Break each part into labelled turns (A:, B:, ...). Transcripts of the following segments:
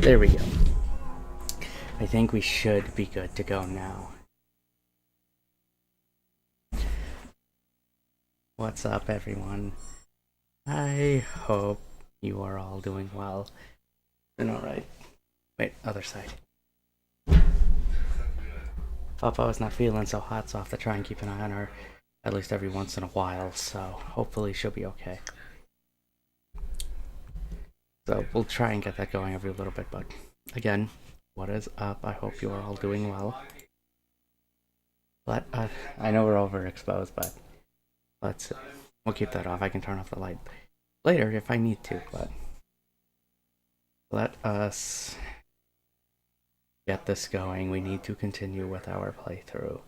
A: There we go. I think we should be good to go now. What's up, everyone? I hope you are all doing well and alright. Wait, other side. Papa is not feeling so hot, so I have to try and keep an eye on her at least every once in a while, so hopefully she'll be okay. So we'll try and get that going every little bit, but again, what is up? I hope you are all doing well. But I know we're overexposed, but we'll keep that off. I can turn off the light later if I need to, but let us get this going. We need to continue with our playthrough.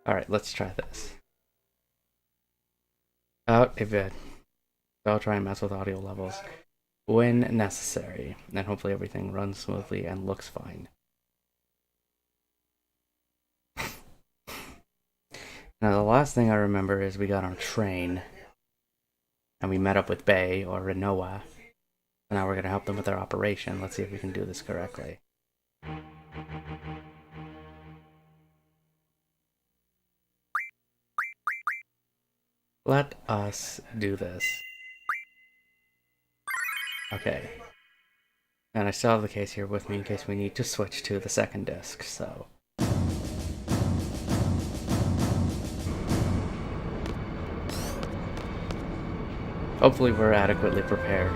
A: Alright, let's try this. I'll try and mess with audio levels when necessary, and hopefully everything runs smoothly and looks fine. Now, the last thing I remember is we got on a train, and we met up with BAE, or Rinoa, and now we're going to help them with their operation. Let's see if we can do this correctly. Let us do this. Okay. And I still have the case here with me in case we need to switch to the second disc, so... hopefully we're adequately prepared.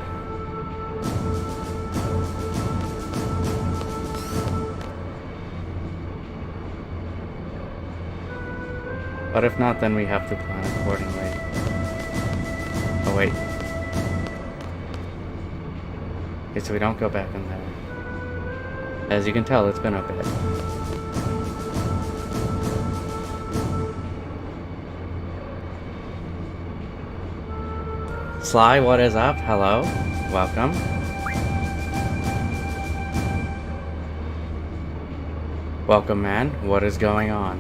A: But if not, then we have to plan accordingly. Oh wait. Okay, so we don't go back in there. As you can tell, it's been a bit. Sly, what is up? Hello. Welcome. Welcome, man. What is going on?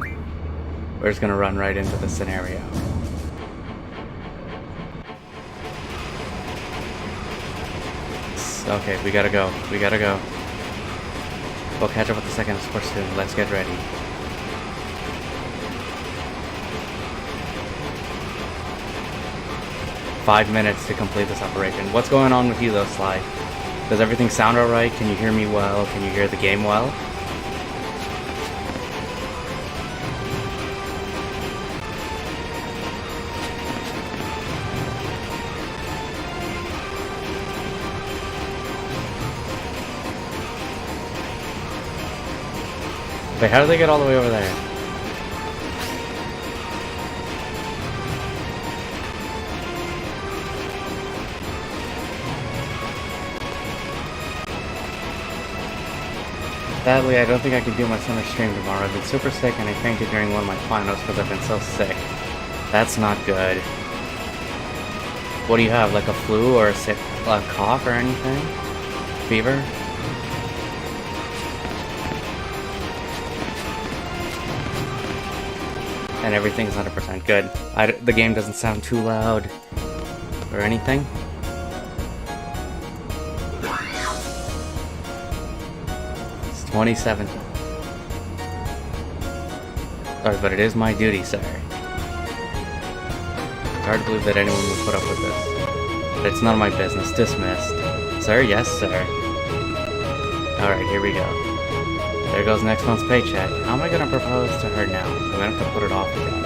A: We're just gonna run right into the scenario. Okay, we gotta go. We gotta go. We'll catch up with the second escort soon. Let's get ready. "5 minutes to complete this operation." What's going on with you though, Sly? Does everything sound alright? Can you hear me well? Can you hear the game well? Wait, how did they get all the way over there? Sadly, I don't think I can do my summer stream tomorrow. I've been super sick and I fainted during one of my finals because I've been so sick. That's not good. What do you have, like a flu or a cough or anything? Fever? And everything's 100% good. The game doesn't sound too loud or anything. It's 27. Sorry, but it is my duty, sir. It's hard to believe that anyone would put up with this. But it's none of my business. Dismissed. Sir? Yes, sir. Alright, here we go. There goes next month's paycheck. How am I gonna propose to her now? I'm gonna have to put it off again.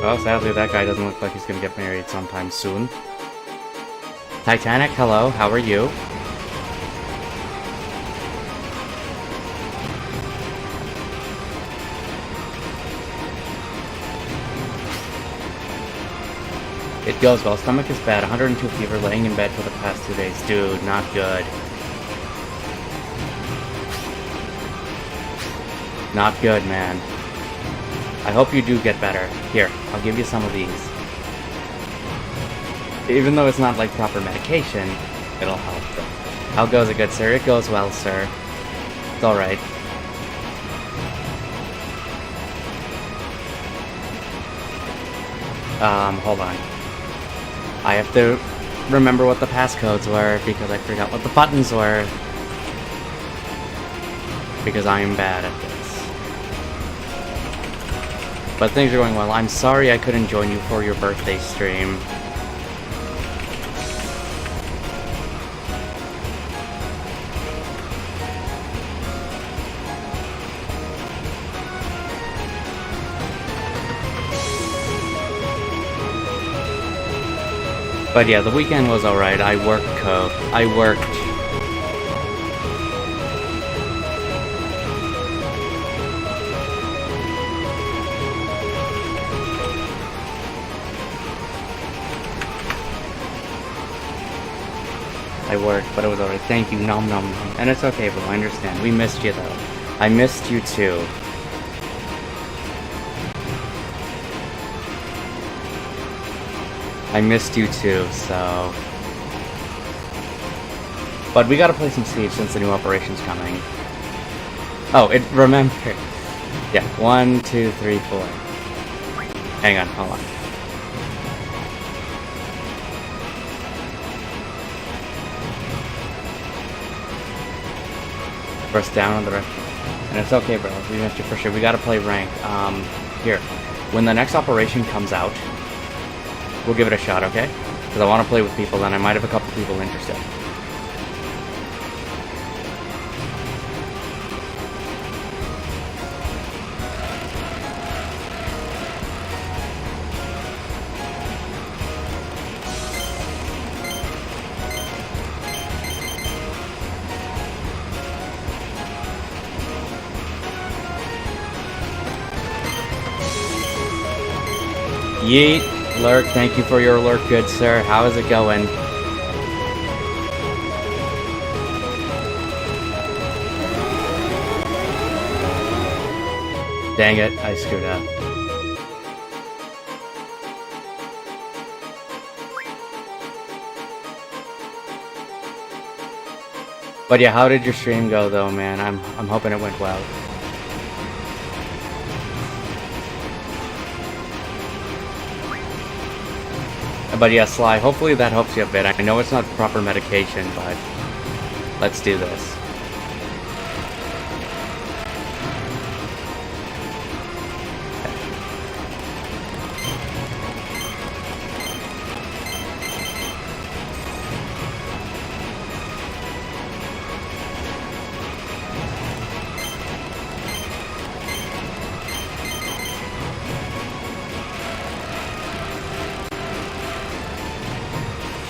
A: Well, sadly, that guy doesn't look like he's gonna get married sometime soon. Titanic, hello, how are you? It goes well. Stomach is bad. 102 fever, laying in bed for the past 2 days. Dude, not good. Not good, man. I hope you do get better. Here, I'll give you some of these. Even though it's not like proper medication, it'll help. How goes it, good sir? It goes well, sir. It's alright. Hold on. I have to remember what the passcodes were because I forgot what the buttons were. Because I am bad at this. But things are going well. I'm sorry I couldn't join you for your birthday stream. But yeah, the weekend was alright. I worked Coke. I worked... but it was alright. Thank you, nom nom nom. And it's okay, bro, I understand. We missed you, though. I missed you, too. I missed you too, so... But we gotta play some Siege since the new operation's coming. Oh, remember... Yeah, 1, 2, 3, 4. Hang on, hold on. Press down on the right. And it's okay, bro. We missed you for sure. We gotta play rank. Here. When the next operation comes out, we'll give it a shot, okay? Because I want to play with people, and I might have a couple people interested. Yeet! Lurk, thank you for your lurk, good sir. How is it going? Dang it, I screwed up. But yeah, how did your stream go though, man? I'm hoping it went well. But yeah, Sly, hopefully that helps you a bit. I know it's not proper medication, but let's do this.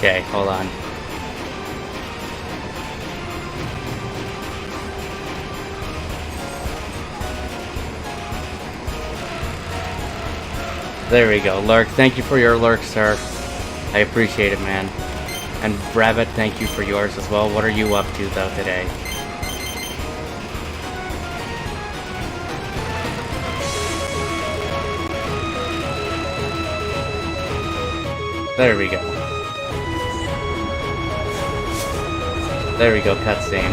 A: Okay, hold on. There we go. Lurk, thank you for your lurk, sir. I appreciate it, man. And Rabbit, thank you for yours as well. What are you up to, though, today? There we go. There we go, cutscene.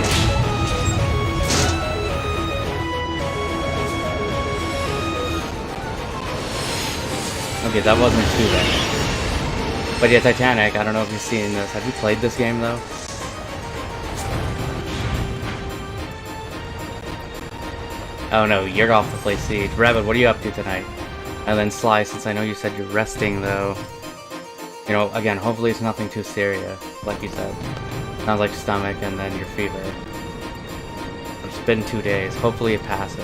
A: Okay, that wasn't too bad. But yeah, Titanic, I don't know if you've seen this. Have you played this game, though? Oh no, you're off to play Siege. Rabbit, what are you up to tonight? And then Sly, since I know you said you're resting, though. You know, again, hopefully it's nothing too serious, like you said. Sounds like stomach and then your fever. It's been 2 days. Hopefully it passes.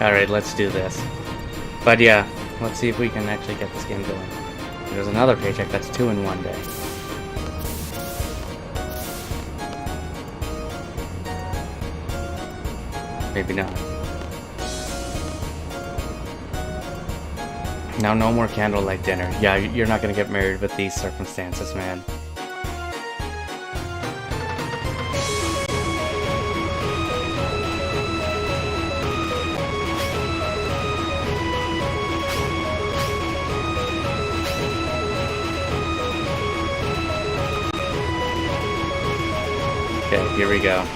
A: Alright, let's do this. But yeah, let's see if we can actually get this game going. There's another paycheck that's 2 in 1 day. Maybe not. Now, no more candlelight dinner. Yeah, you're not gonna get married with these circumstances, man. here we go.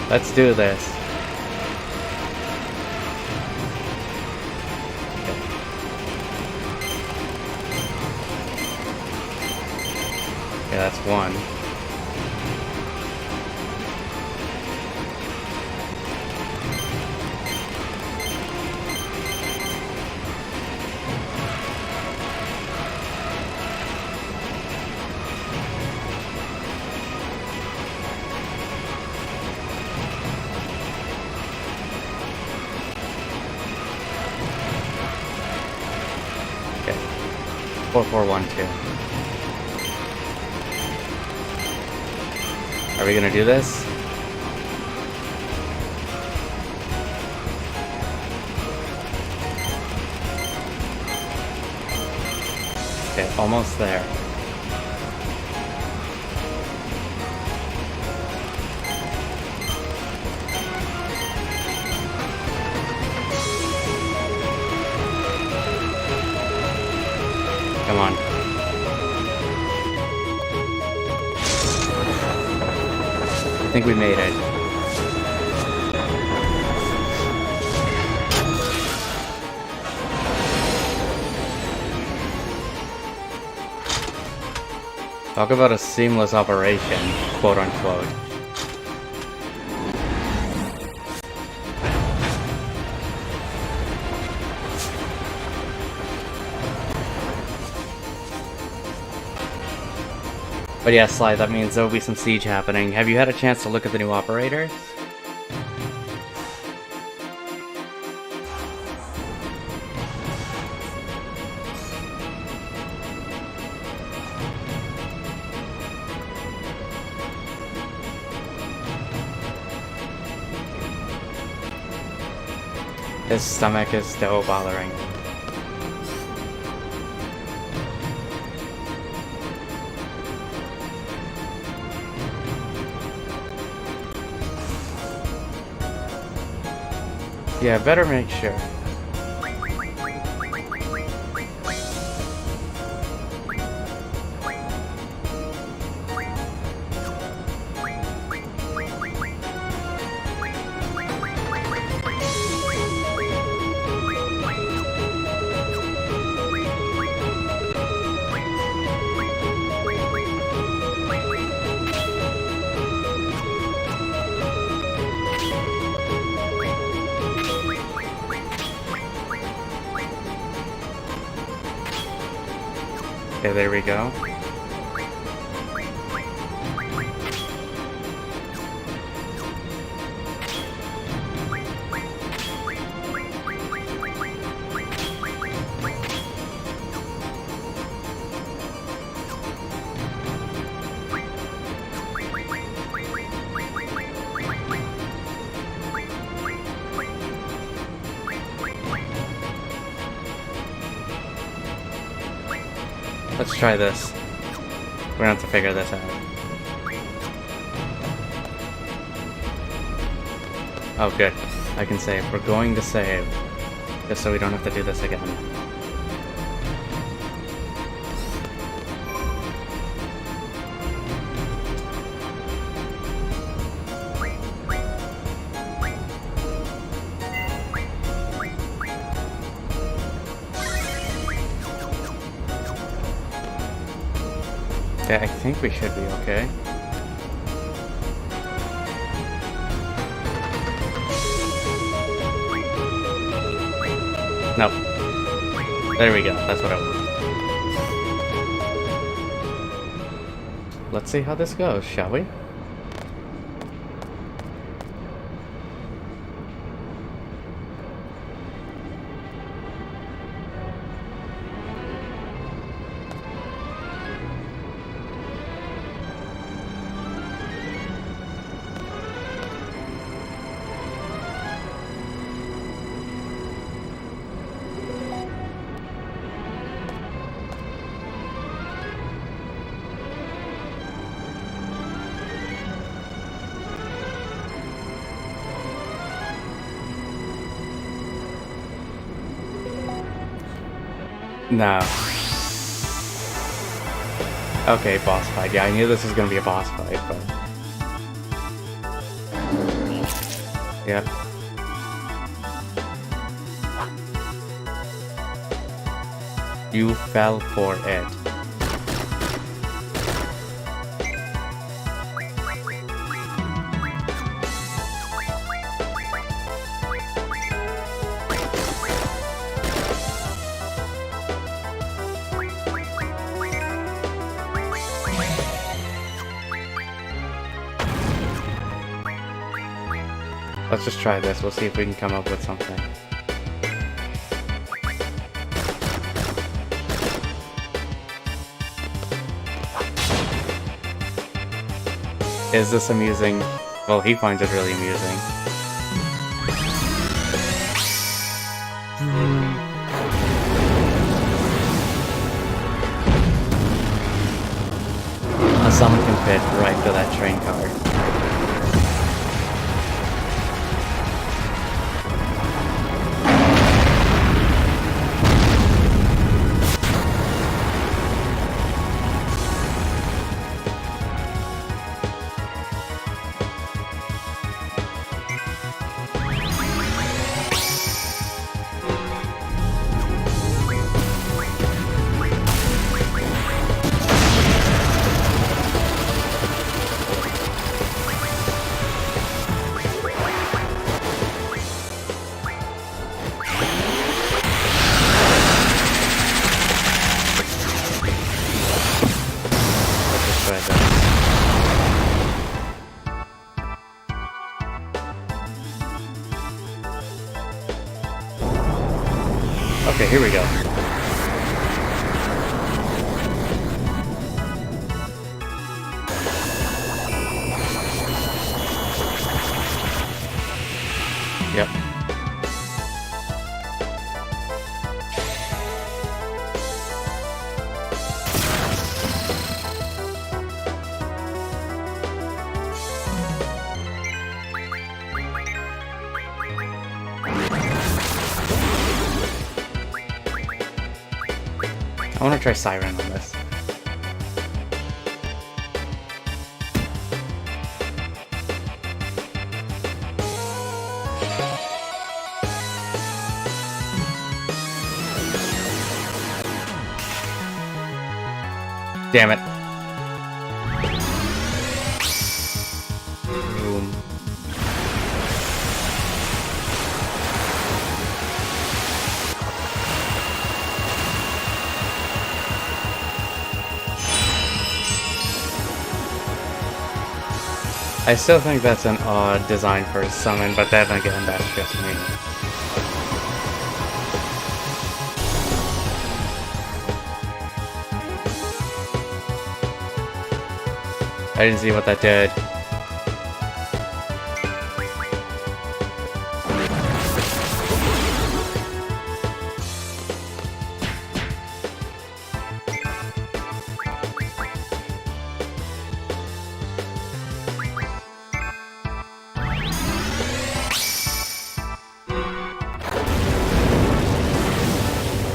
A: Let's do this. Okay, that's one. Okay. 4412. Are we gonna do this? Okay, almost there. Come on. I think we made it. Talk about a seamless operation, quote unquote. But yeah, Sly, that means there will be some siege happening. Have you had a chance to look at the new operators? His stomach is still bothering him. Yeah, better make sure. Okay, there we go. Let's try this. We're gonna have to figure this out. Oh, good. I can save. We're going to save. Just so we don't have to do this again. Okay, I think we should be okay. Nope. There we go. That's what I want. Let's see how this goes, shall we? No. Okay, boss fight. Yeah, I knew this was gonna be a boss fight, but... Yep. You fell for it. Let's just try this. We'll see if we can come up with something. Is this amusing? Well, he finds it really amusing. Someone can fit right to that train car. Okay, here we go. Yep. I want to try Siren on this. Damn it. Boom. I still think that's an odd design for a summon, but then again, that's just me. I didn't see what that did.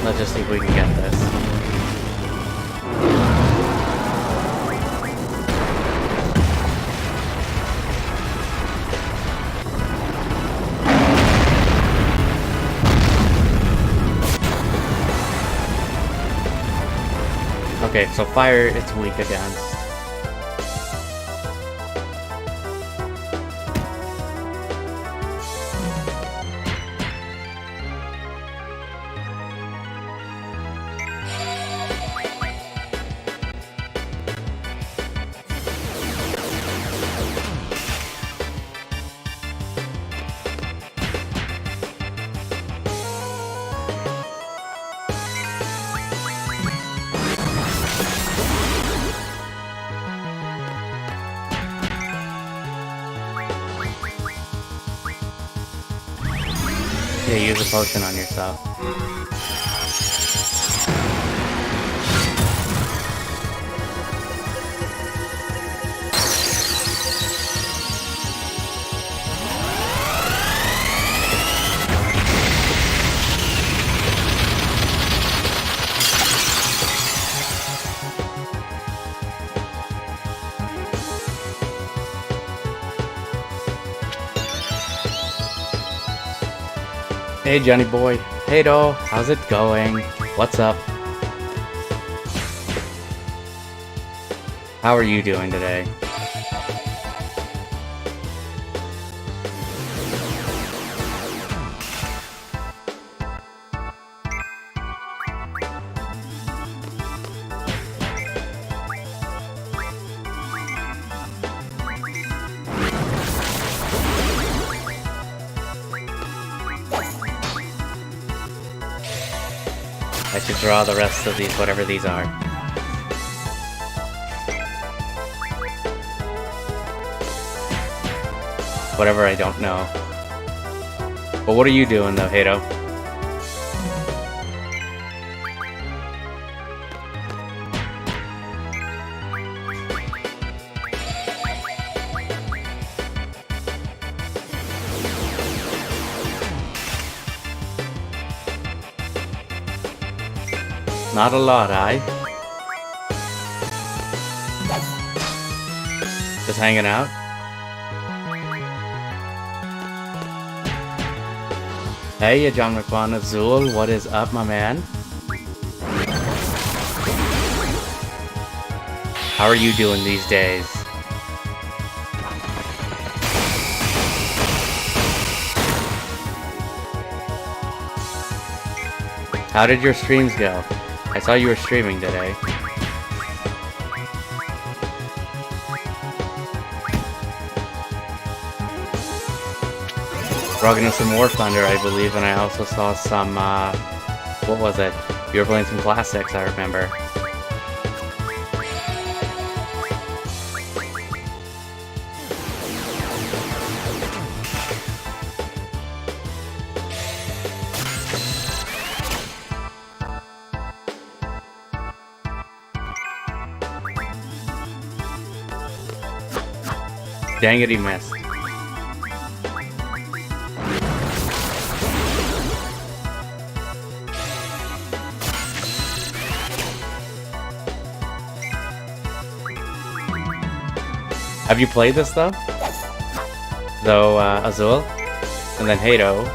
A: Let's just see if we can get this. Okay, so fire it's weak against. Yeah, use a potion on yourself. Hey Johnny boy. Hey Do, how's it going? What's up? How are you doing today? I should draw the rest of these, whatever these are. Whatever I don't know. But what are you doing though, Hato? Not a lot, Just hanging out? Hey, John McMahon, Azul, what is up, my man? How are you doing these days? How did your streams go? I saw you were streaming today. Rocking with some War Thunder, I believe, and I also saw some, what was it? You were playing some classics, I remember. Dang it, he missed. Have you played this though? Though, Azul? And then Hato.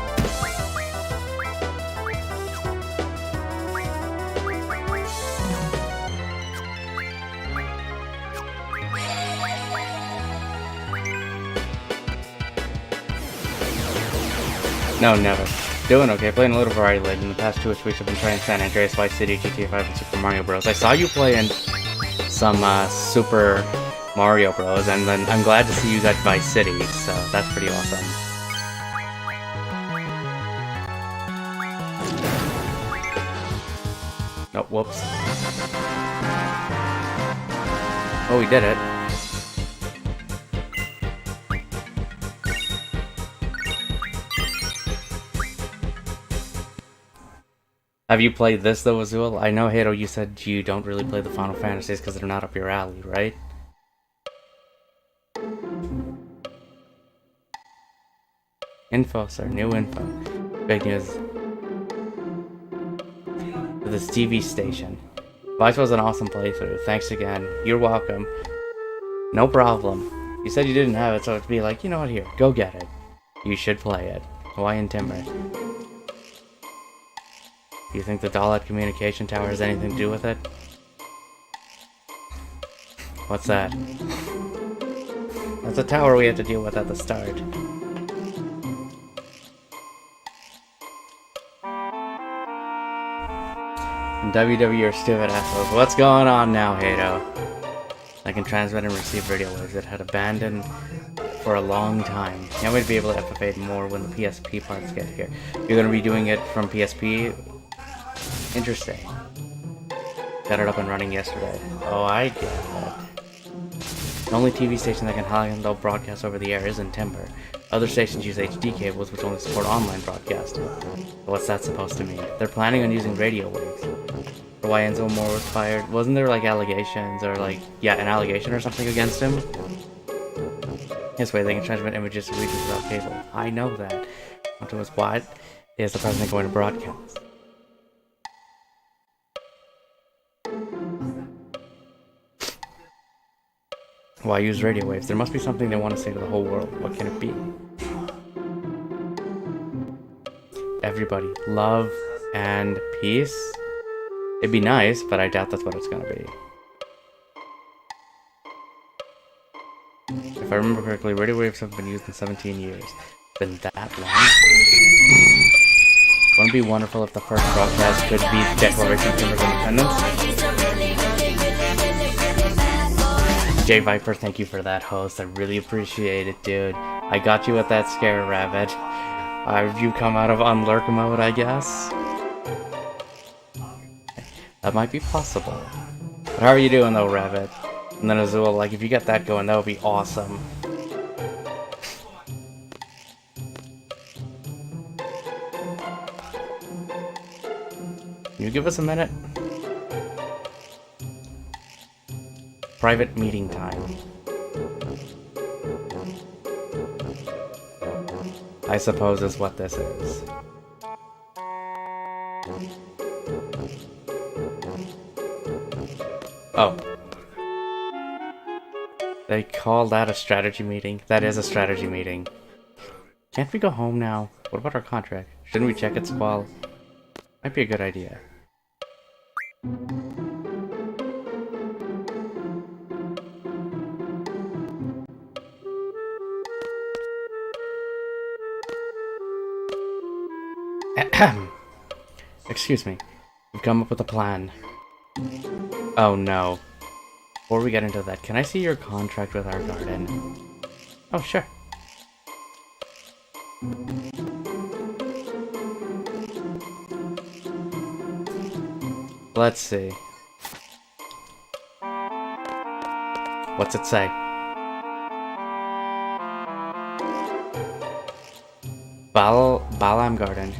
A: No, never. Doing okay, playing a little variety lately. In the past 2 weeks I've been trying San Andreas, Vice City, GTA 5, and Super Mario Bros. I saw you playing some, Super Mario Bros, and then I'm glad to see you got Vice City, so that's pretty awesome. Oh, whoops. Oh, we did it. Have you played this though, Azul? I know, Hato, you said you don't really play the Final Fantasies because they're not up your alley, right? Info, sir. New info. Big news. For this TV station. Vice was an awesome playthrough. Thanks again. You're welcome. No problem. You said you didn't have it, so it'd be like, you know what, here, go get it. You should play it. Hawaiian Timber. Do you think the Dalat communication tower has anything to do with it? What's that? That's a tower we have to deal with at the start. And WW are stupid assholes. What's going on now, Hato? I can transmit and receive radio waves that had abandoned for a long time. Can't wait to be able to FFA more when the PSP parts get here. You're gonna be doing it from PSP? Interesting. Got it up and running yesterday. Oh, I get it. The only TV station that can handle broadcast over the air isn't Timber. Other stations use HD cables which only support online broadcasting. What's that supposed to mean? They're planning on using radio waves. For why Enzo Moore was fired? Wasn't there like allegations or like, yeah, an allegation or something against him? This way they can transmit images to regions without cable. I know that. Onto his what? Is the president going to broadcast? Why use radio waves? There must be something they want to say to the whole world. What can it be? everybody love and peace. It'd be nice, but I doubt that's what it's gonna be. If I remember correctly, radio waves have been used in 17 years. Been that long? Wouldn't it be wonderful if the first broadcast could be the Declaration of Independence? J Viper, thank you for that host. I really appreciate it, dude. I got you with that scare, Rabbit. You come out of unlurk mode, I guess? That might be possible. But how are you doing though, Rabbit? And then Azul, like, if you get that going, that would be awesome. Can you give us a minute? Private meeting time. I suppose is what this is. Oh. They call that a strategy meeting? That is a strategy meeting. Can't we go home now? What about our contract? Shouldn't we check its qual? Might be a good idea. Excuse me. We've come up with a plan. Oh no. Before we get into that, can I see your contract with our garden? Oh, sure. Let's see. What's it say? Balam Garden.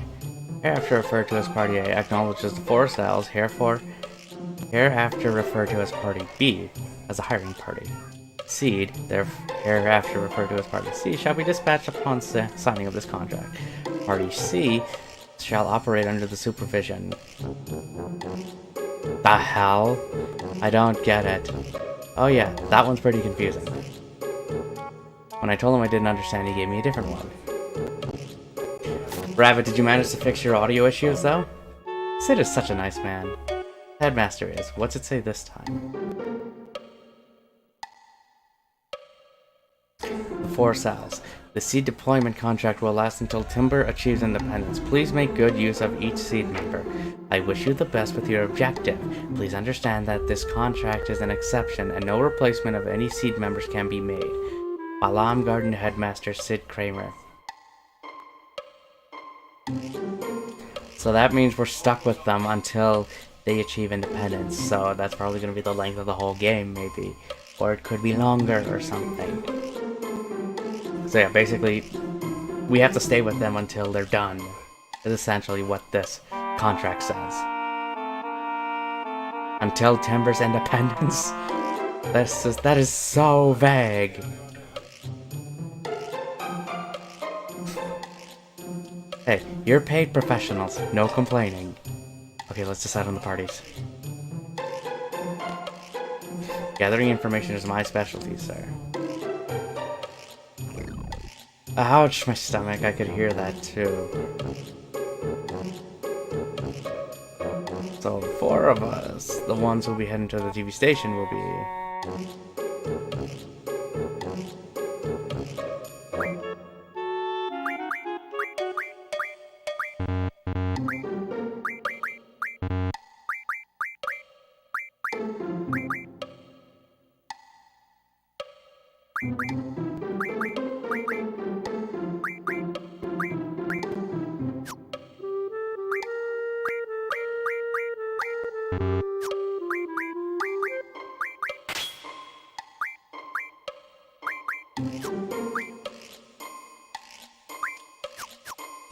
A: Hereafter referred to as Party A acknowledges the 4 cells, hereafter referred to as Party B as a hiring party. Seed, hereafter referred to as Party C, shall be dispatched upon signing of this contract. Party C shall operate under the supervision. The hell? I don't get it. Oh yeah, that one's pretty confusing. When I told him I didn't understand, he gave me a different one. Rabbit, did you manage to fix your audio issues, though? Sid is such a nice man. Headmaster is. What's it say this time? The 4 cells. The seed deployment contract will last until Timber achieves independence. Please make good use of each seed member. I wish you the best with your objective. Please understand that this contract is an exception and no replacement of any seed members can be made. Balam Garden Headmaster Sid Kramer. So that means we're stuck with them until they achieve independence. So that's probably going to be the length of the whole game, maybe. Or it could be longer or something. So yeah, basically, we have to stay with them until they're done. Is essentially what this contract says. Until Timber's independence? That is so vague. Hey, you're paid professionals. No complaining. Okay, let's decide on the parties. Gathering information is my specialty, sir. Ouch, my stomach. I could hear that too. So, 4 of us, the ones who'll be heading to the TV station, will be...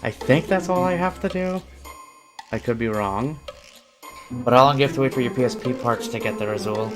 A: I think that's all I have to do. I could be wrong. But how long do you have to wait for your PSP parts to get there, Azul?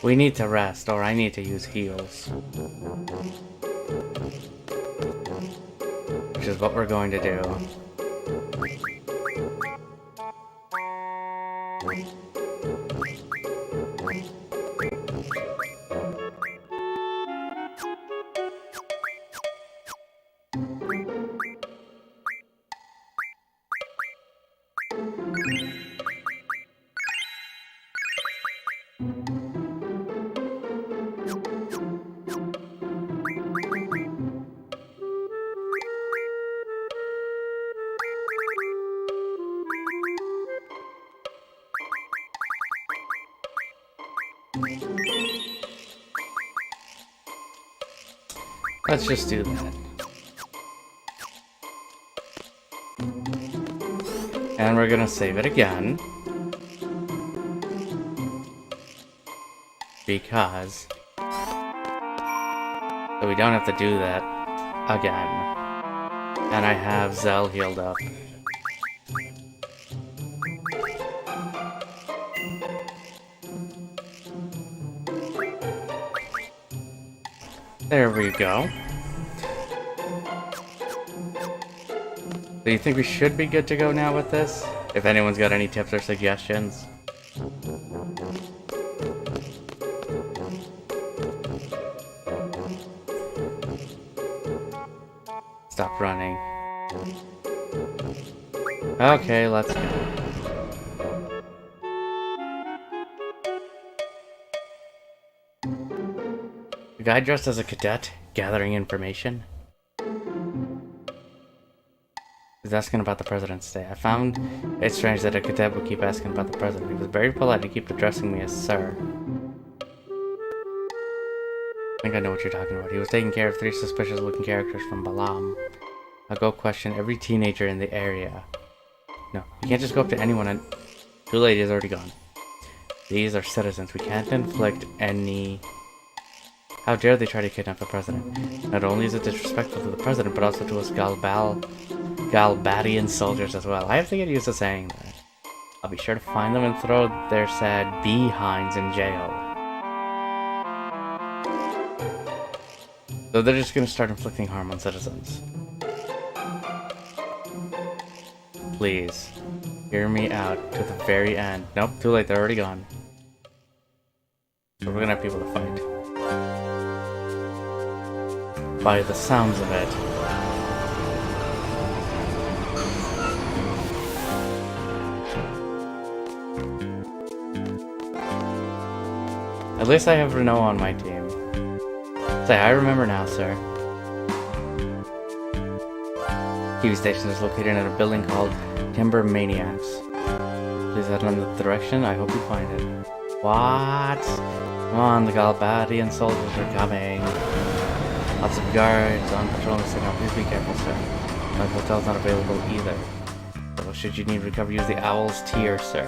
A: We need to rest, or I need to use heals. Which is what we're going to do. Let's just do that. And we're gonna save it again. Because... so we don't have to do that again. And I have Zell healed up. There we go. Do you think we should be good to go now with this? If anyone's got any tips or suggestions. Stop running. Okay, let's go. The guy dressed as a cadet, gathering information. He's asking about the president's day. I found it strange that a cadet would keep asking about the president. He was very polite to keep addressing me as sir. I think I know what you're talking about. He was taking care of 3 suspicious looking characters from Balam. I'll go question every teenager in the area. No, you can't just go up to anyone and... Too late, he's already gone. These are citizens. We can't inflict any... How dare they try to kidnap the president? Not only is it disrespectful to the president, but also to us Galbadian soldiers as well. I have to get used to saying that. I'll be sure to find them and throw their sad behinds in jail. So they're just gonna start inflicting harm on citizens. Please, hear me out to the very end. Nope, too late, they're already gone. So we're gonna have people to fight. By the sounds of it. At least I have Rinoa on my team. Say, I remember now, sir. TV station is located in a building called Timber Maniacs. Please head in the direction. I hope you find it. What? Come on, the Galbadian soldiers are coming. Lots of guards on patrol in the signal. Please be careful, sir. My hotel's not available either. So should you need to recover, use the Owl's Tear, sir.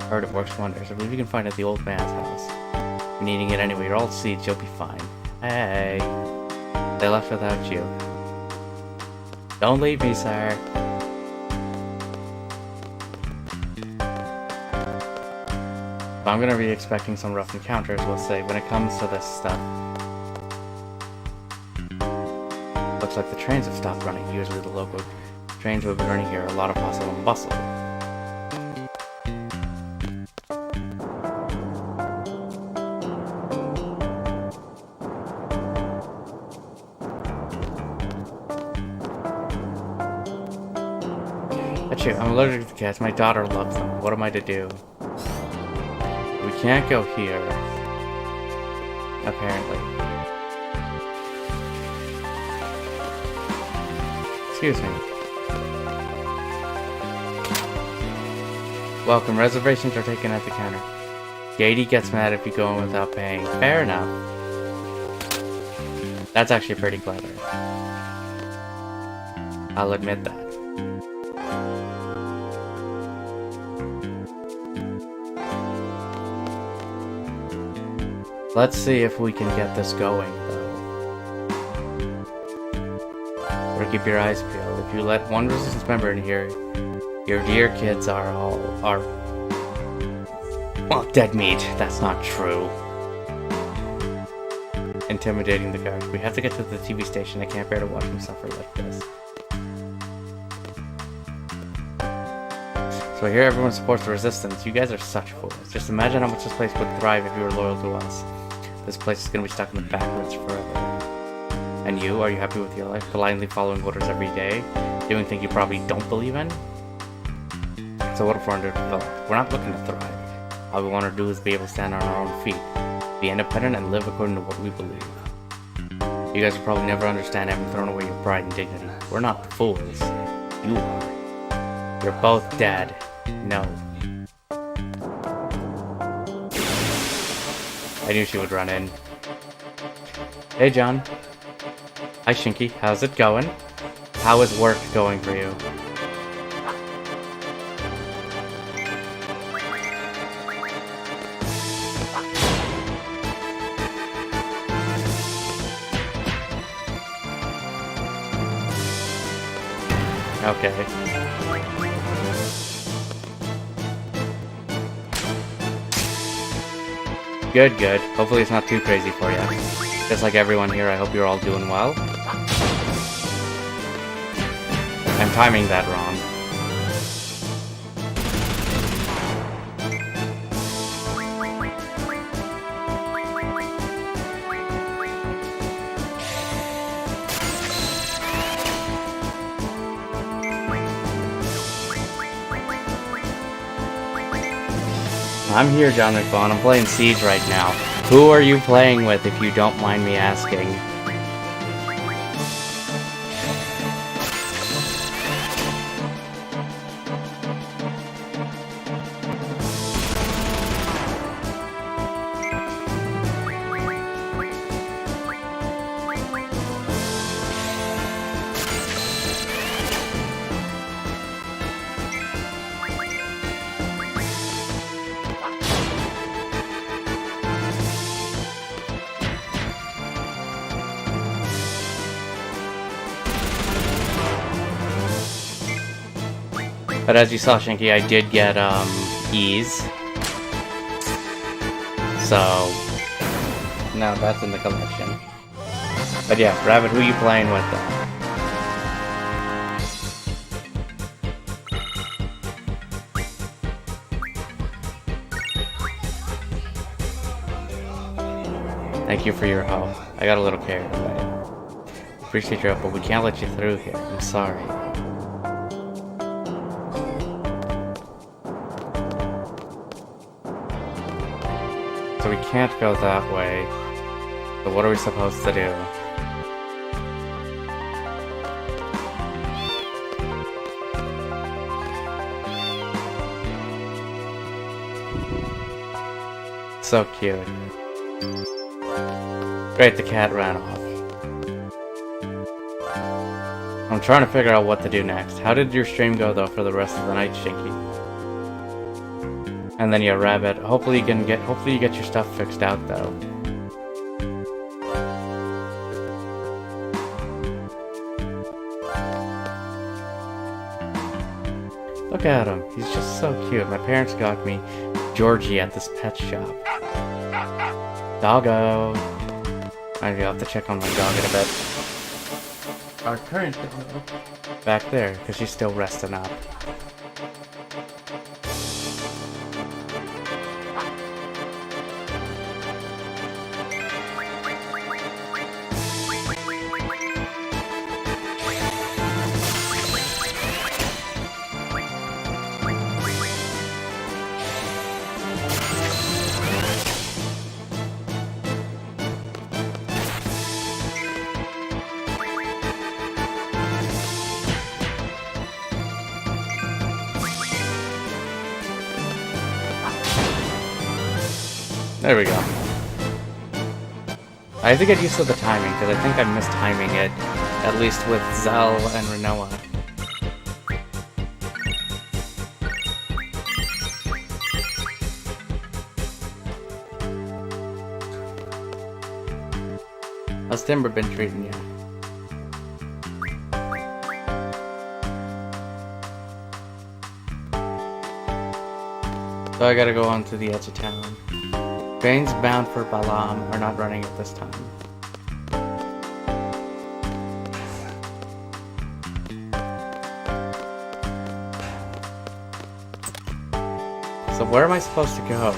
A: Heard it works wonders. I believe you can find it at the old man's house. If you're needing it anyway, you're all seeds, you'll be fine. Hey. They left without you. Don't leave me, sir. But I'm gonna be expecting some rough encounters, we'll say, when it comes to this stuff. Looks like the trains have stopped running. Usually the local trains who have been running here are a lot of hustle and bustle. Achoo, I'm allergic to cats. My daughter loves them. What am I to do? We can't go here. Apparently. Excuse me. Welcome. Reservations are taken at the counter. Gady gets mad if you go in without paying. Fair enough. That's actually pretty clever. I'll admit that. Let's see if we can get this going, though. Or keep your eyes peeled. If you let one resistance member in here, your dear kids are well, dead meat. That's not true. intimidating the guards. We have to get to the TV station. I can't bear to watch him suffer like this. So I hear everyone supports the resistance. You guys are such fools. Just imagine how much this place would thrive if you were loyal to us. This place is gonna be stuck in the backwoods forever. And you? Are you happy with your life? Blindly following orders every day? Doing things you probably don't believe in? So what if we're underdeveloped? We're not looking to thrive. All we want to do is be able to stand on our own feet. Be independent and live according to what we believe. You guys will probably never understand having thrown away your pride and dignity. We're not fools. You are. You're both dead. No. I knew she would run in. Hey, John. Hi, Shinky. How's it going? How is work going for you? Okay. Good, good. Hopefully it's not too crazy for you. Just like everyone here, I hope you're all doing well. I'm timing that wrong. I'm here, John McBone. I'm playing Siege right now. Who are you playing with, if you don't mind me asking? But as you saw, Shinky, I did get, ease. So, now that's in the collection. But yeah, Rabbit, who are you playing with, though? Thank you for your help. I got a little carried away. Appreciate your help, but we can't let you through here. I'm sorry. So we can't go that way. So what are we supposed to do? So cute. Great, the cat ran off. I'm trying to figure out what to do next. How did your stream go though for the rest of the night, Shinky? And then yeah, Rabbit. Hopefully you get your stuff fixed out though. Look at him. He's just so cute. My parents got me Georgie at this pet shop. Doggo. Maybe I'll have to check on my dog in a bit. Our current doggo. Back there, because she's still resting up. There we go. I have to get used to the timing, because I think I'm mistiming it, at least with Zell and Rinoa. How's Timber been treating you? So I gotta go on to the edge of town. Trains bound for Balam are not running at this time. But where am I supposed to go?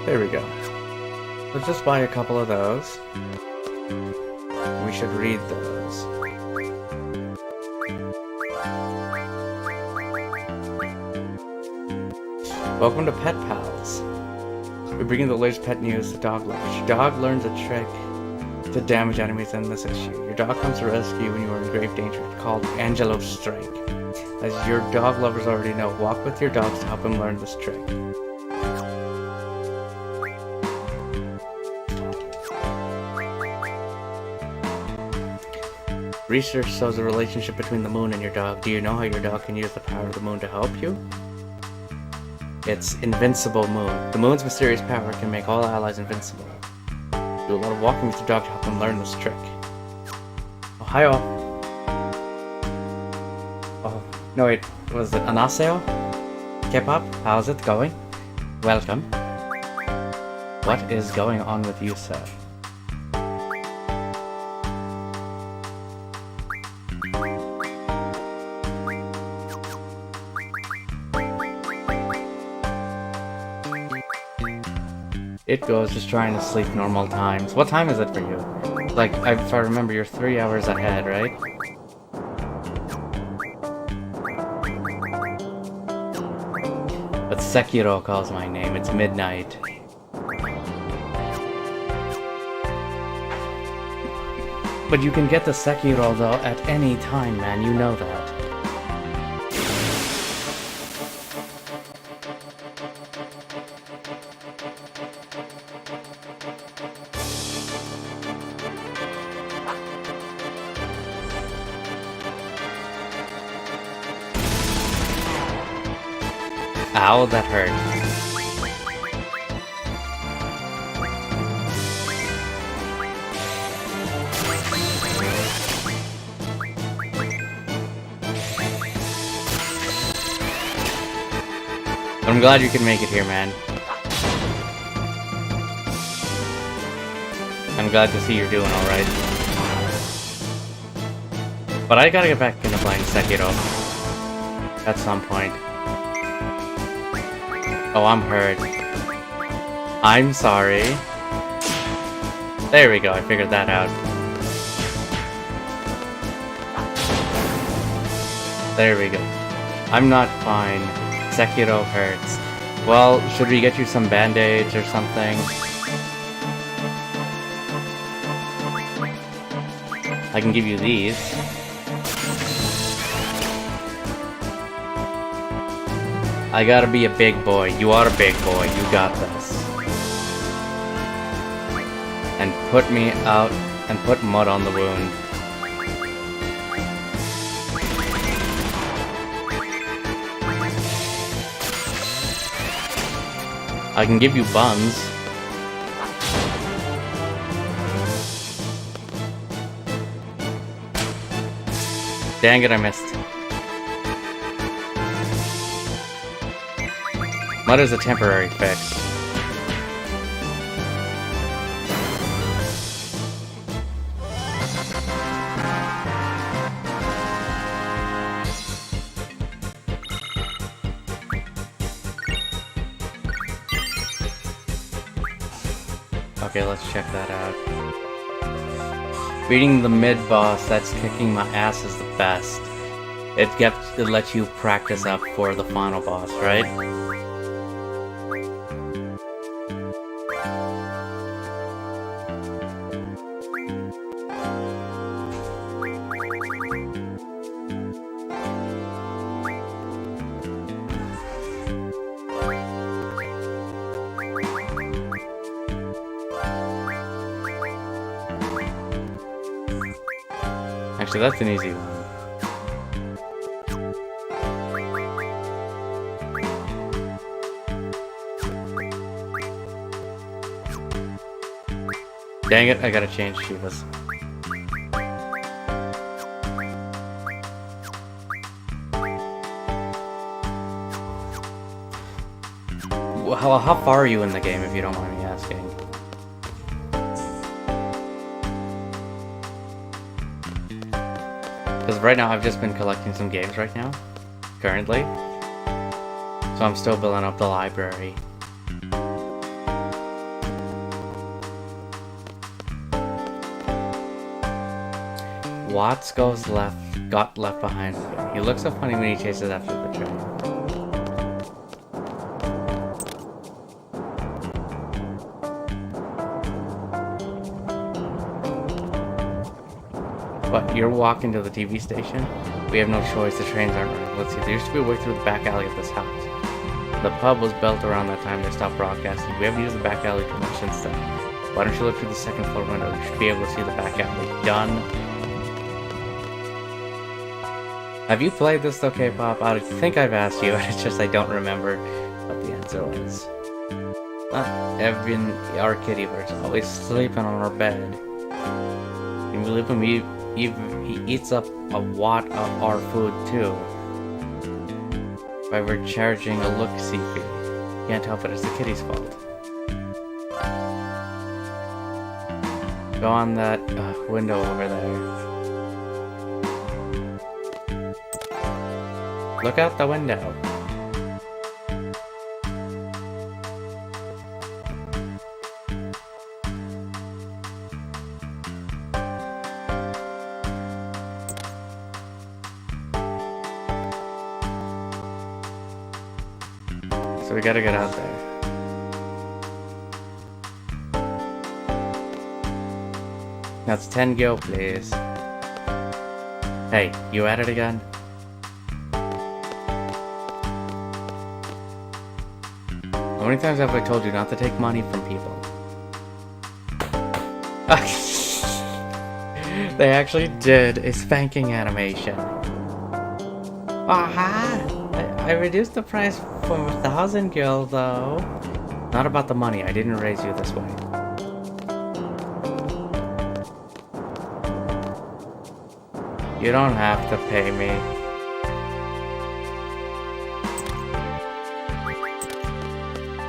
A: There we go. Let's just buy a couple of those. We should read those. Welcome to Pet Pals. We bring you the latest pet news, the dog lovers. Your dog learns a trick to damage enemies in this issue. Your dog comes to rescue when you are in grave danger. It's called Angelo's Strike. As your dog lovers already know, walk with your dogs to help him learn this trick. Research shows a relationship between the moon and your dog. Do you know how your dog can use the power of the moon to help you? It's Invincible Moon. The moon's mysterious power can make all allies invincible. Do a lot of walking with your dog to help them learn this trick. Ohio. Oh, no wait, was it Anaseo? K-pop, how's it going? Welcome. What is going on with you, sir? It goes just trying to sleep normal times. What time is it for you? Like, if I remember, you're 3 hours ahead, right? But Sekiro calls my name. It's midnight. But you can get the Sekiro, though, at any time, man. You know that. Ow, that hurt. I'm glad you can make it here, man. I'm glad to see you're doing alright. But I gotta get back into playing Sekiro at some point. Oh, I'm hurt. I'm sorry. There we go, I figured that out. There we go. I'm not fine. Sekiro hurts. Well, should we get you some band-aids or something? I can give you these. I gotta be a big boy. You are a big boy. You got this. And put me out and put mud on the wound. I can give you buns. Dang it, I missed. Mud is a temporary fix. Okay, let's check that out. Beating the mid-boss that's kicking my ass is the best. It lets you practice up for the final boss, right? So that's an easy one. Dang it, I gotta change Shivas. Well, how far are you in the game, if you don't mind me asking? Because right now I've just been collecting some games right now, currently. So I'm still building up the library. Watts got left behind. He looks so funny when he chases after the train. But you're walking to the TV station? We have no choice, the trains aren't running. Let's see, there used to be a way through the back alley of this house. The pub was built around that time they stopped broadcasting. We haven't used the back alley too much since then. Why don't you look through the second floor window? You should be able to see the back alley. Done. Have you played this though, K-pop? I think I've asked you, it's just I don't remember what the answer was. Evan, our kitty bird's always sleeping on our bed. Can you believe him? He eats up a lot of our food too. By we're charging a look-see fee. Can't help it, it's the kitty's fault. Go on that window over there. Look out the window. So we gotta get out there. That's 10 gil, please. Hey, you at it again? How many times have I told you not to take money from people? They actually did a spanking animation. Aha! I reduced the price from 1,000 gil though. Not about the money, I didn't raise you this way. You don't have to pay me.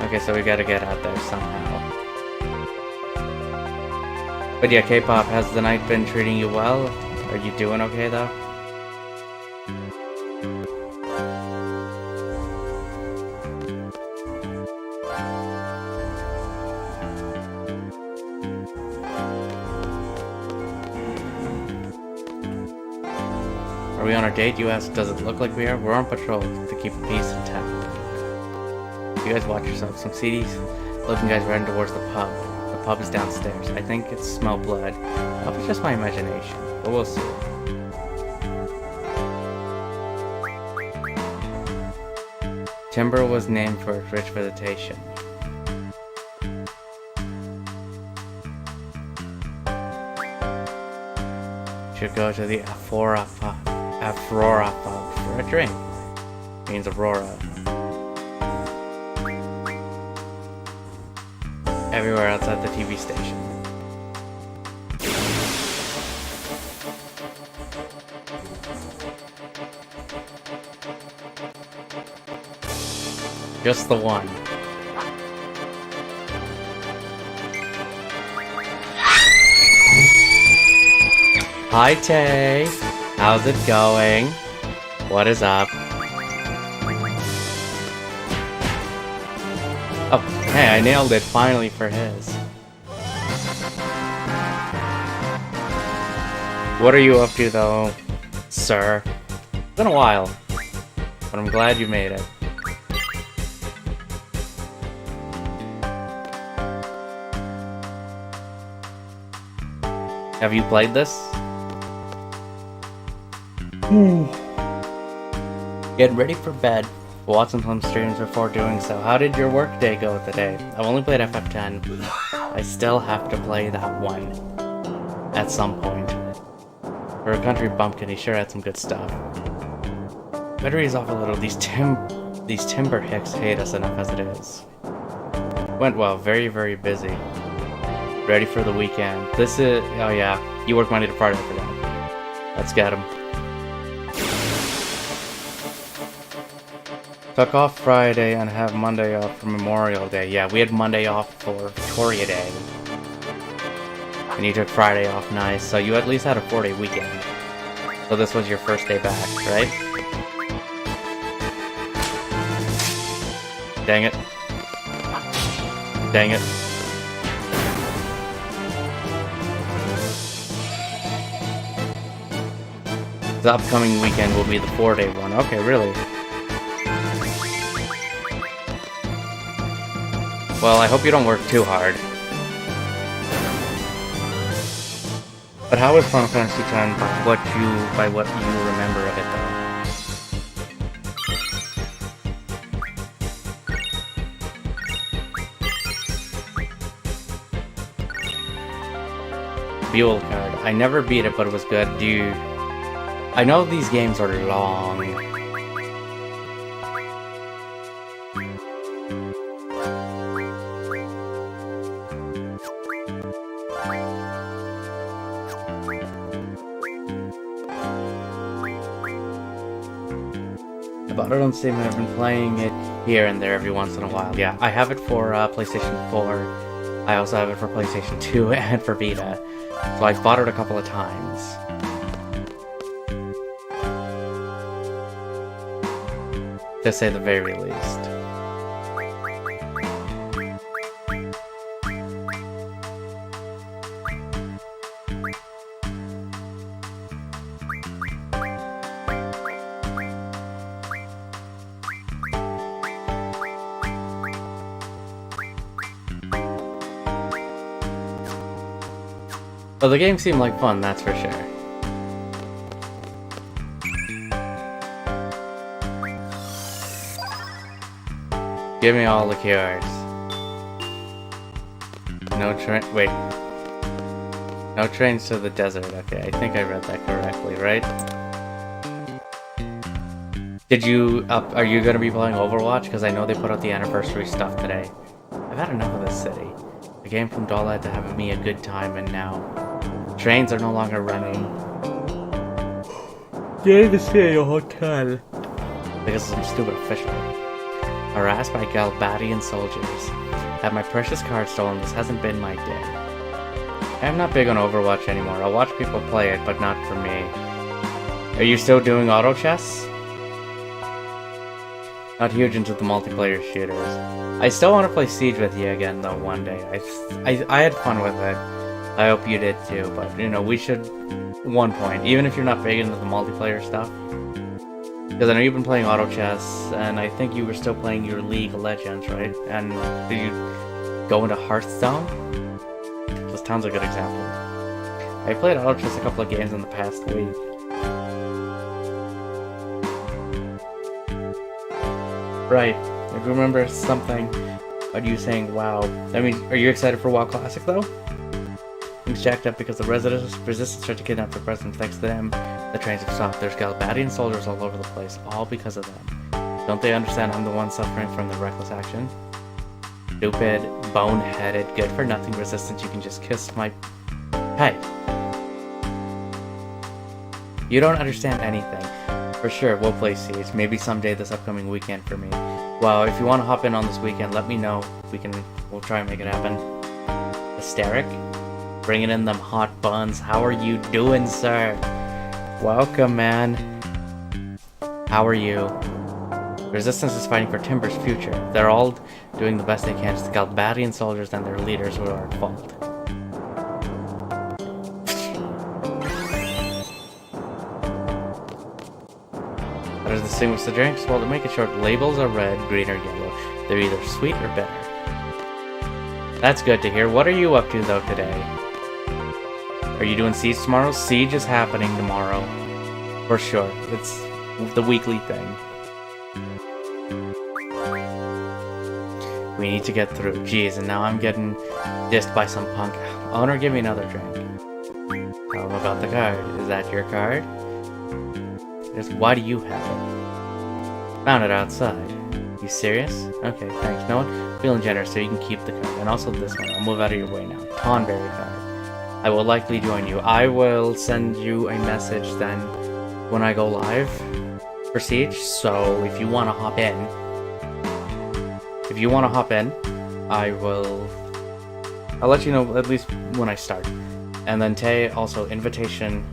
A: Okay, so we gotta get out there somehow. But yeah, K-pop, has the night been treating you well? Are you doing okay though? Are we on our date, you ask? Does it look like we are? We're on patrol to keep peace in town. You guys watch yourselves. Some CDs looking guys running towards the pub. The pub is downstairs. I think it's smell blood. Probably just my imagination, but we'll see. Timber was named for its rich vegetation. Should go to the Aurora pub for a drink. Means Aurora. Everywhere outside the TV station. Just the one. Hi Tay, how's it going? What is up? Oh, hey, I nailed it finally for his. What are you up to though, sir? It's been a while, but I'm glad you made it. Have you played this? Get ready for bed. Watching some streams before doing so. How did your work day go today? I've only played FF10. I still have to play that one at some point. For a country bumpkin, he sure had some good stuff. Better ease off a little. These timber hicks hate us enough as it is. Went well. Very, very busy. Ready for the weekend. This is... Oh yeah. You work Monday to Friday for that. Let's get him. Took off Friday and have Monday off for Memorial Day. Yeah, we had Monday off for Victoria Day. And you took Friday off, nice. So you at least had a 4-day weekend. So this was your first day back, right? Dang it. Dang it. The upcoming weekend will be the 4-day one. Okay, really? Well, I hope you don't work too hard. But how was Final Fantasy X by what you remember of it though? Buell card. I never beat it, but it was good. I know these games are long. I bought it on Steam and I've been playing it here and there every once in a while. Yeah, I have it for PlayStation 4. I also have it for PlayStation 2 and for Vita. So I've bought it a couple of times. To say the very least. Well, the game seemed like fun, that's for sure. Give me all the cures. No train. Wait. No trains to the desert. Okay, I think I read that correctly, right? Are you gonna be playing Overwatch? Because I know they put out the anniversary stuff today. I've had enough of this city. The game from Dola had to have me a good time, and now trains are no longer running. Get to stay at your hotel. Because of some stupid official. Harassed by Galbadian soldiers. Had my precious card stolen. This hasn't been my day. I'm not big on Overwatch anymore. I'll watch people play it, but not for me. Are you still doing auto chess? Not huge into the multiplayer shooters. I still want to play Siege with you again, though, one day. I had fun with it. I hope you did too, but, you know, we should... One point. Even if you're not big into the multiplayer stuff. Because I know you've been playing auto chess, and I think you were still playing your League of Legends, right? And did you go into Hearthstone? This sounds a good example. I played auto chess a couple of games in the past week. Right. I remember something about you saying WoW. I mean, are you excited for WoW Classic, though? Things jacked up because the resistance tried to kidnap the president. Thanks to them, the trains have stopped. There's Galbadian soldiers all over the place, all because of them. Don't they understand I'm the one suffering from the reckless action? Stupid, boneheaded, good-for-nothing resistance. You can just kiss my... Hey! You don't understand anything. For sure, we'll play Siege. Maybe someday this upcoming weekend for me. Well, if you want to hop in on this weekend, let me know. We'll try and make it happen. Hysteric? Bringing in them hot buns. How are you doing, sir? Welcome, man. How are you? Resistance is fighting for Timber's future. They're all doing the best they can. It's the Galbadian soldiers and their leaders who are at fault. How does distinguish the drinks? Well, to make it short, labels are red, green, or yellow. They're either sweet or bitter. That's good to hear. What are you up to, though, today? Are you doing Siege tomorrow? Siege is happening tomorrow. For sure. It's the weekly thing. We need to get through. Jeez, and now I'm getting dissed by some punk. Owner, give me another drink. Tell him about the card. Is that your card? Just why do you have it? Found it outside. You serious? Okay, thanks. No one? Feeling generous, so you can keep the card. And also this one. I'll move out of your way now. Tonberry card. I will likely join you. I will send you a message then when I go live for Siege. So if you want to hop in, I'll let you know at least when I start. And then Tay, also invitation.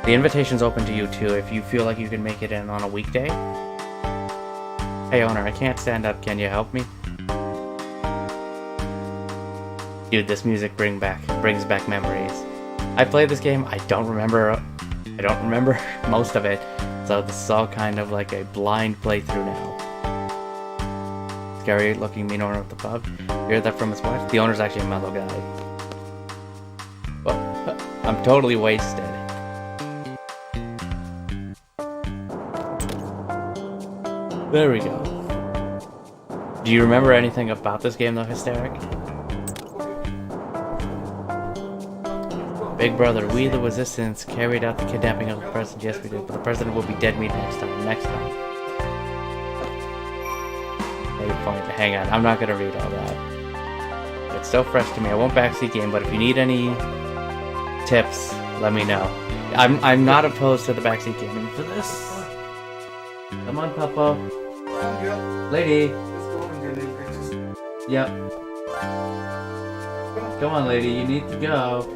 A: The invitation's open to you too if you feel like you can make it in on a weekday. Hey owner, I can't stand up. Can you help me? Dude, this music brings back memories. I played this game. I don't remember most of it. So this is all kind of like a blind playthrough now. Scary looking mean owner of the pub. You heard that from his wife? The owner's actually a mellow guy. Well, I'm totally wasted. There we go. Do you remember anything about this game though, Hysteric? Big brother, we the resistance carried out the kidnapping of the president. Yes, we did, but the president will be dead meat next time. Hang on, I'm not gonna read all that. It's so fresh to me. I won't backseat game, but if you need any tips, let me know. I'm not opposed to the backseat gaming for this. Come on, Papa. Lady. Yep. Come on, lady. You need to go.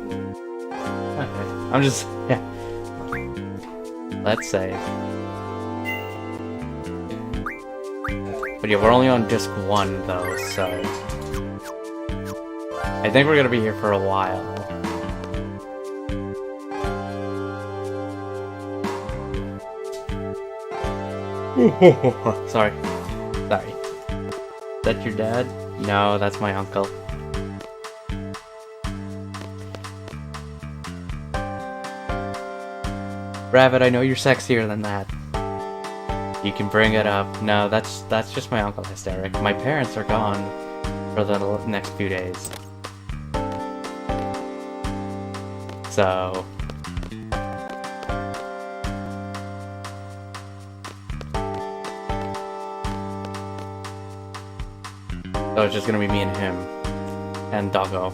A: Okay. I'm just... yeah. Let's save. But yeah, we're only on disc 1, though, so... I think we're gonna be here for a while. Sorry. Is that your dad? No, that's my uncle. Rabbit, I know you're sexier than that. You can bring it up. No, that's just my uncle, Hysteric. My parents are gone for the next few days. So... So it's just gonna be me and him. And Doggo.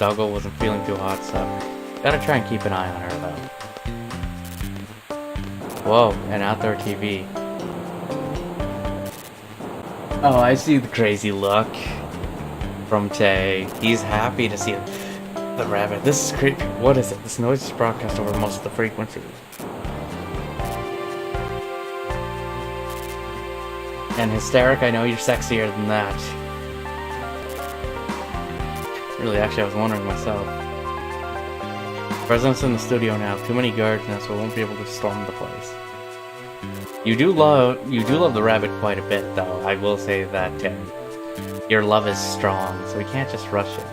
A: Doggo wasn't feeling too hot, so... Gotta try and keep an eye on her, though. Whoa, an outdoor TV. Oh, I see the crazy look from Tay. He's happy to see the rabbit. This is creepy. What is it? This noise is broadcast over most of the frequencies. And Hysteric, I know you're sexier than that. Really, actually, I was wondering myself. The president's in the studio now. Too many guards now, so we won't be able to storm the place. You do love the rabbit quite a bit, though. I will say that your love is strong, so we can't just rush it.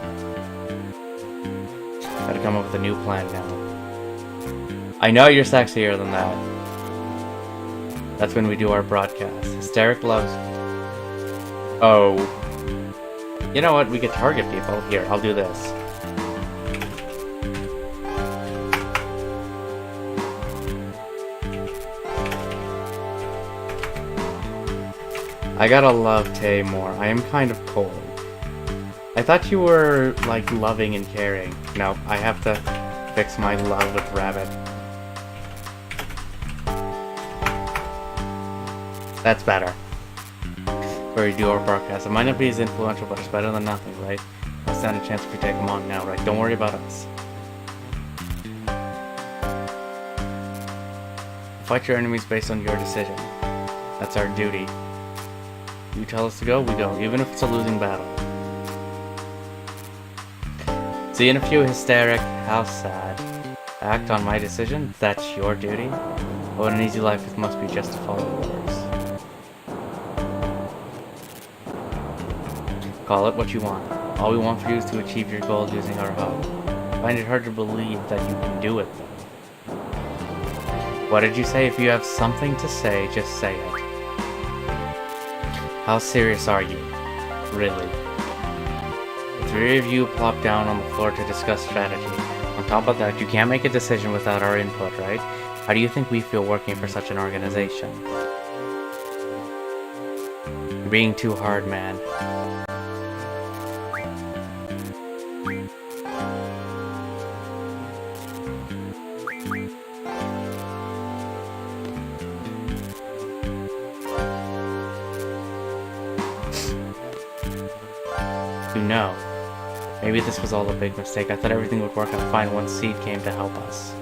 A: Gotta come up with a new plan now. I know you're sexier than that. That's when we do our broadcast. Hysteric loves... Oh. You know what? We could target people. Here, I'll do this. I gotta love Tay more. I am kind of cold. I thought you were, like, loving and caring. No, I have to fix my love with Rabbit. That's better. Where we do our broadcast. It might not be as influential, but it's better than nothing, right? I'll stand a chance if we take them on now, right? Don't worry about us. Fight your enemies based on your decision. That's our duty. You tell us to go, we go, even if it's a losing battle. See you in a few, Hysteric. How sad. Act on my decision? That's your duty? What an easy life it must be just to follow orders. Call it what you want. All we want for you is to achieve your goals using our hub. I find it hard to believe that you can do it, though. What did you say? If you have something to say, just say it. How serious are you? Really? The three of you plop down on the floor to discuss strategy. I'm How about that? You can't make a decision without our input, right? How do you think we feel working for such an organization? You're being too hard, man. You know, maybe this was all a big mistake. I thought everything would work out fine once Seed came to help us.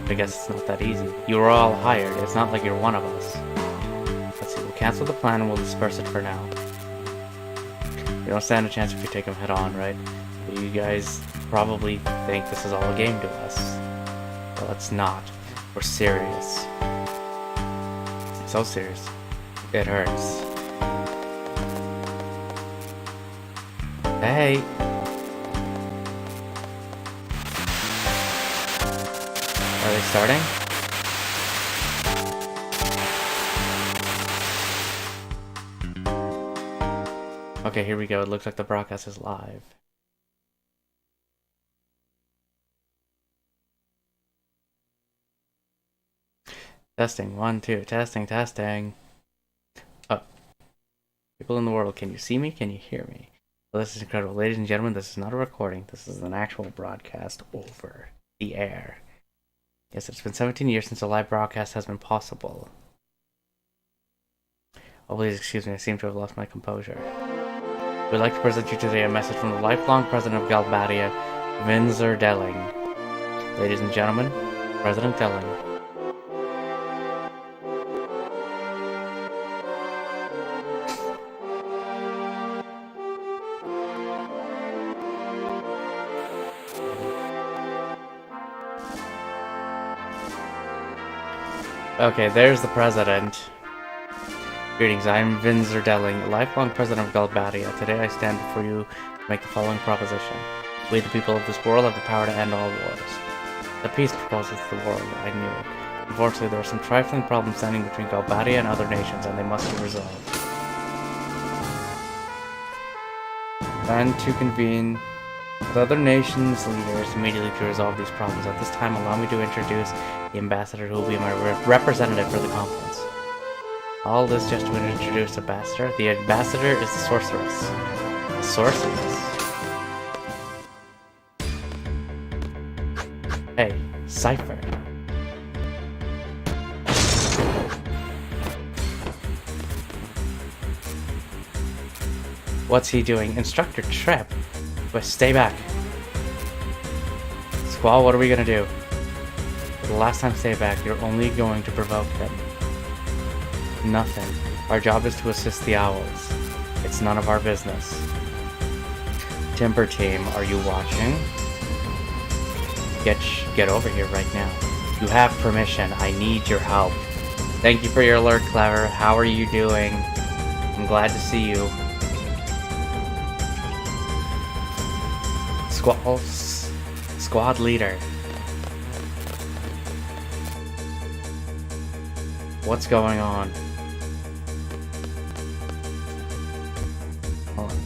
A: But I guess it's not that easy. You were all hired. It's not like you're one of us. Let's see, we'll cancel the plan and we'll disperse it for now. You don't stand a chance if you take them head on, right? You guys probably think this is all a game to us. Well, it's not. We're serious. So serious. It hurts. Hey! Are they starting? Okay, here we go. It looks like the broadcast is live. Testing, 1, 2, testing. Oh. People in the world, can you see me? Can you hear me? Well, this is incredible. Ladies and gentlemen, this is not a recording. This is an actual broadcast over the air. Yes, it's been 17 years since a live broadcast has been possible. Oh, please excuse me. I seem to have lost my composure. We'd like to present you today a message from the lifelong president of Galbadia, Vinzer Delling. Ladies and gentlemen, President Delling. Okay, there's the president. Greetings, I'm Vinzer Delling, lifelong president of Galbadia. Today I stand before you to make the following proposition. We, the people of this world, have the power to end all wars. The peace proposal to the world, I knew it. Unfortunately, there are some trifling problems standing between Galbadia and other nations, and they must be resolved. And to convene with other nations' leaders immediately to resolve these problems. At this time, allow me to introduce the ambassador who will be my representative for the conference. All this just to introduce the ambassador. The ambassador is the sorceress. The sorceress? Hey, Cypher. What's he doing? Instructor Trip? But stay back. Squall, what are we gonna do? For the last time, stay back. You're only going to provoke him. Nothing. Our job is to assist the owls. It's none of our business. Timber Team, are you watching? Get over here right now. You have permission. I need your help. Thank you for your alert, Clever. How are you doing? I'm glad to see you. Squad leader. What's going on? Hold on.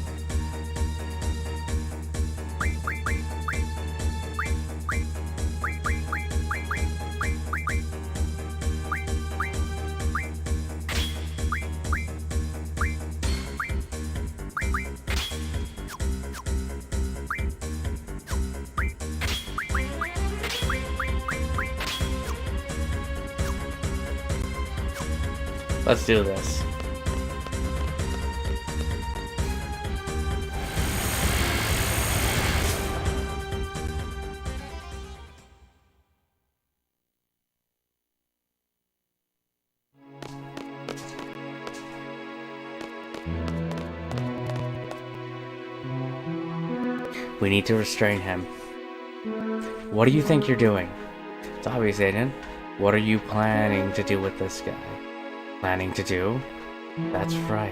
A: Let's do this. We need to restrain him. What do you think you're doing? It's obvious, Aiden. What are you planning to do with this guy? Planning to do? That's right.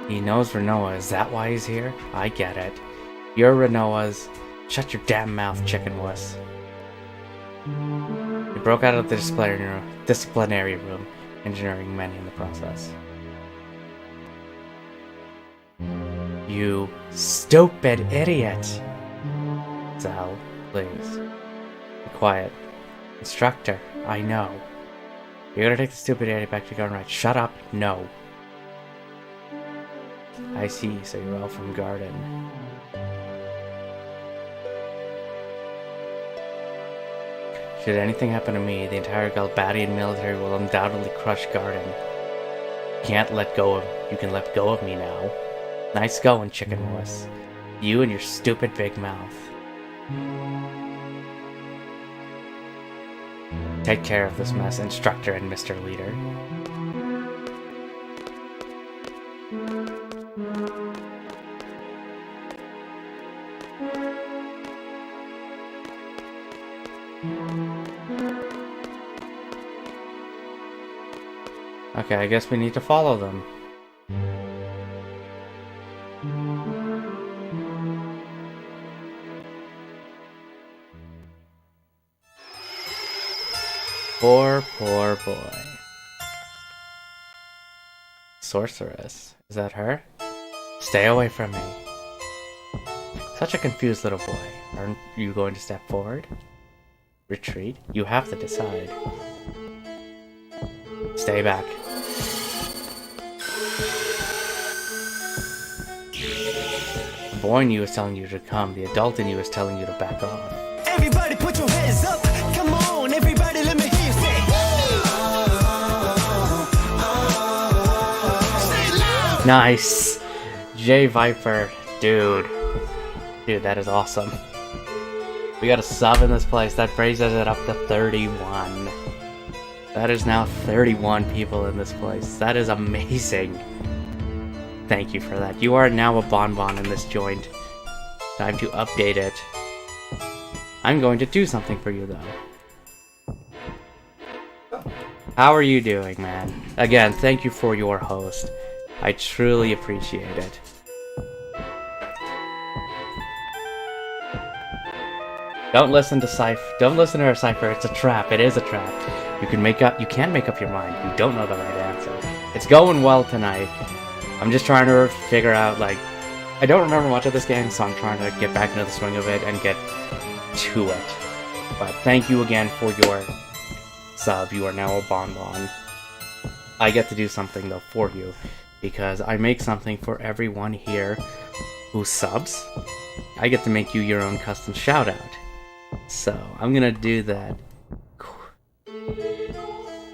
A: He knows Rinoa. Is that why he's here? I get it. You're Rinoa's. Shut your damn mouth, chicken wuss. He broke out of the disciplinary room, injuring many in the process. You stupid idiot! Zal, please. Be quiet. Instructor, I know. You're gonna take the stupid idiot back to Garden Right. Shut up. No. I see, so you're all from Garden. Should anything happen to me, the entire Galbadian military will undoubtedly crush Garden. You can let go of me now. Nice going, Chicken Wuss. You and your stupid big mouth. Take care of this mess, Instructor and Mr. Leader. Okay, I guess we need to follow them. Poor boy. Sorceress. Is that her? Stay away from me. Such a confused little boy. Aren't you going to step forward? Retreat? You have to decide. Stay back. The boy in you is telling you to come. The adult in you is telling you to back off.
B: Everybody put your hands up. Come on, everybody, let me hear you say.
A: Nice. J Viper. Dude, that is awesome. We got a sub in this place. That raises it up to 31. That is now 31 people in this place. That is amazing. Thank you for that. You are now a bonbon in this joint. Time to update it. I'm going to do something for you, though. How are you doing, man? Again, thank you for your host. I truly appreciate it. Don't listen to her, Cypher. It's a trap. It is a trap. You can make up your mind. You don't know the right answer. It's going well tonight. I'm just trying to figure out, like, I don't remember much of this game, so I'm trying to get back into the swing of it and get to it. But thank you again for your sub. You are now a bonbon. I get to do something, though, for you, because I make something for everyone here who subs. I get to make you your own custom shout-out. So, I'm gonna do that.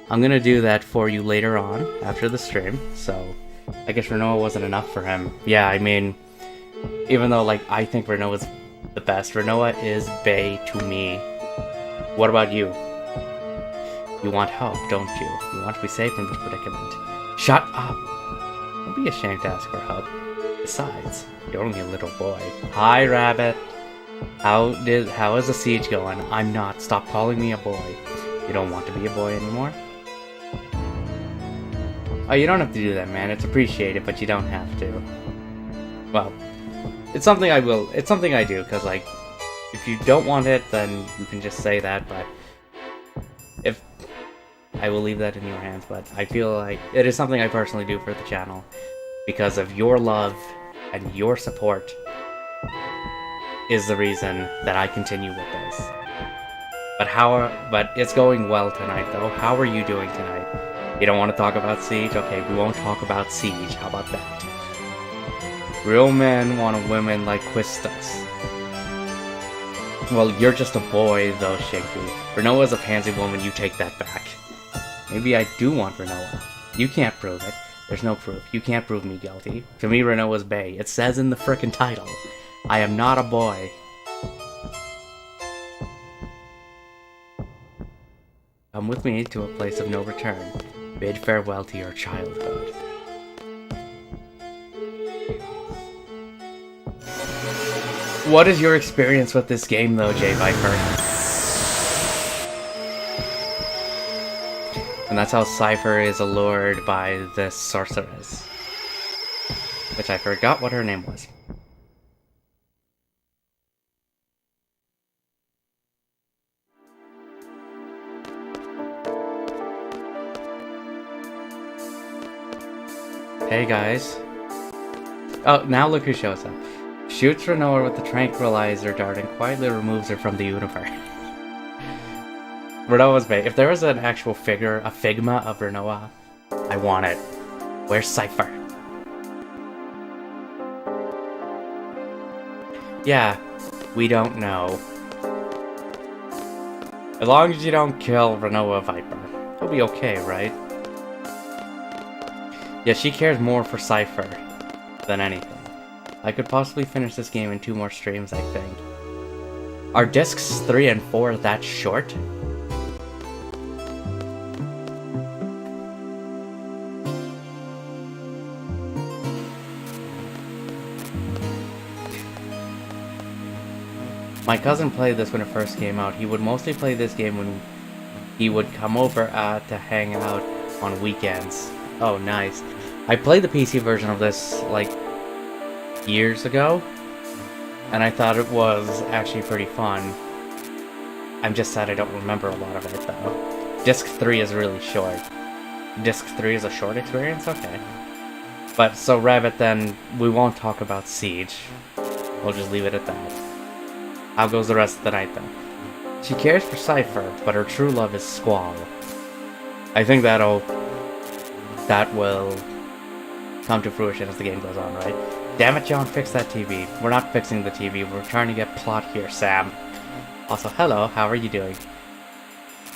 A: I'm gonna do that for you later on, after the stream, so I guess Rinoa wasn't enough for him. Yeah, I mean, even though, like, I think Rinoa's the best, Rinoa is BAE to me. What about you? You want help, don't you? You want to be saved from this predicament. Shut up! Don't be ashamed to ask for help. Besides, you're only a little boy. Hi, Rabbit! How is the siege going? I'm not. Stop calling me a boy. You don't want to be a boy anymore? Oh, you don't have to do that, man. It's appreciated, but you don't have to. Well, it's something I will. It's something I do, because, like, if you don't want it, then you can just say that, but if I will leave that in your hands, but I feel like it is something I personally do for the channel because of your love and your support is the reason that I continue with this. But it's going well tonight, though. How are you doing tonight? You don't want to talk about Siege? Okay, we won't talk about Siege. How about that? Real men want women like Quistas. Well, you're just a boy, though, Shinku. Rinoa's a pansy woman, you take that back. Maybe I do want Rinoa. You can't prove it. There's no proof. You can't prove me guilty. To me, Rinoa's BAE. It says in the frickin' title. I am not a boy. Come with me to a place of no return. Bid farewell to your childhood. What is your experience with this game, though, J Viper? And that's how Cypher is allured by this sorceress. Which I forgot what her name was. Hey guys. Oh, now look who shows up. Shoots Rinoa with the tranquilizer dart and quietly removes her from the universe. Rinoa's bait. If there was an actual figure, a Figma of Rinoa, I want it. Where's Cypher? Yeah, we don't know. As long as you don't kill Rinoa Viper, he'll be okay, right? Yeah, she cares more for Cypher than anything. I could possibly finish this game in 2 more streams, I think. Are discs 3 and 4 that short? My cousin played this when it first came out. He would mostly play this game when he would come over to hang out on weekends. Oh, nice. I played the PC version of this, like, years ago, and I thought it was actually pretty fun. I'm just sad I don't remember a lot of it, though. Disc 3 is really short. Disc 3 is a short experience? Okay. But, so Rabbit, then, we won't talk about Siege. We'll just leave it at that. How goes the rest of the night, then? She cares for Cypher, but her true love is Squall. I think that will come to fruition as the game goes on, right? Damn it, John, fix that TV. We're not fixing the TV, we're trying to get plot here, Sam. Also, hello, how are you doing?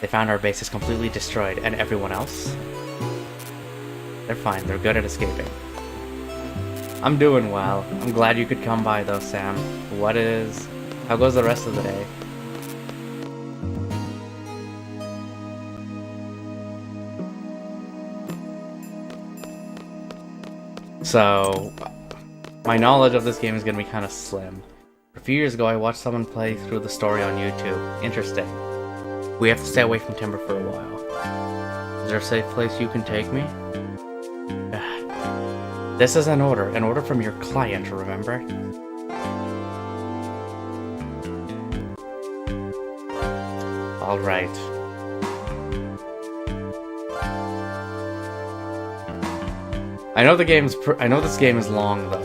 A: They found our base is completely destroyed, and everyone else? They're fine, they're good at escaping. I'm doing well. I'm glad you could come by, though, Sam. How goes the rest of the day? So, my knowledge of this game is going to be kind of slim. A few years ago, I watched someone play through the story on YouTube. Interesting. We have to stay away from Timber for a while. Is there a safe place you can take me? This is an order from your client, remember? Alright. I know this game is long, though.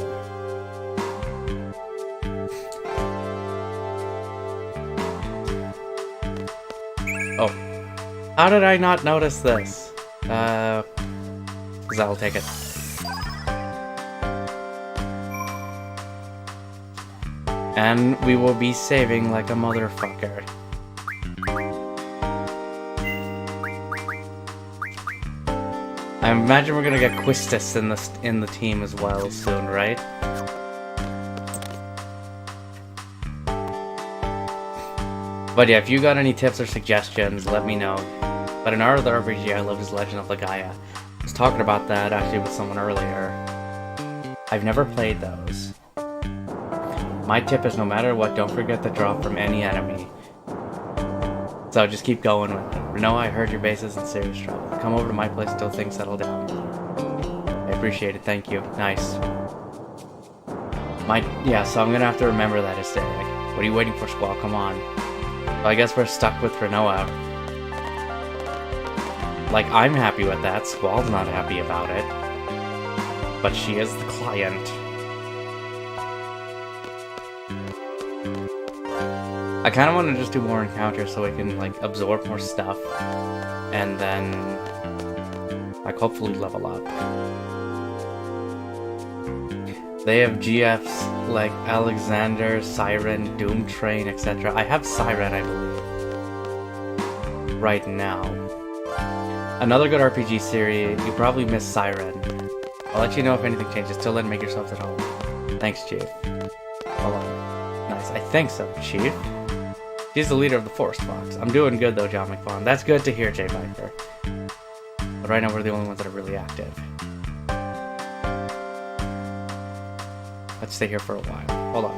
A: Oh. How did I not notice this? I'll take it. And we will be saving like a motherfucker. I imagine we're gonna get Quistis in the team as well soon, right? But yeah, if you got any tips or suggestions, let me know. But in our other RPG I love is Legend of Legaia. I was talking about that actually with someone earlier. I've never played those. My tip is no matter what, don't forget to drop from any enemy. So just keep going with it. Rinoa, I heard your base is in serious trouble. Come over to my place till things settle down. I appreciate it, thank you. Nice. So I'm gonna have to remember that aesthetic. What are you waiting for, Squall? Come on. So I guess we're stuck with Rinoa. Like, I'm happy with that. Squall's not happy about it. But she is the client. I kind of want to just do more encounters so we can, like, absorb more stuff. And then, like, hopefully level up. They have GFs like Alexander, Siren, Doom Train, etc. I have Siren, I believe. Right now. Another good RPG series, you probably missed Siren. I'll let you know if anything changes. Till then, make yourselves at home. Thanks, Chief. Hold on. Nice, I think so, Chief. She's the leader of the Forest Fox. I'm doing good though, John McFawn. That's good to hear, J. Viper. But right now we're the only ones that are really active. Let's stay here for a while. Hold on.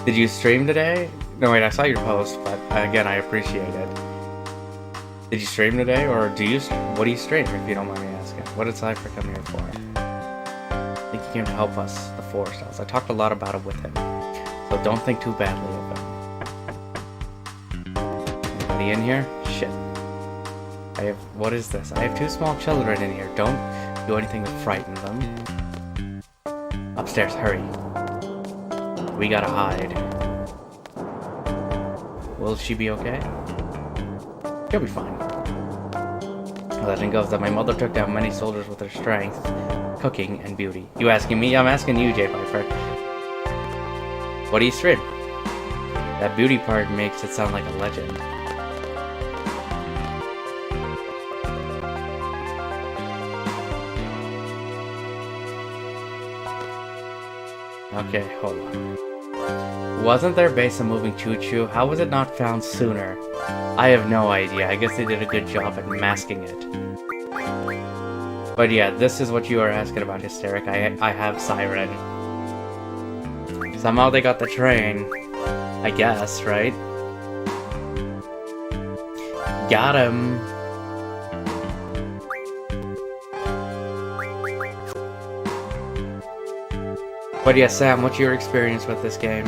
A: Did you stream today? No, wait, I saw your post, but again, I appreciate it. Did you stream today, or what do you stream, if you don't mind me asking? What did Cypher come here for? I think he came to help us, the Forest Elves. I talked a lot about it with him, so don't think too badly of him. Anybody in here? Shit. What is this? I have 2 small children in here. Don't do anything to frighten them. Upstairs, hurry. We gotta hide. Will she be okay? You'll be fine. Legend goes that my mother took down many soldiers with her strength, cooking, and beauty. You asking me? I'm asking you, J. Viper. What do you stream? That beauty part makes it sound like a legend. Okay, hold on. Wasn't their base a moving choo-choo? How was it not found sooner? I have no idea. I guess they did a good job at masking it. But yeah, this is what you are asking about, Hysteric. I have Siren. Somehow they got the train. I guess, right? Got him. But yeah, Sam, what's your experience with this game?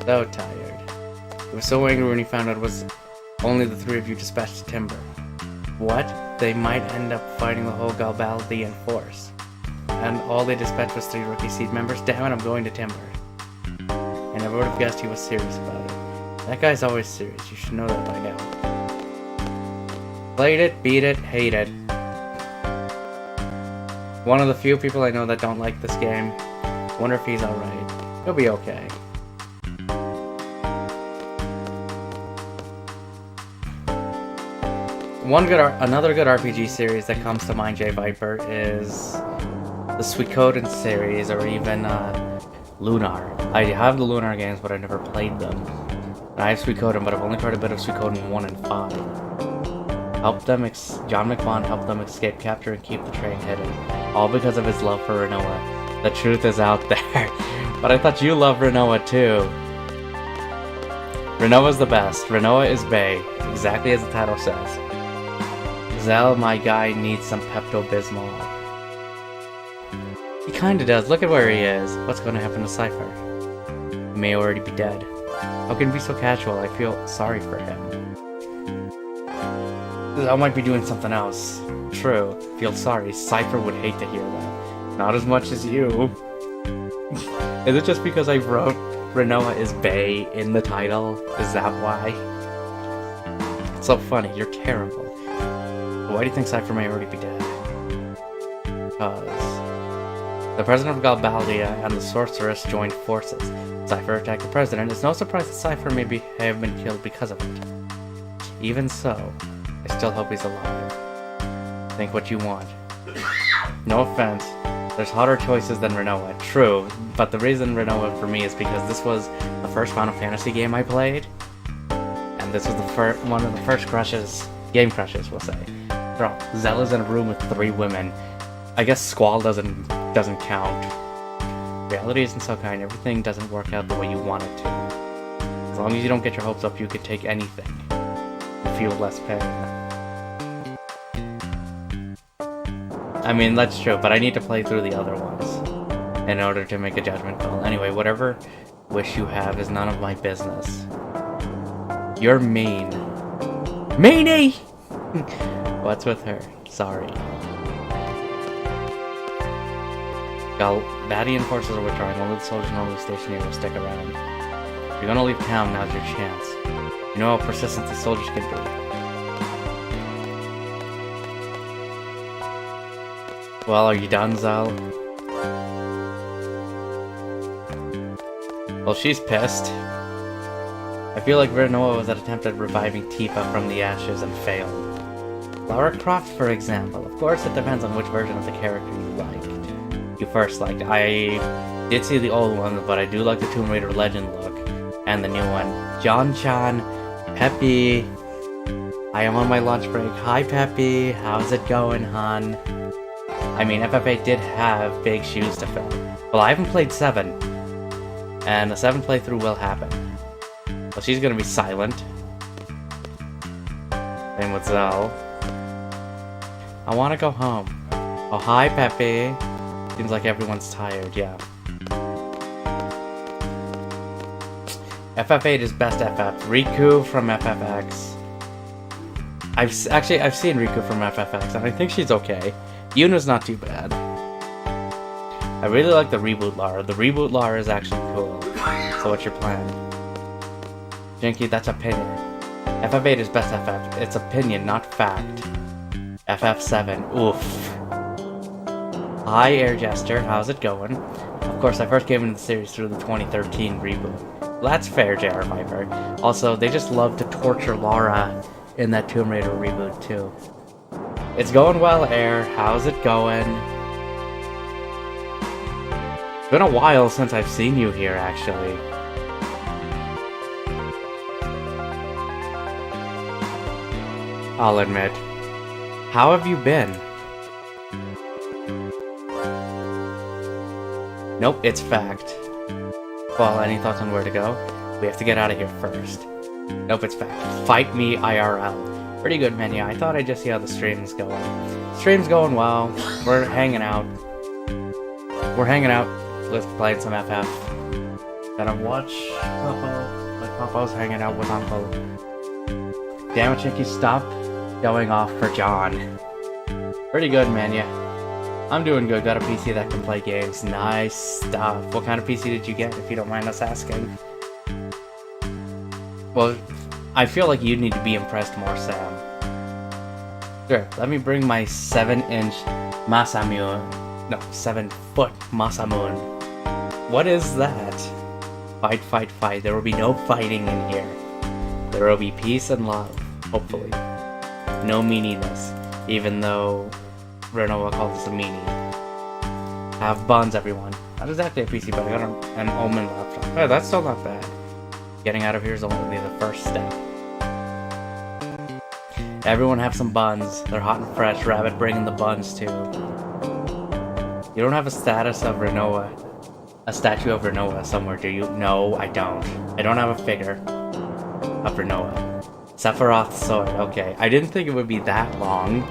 A: So tired. He was so angry when he found out it was only the three of you dispatched to Timber. What? They might end up fighting the whole Galbaldian force. And all they dispatched was 3 rookie seed members? Damn it, I'm going to Timber. I never would have guessed he was serious about it. That guy's always serious, you should know that by now. Played it, beat it, hate it. One of the few people I know that don't like this game. Wonder if he's alright. He'll be okay. Another good RPG series that comes to mind, J. Viper, is the Suikoden series, or even Lunar. I have the Lunar games, but I never played them. And I have Suikoden, but I've only tried a bit of Suikoden 1 and 5. John McFawn helped them escape capture and keep the train hidden, all because of his love for Rinoa. The truth is out there. But I thought you loved Rinoa too. Rinoa's the best. Rinoa is BAE, exactly as the title says. Zell, my guy, needs some Pepto-Bismol. He kinda does. Look at where he is. What's gonna happen to Cypher? He may already be dead. How can he be so casual? I feel sorry for him. Zell might be doing something else. True. Feel sorry. Cypher would hate to hear that. Not as much as you. Is it just because I wrote Rinoa is BAE in the title? Is that why? It's so funny. You're terrible. Why do you think Cypher may already be dead? Because the president of Galbaldia and the sorceress joined forces. Cypher attacked the president. It's no surprise that Cypher may have been killed because of it. Even so, I still hope he's alive. Think what you want. No offense, there's hotter choices than Rinoa. True, but the reason Rinoa for me is because this was the first Final Fantasy game I played, and this was the one of the first game crushes, we'll say. Bro, Zella's in a room with 3 women. I guess Squall doesn't count. Reality isn't so kind. Everything doesn't work out the way you want it to. As long as you don't get your hopes up, you can take anything. You feel less pain. I mean, that's true, but I need to play through the other ones in order to make a judgment call. Anyway, whatever wish you have is none of my business. You're mean. Meanie! What's with her? Sorry. Galbadian forces are withdrawing. Only the soldiers normally stationed here will stick around. If you're gonna leave town, now's your chance. You know how persistent these soldiers can be. Well, are you done, Zal? Well, she's pissed. I feel like Rinoa was at attempt at reviving Tifa from the ashes and failed. Lara Croft, for example. Of course, it depends on which version of the character you liked. You first liked. I did see the old one, but I do like the Tomb Raider Legend look. And the new one. John-chan, Peppy. I am on my lunch break. Hi, Peppy. How's it going, hon? I mean, FF8 did have big shoes to fill. Well, I haven't played 7. And the 7 playthrough will happen. Well, she's gonna be silent. Same with Zell. I wanna go home. Oh, hi, Peppy. Seems like everyone's tired, yeah. FF8 is best FF. Riku from FFX. I've seen Riku from FFX, and I think she's okay. Yuna's not too bad. I really like the reboot Lara. The reboot Lara is actually cool. So what's your plan? Jinky, that's a pity. FF8 is best FF. It's opinion, not fact. FF7, oof. Hi, Air Jester, how's it going? Of course, I first came into the series through the 2013 reboot. Well, that's fair, JR Viper. Also, they just love to torture Lara in that Tomb Raider reboot, too. It's going well, Air. How's it going? It's been a while since I've seen you here, actually. I'll admit. How have you been? Nope, it's fact. Well, any thoughts on where to go? We have to get out of here first. Nope, it's fact. Fight me IRL. Pretty good menu. I thought I'd just see how the stream's going. Stream's going well. We're hanging out. Let's play some FF. Gonna watch Popo. Like Popo's hanging out with Uncle. Damn it, Chicky, stop going off for John. Pretty good, man, yeah. I'm doing good. Got a PC that can play games. Nice stuff. What kind of PC did you get, if you don't mind us asking? Well, I feel like you need to be impressed more, Sam. Sure, let me bring my 7-inch Masamune. No, 7-foot Masamune. What is that? Fight, fight, fight. There will be no fighting in here. There will be peace and love, hopefully. No meaniness, even though Rinoa called this a meanie. Have buns, everyone. Not exactly a PC, but I got an Omen laptop. Oh, that's still not bad. Getting out of here is only the first step. Everyone have some buns. They're hot and fresh. Rabbit bringing the buns too. You don't have a status of Rinoa. A statue of Rinoa somewhere, do you? No, I don't. I don't have a figure of Rinoa. Sephiroth's sword. Okay. I didn't think it would be that long.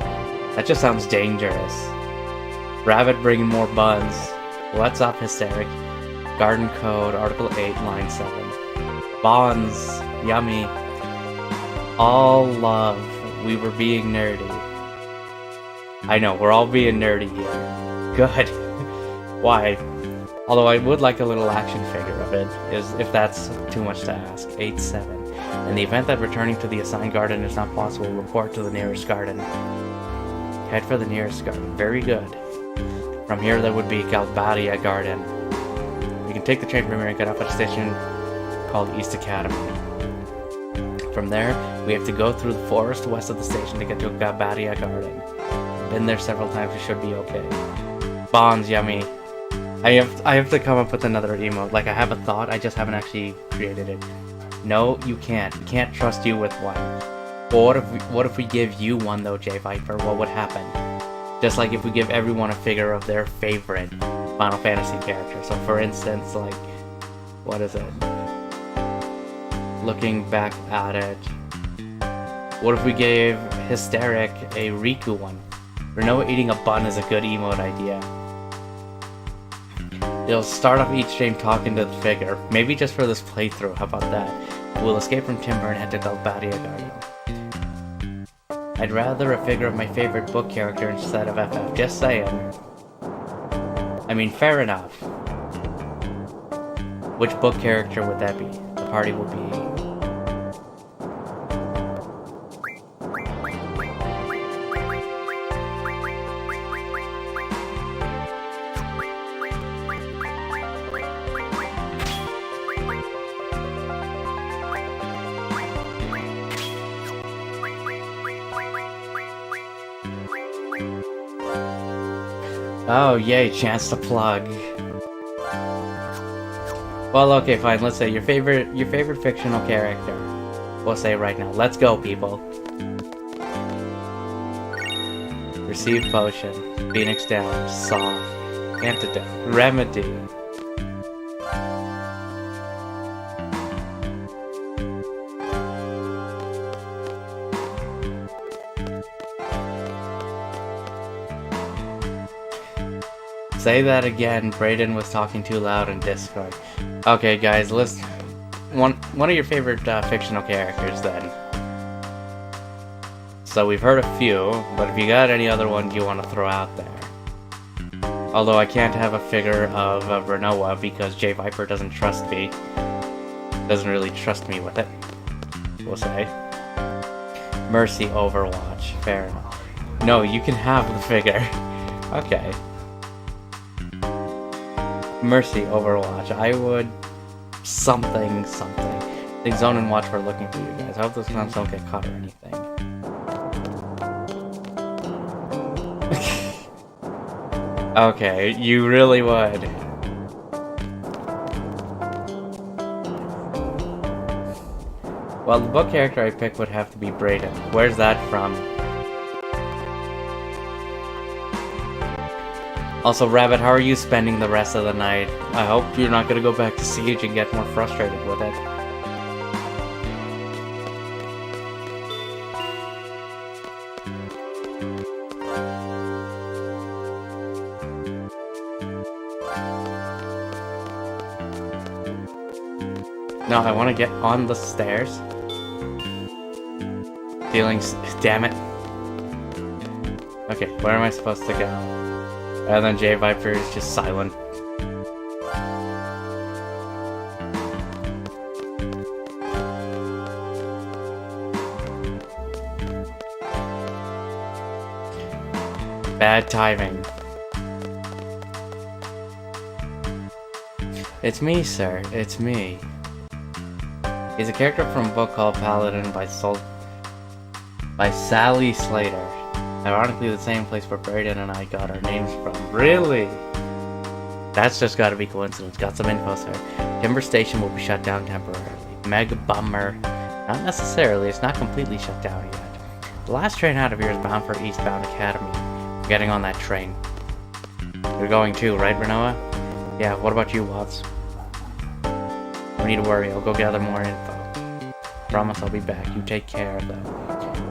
A: That just sounds dangerous. Rabbit bringing more buns. What's up, Hysteric? Garden Code, Article 8, Line 7. Bonds. Yummy. All love. We were being nerdy. I know, we're all being nerdy here. Good. Why? Although I would like a little action figure of it, if that's too much to ask. 8-7. In the event that returning to the assigned garden is not possible, report to the nearest garden. Head for the nearest garden. Very good. From here, there would be Galbadia Garden. We can take the train from here and get off at a station called East Academy. From there, we have to go through the forest west of the station to get to Galbadia Garden. Been there several times, we should be okay. Bonds, yummy. I have to come up with another emote. Like, I have a thought, I just haven't actually created it. No, you can't. We can't trust you with one. Or what if we give you one though, J Viper? What would happen? Just like if we give everyone a figure of their favorite Final Fantasy character. So for instance, like, what is it? Looking back at it, what if we gave Hysteric a Riku one? Rinoa eating a bun is a good emote idea. You'll start off each stream talking to the figure. Maybe just for this playthrough, how about that? We'll escape from Timber and head to Galbadia Garden. I'd rather a figure of my favorite book character instead of FF, just saying. I mean, fair enough. Which book character would that be? The party will be... Oh, yay, chance to plug. Well, okay, fine, let's say your favorite fictional character. We'll say right now. Let's go, people. Receive potion. Phoenix down. Soft. Antidote. Remedy. Say that again. Brayden was talking too loud in Discord. Okay, guys, list one of your favorite fictional characters then. So we've heard a few, but if you got any other ones you want to throw out there. Although I can't have a figure of Rinoa because J Viper doesn't trust me. Doesn't really trust me with it, we'll say. Mercy Overwatch. Fair enough. No, you can have the figure. Okay. Mercy Overwatch. I would... something. I think Zone and Watch were looking for you guys. I hope those clowns don't get caught or anything. Okay, you really would. Well, the book character I picked would have to be Brayden. Where's that from? Also, Rabbit, how are you spending the rest of the night? I hope you're not gonna go back to Siege and get more frustrated with it. No, I want to get on the stairs. Feelings. Damn it. Okay, where am I supposed to go? Rather than J Viper is just silent. Bad timing. It's me, sir. It's me. He's a character from a book called Paladin by Sally Slater. Ironically, the same place where Brayden and I got our names from. Really? That's just gotta be coincidence. Got some info, sir. Timber Station will be shut down temporarily. Mega bummer. Not necessarily. It's not completely shut down yet. The last train out of here is bound for Eastbound Academy. I'm getting on that train. You're going too, right, Rinoa? Yeah, what about you, Watts? No need to worry, I'll go gather more info. Promise I'll be back. You take care, though.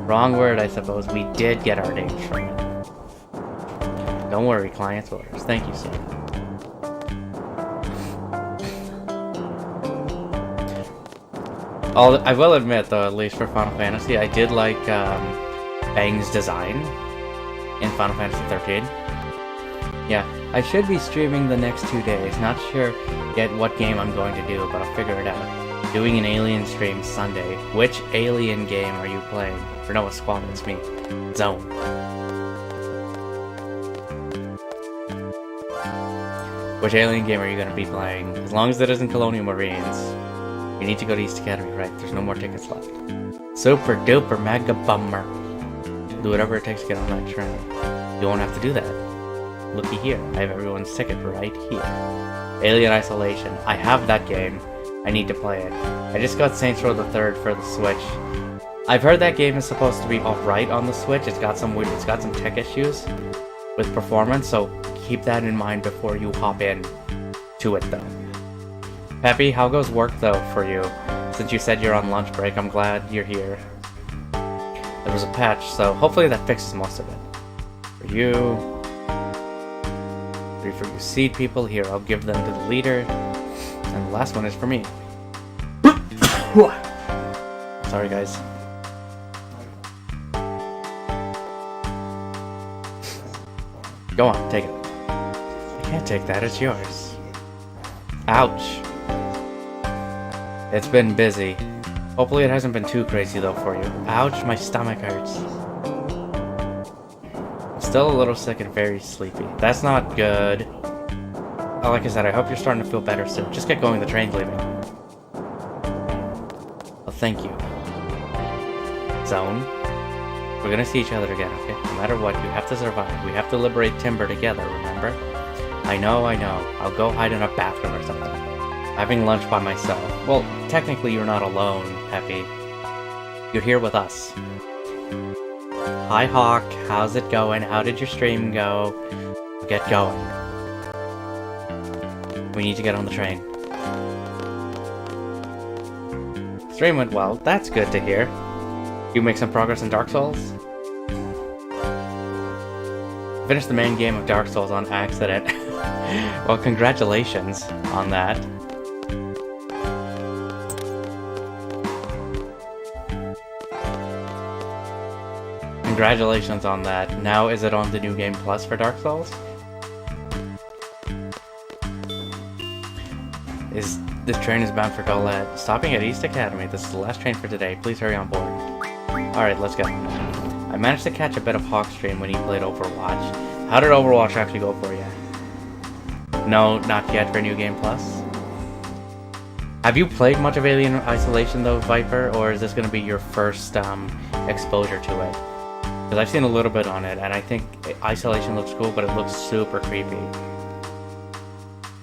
A: Wrong word, I suppose. We did get our names from him. Don't worry, client's orders. Thank you, sir. I will admit, though, at least for Final Fantasy, I did like Bang's design in Final Fantasy 13. Yeah, I should be streaming the next 2 days. Not sure yet what game I'm going to do, but I'll figure it out. Doing an Alien stream Sunday. Which Alien game are you playing? Rinoa Squad, it's me. Zone. Which Alien game are you going to be playing? As long as it isn't Colonial Marines. You need to go to East Academy, right? There's no more tickets left. Super duper mega bummer. Do whatever it takes to get on that train. You won't have to do that. Looky here. I have everyone's ticket right here. Alien Isolation. I have that game. I need to play it. I just got Saints Row the 3rd for the Switch. I've heard that game is supposed to be alright on the Switch. It's got some tech issues with performance, so keep that in mind before you hop in to it, though. Peppy, how goes work, though, for you? Since you said you're on lunch break, I'm glad you're here. There was a patch, so hopefully that fixes most of it. For you... 3 for you seed people. Here, I'll give them to the leader. And the last one is for me. Sorry, guys. Go on, take it. I can't take that, it's yours. Ouch. It's been busy. Hopefully it hasn't been too crazy though for you. Ouch, my stomach hurts. I'm still a little sick and very sleepy. That's not good. Like I said, I hope you're starting to feel better soon. Just get going, the train's leaving. Well, thank you. Zone. We're gonna see each other again, okay? No matter what, you have to survive. We have to liberate Timber together, remember? I know. I'll go hide in a bathroom or something. Having lunch by myself. Well, technically you're not alone, Peppy. You're here with us. Hi, Hawk. How's it going? How did your stream go? Get going. We need to get on the train. Stream went well. That's good to hear. You make some progress in Dark Souls? Finished the main game of Dark Souls on accident. Well, congratulations on that. Congratulations on that. Now is it on the New Game Plus for Dark Souls? This train is bound for Golette. Stopping at East Academy. This is the last train for today. Please hurry on board. Alright, let's go. I managed to catch a bit of Hawk's stream when he played Overwatch. How did Overwatch actually go for you? No, not yet for New Game Plus. Have you played much of Alien Isolation though, Viper, or is this going to be your first exposure to it? Because I've seen a little bit on it, and I think Isolation looks cool, but it looks super creepy.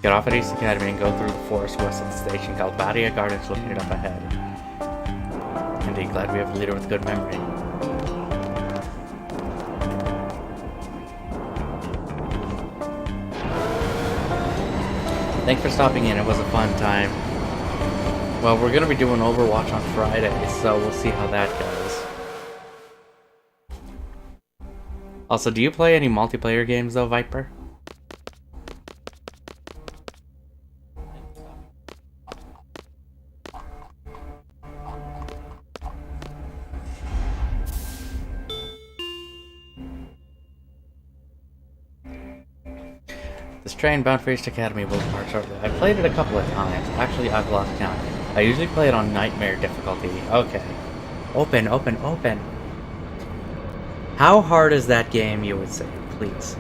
A: Get off at East Academy and go through the forest west of the station. Galbadia Gardens located up ahead. Indeed, glad we have a leader with good memory. Thanks for stopping in, it was a fun time. Well, we're gonna be doing Overwatch on Friday, so we'll see how that goes. Also, do you play any multiplayer games though, Viper? This train bound for East Academy will depart shortly. I played it a couple of times. Actually, I've lost count. I usually play it on Nightmare difficulty. Okay. Open, open, open. How hard is that game, you would say? Please.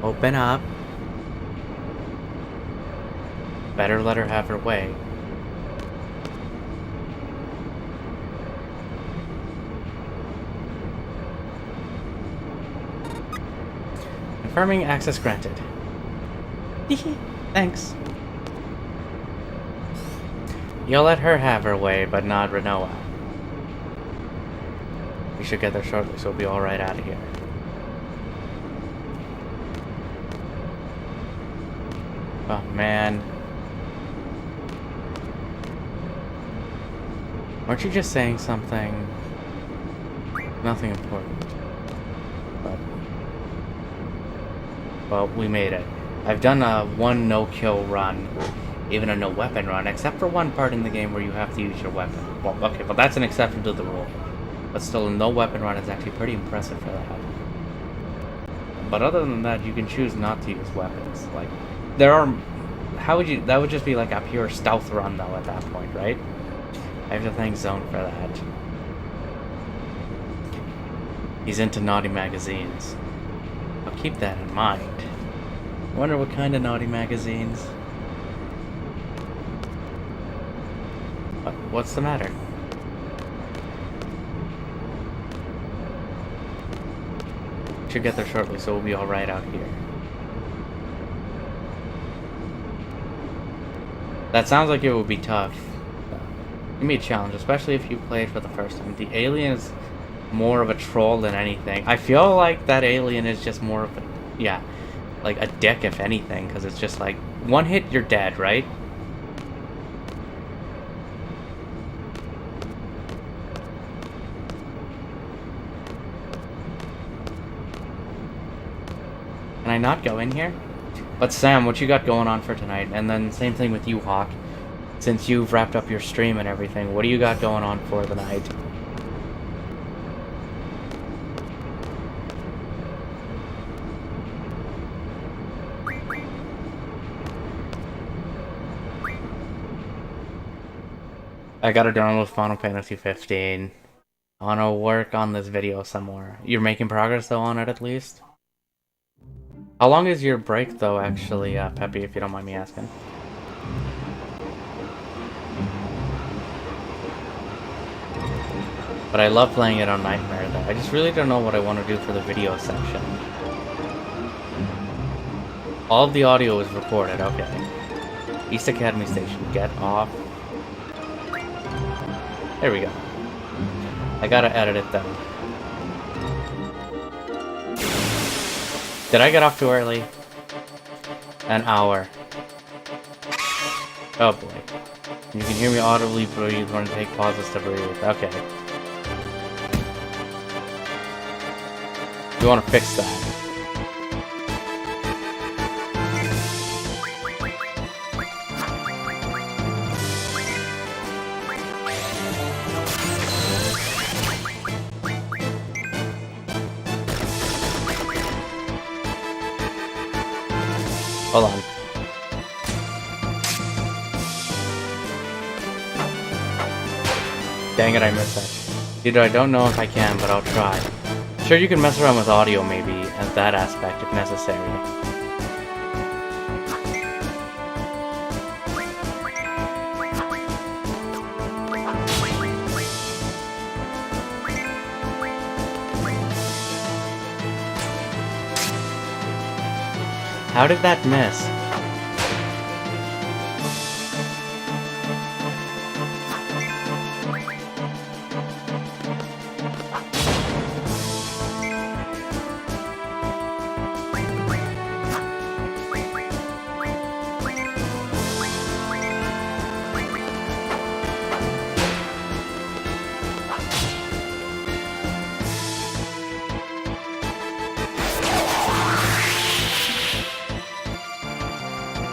A: Open up. Better let her have her way. Confirming access granted. Thanks. You'll let her have her way, but not Rinoa. We should get there shortly, so we'll be alright out of here. Oh, man. Weren't you just saying something? Nothing important. But... well, we made it. I've done a one no-kill run, even a no-weapon run, except for one part in the game where you have to use your weapon. Well, okay, but that's an exception to the rule. But still, a no-weapon run is actually pretty impressive for that. But other than that, you can choose not to use weapons. Like, there are... how would you... that would just be like a pure stealth run, though, at that point, right? I have to thank Zone for that. He's into naughty magazines. I'll keep that in mind. I wonder what kind of naughty magazines. What's the matter? Should get there shortly, so we'll be alright out here. That sounds like it would be tough. Give me a challenge, especially if you play it for the first time. The alien is more of a troll than anything. I feel like that alien is just more of a... yeah, like a dick if anything, because it's just like, one hit, you're dead, right? Can I not go in here? But Sam, what you got going on for tonight? And then same thing with you, Hawk. Since you've wrapped up your stream and everything, what do you got going on for the night? I gotta download Final Fantasy 15. I wanna work on this video some more. You're making progress though on it at least? How long is your break though actually, Peppy, if you don't mind me asking? But I love playing it on Nightmare though. I just really don't know what I want to do for the video section. All of the audio is recorded, okay. East Academy Station, get off. There we go. I gotta edit it though. Did I get off too early? An hour. Oh boy. You can hear me audibly breathe when I take pauses to breathe. Okay. You want to fix that. Hold on. Dang it, I missed that. Dude, I don't know if I can, but I'll try. Sure, you can mess around with audio maybe, at that aspect if necessary. How did that miss?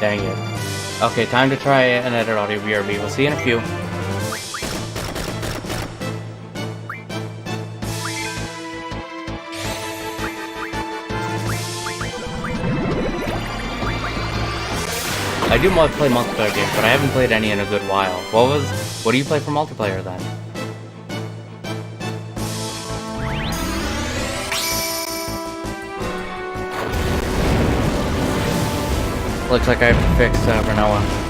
A: Dang it. Okay, time to try an edit audio BRB. We'll see you in a few. I do play multiplayer games, but I haven't played any in a good while. What do you play for multiplayer then? Looks like I have to fix Rinoa.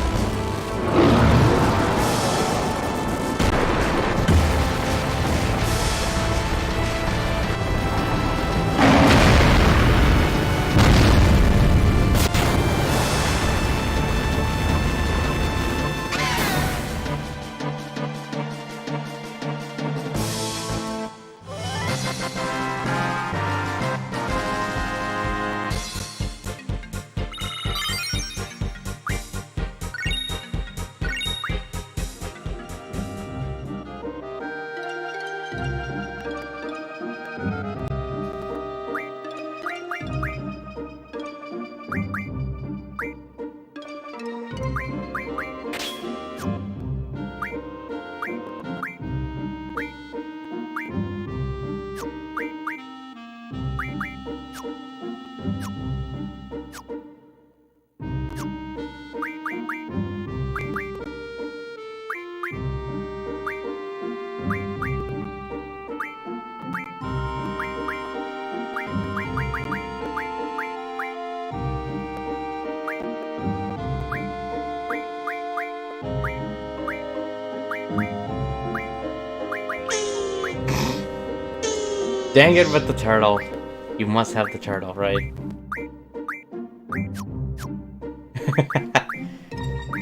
A: Dang it with the turtle. You must have the turtle, right?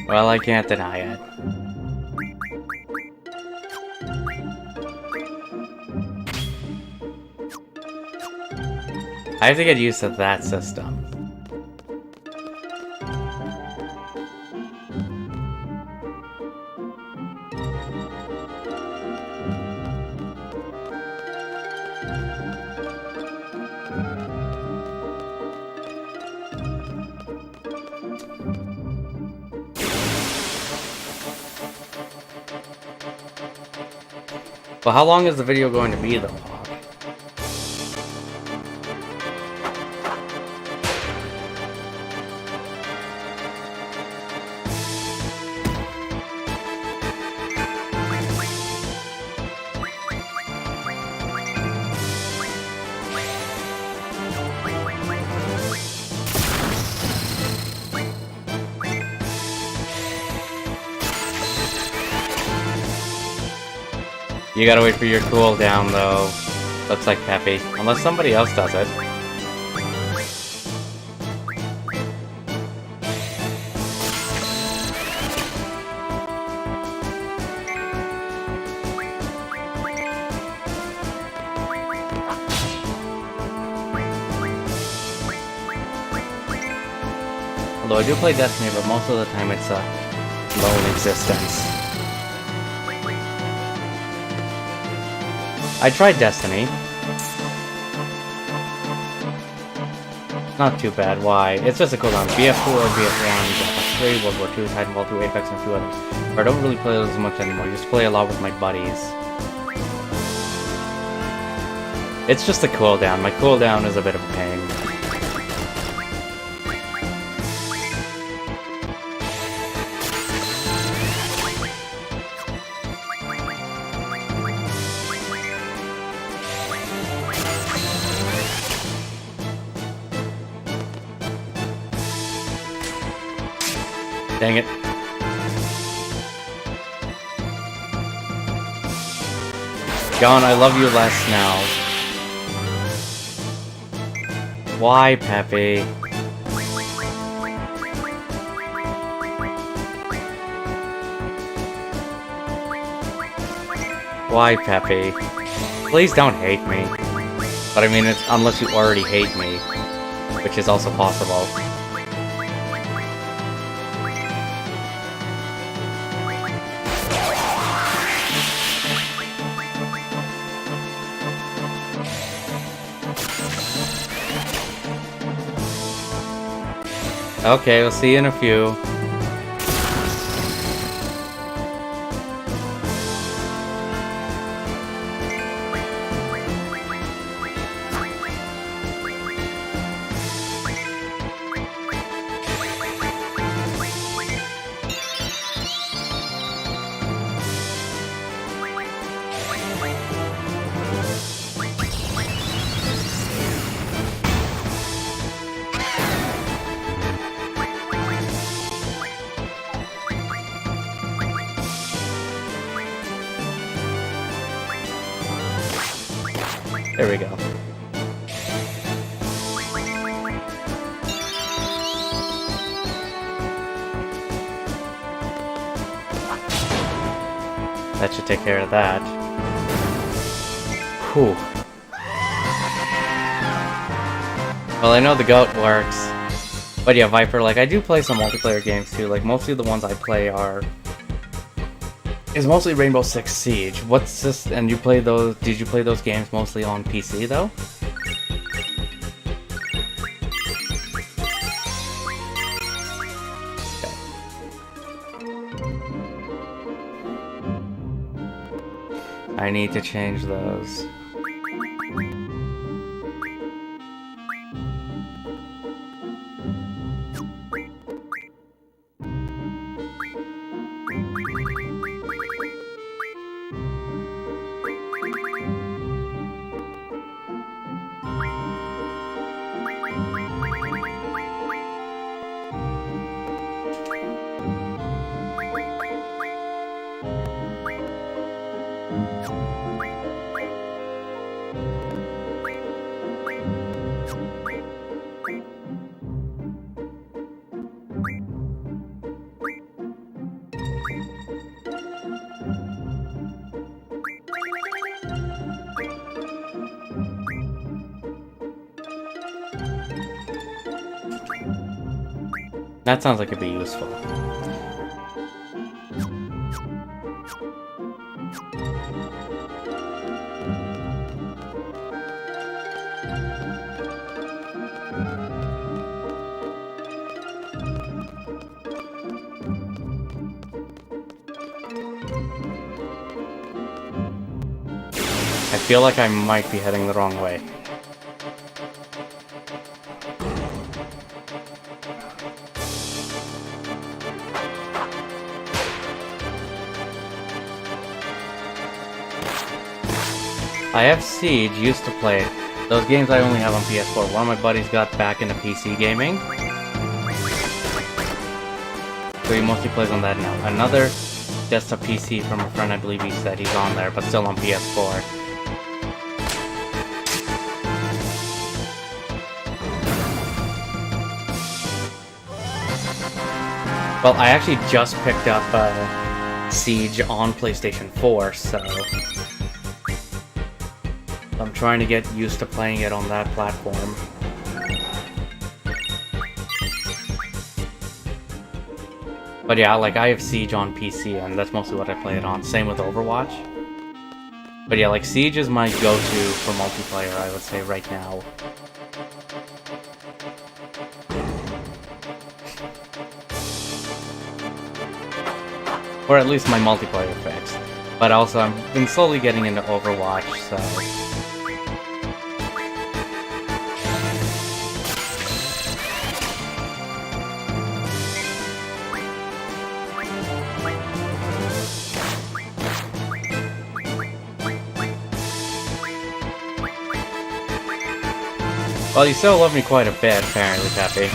A: Well, I can't deny it. I have to get used to that system. But how long is the video going to be, though? You gotta wait for your cooldown, though. Looks like Peppy. Unless somebody else does it. Although I do play Destiny, but most of the time it's a lone existence. I tried Destiny. Not too bad. Why? It's just a cooldown. BF4, BF1, BF3, World War II, Titanfall 2, Apex, and a few others. I don't really play those as much anymore. I just play a lot with my buddies. It's just a cooldown. My cooldown is a bit of a pain. Dang it. John, I love you less now. Why, Peppy? Why, Peppy? Please don't hate me. But I mean, it's unless you already hate me, which is also possible. Okay, we'll see you in a few. There we go. That should take care of that. Whew. Well, I know the goat works. But yeah, Viper, like, I do play some multiplayer games too. Like, mostly the ones I play is mostly Rainbow Six Siege. What's this? And you play those? Did you play those games mostly on PC though? Okay. I need to change those. That sounds like it'd be useful. I feel like I might be heading the wrong way. I have Siege, used to play it. Those games I only have on PS4. One of my buddies got back into PC gaming, so he mostly plays on that now. Another desktop PC from a friend, I believe he said he's on there, but still on PS4. Well, I actually just picked up Siege on PlayStation 4, so I'm trying to get used to playing it on that platform. But yeah, like, I have Siege on PC, and that's mostly what I play it on. Same with Overwatch. But yeah, like, Siege is my go-to for multiplayer, I would say, right now. Or at least my multiplayer fix. But also, I've been slowly getting into Overwatch, so well, you still love me quite a bit, apparently, Peppy.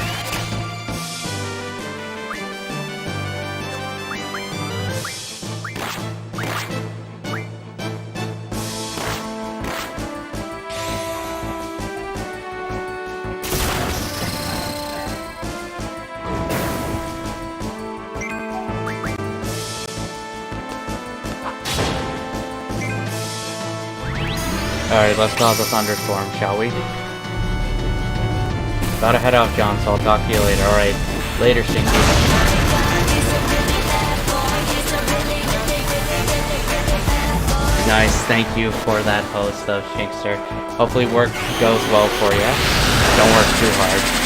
A: Alright, let's cause a thunderstorm, shall we? Gotta head out, John, so I'll talk to you later. Alright, later, Shinky. Nice, thank you for that host, though, Shinkster. Hopefully work goes well for you. Don't work too hard.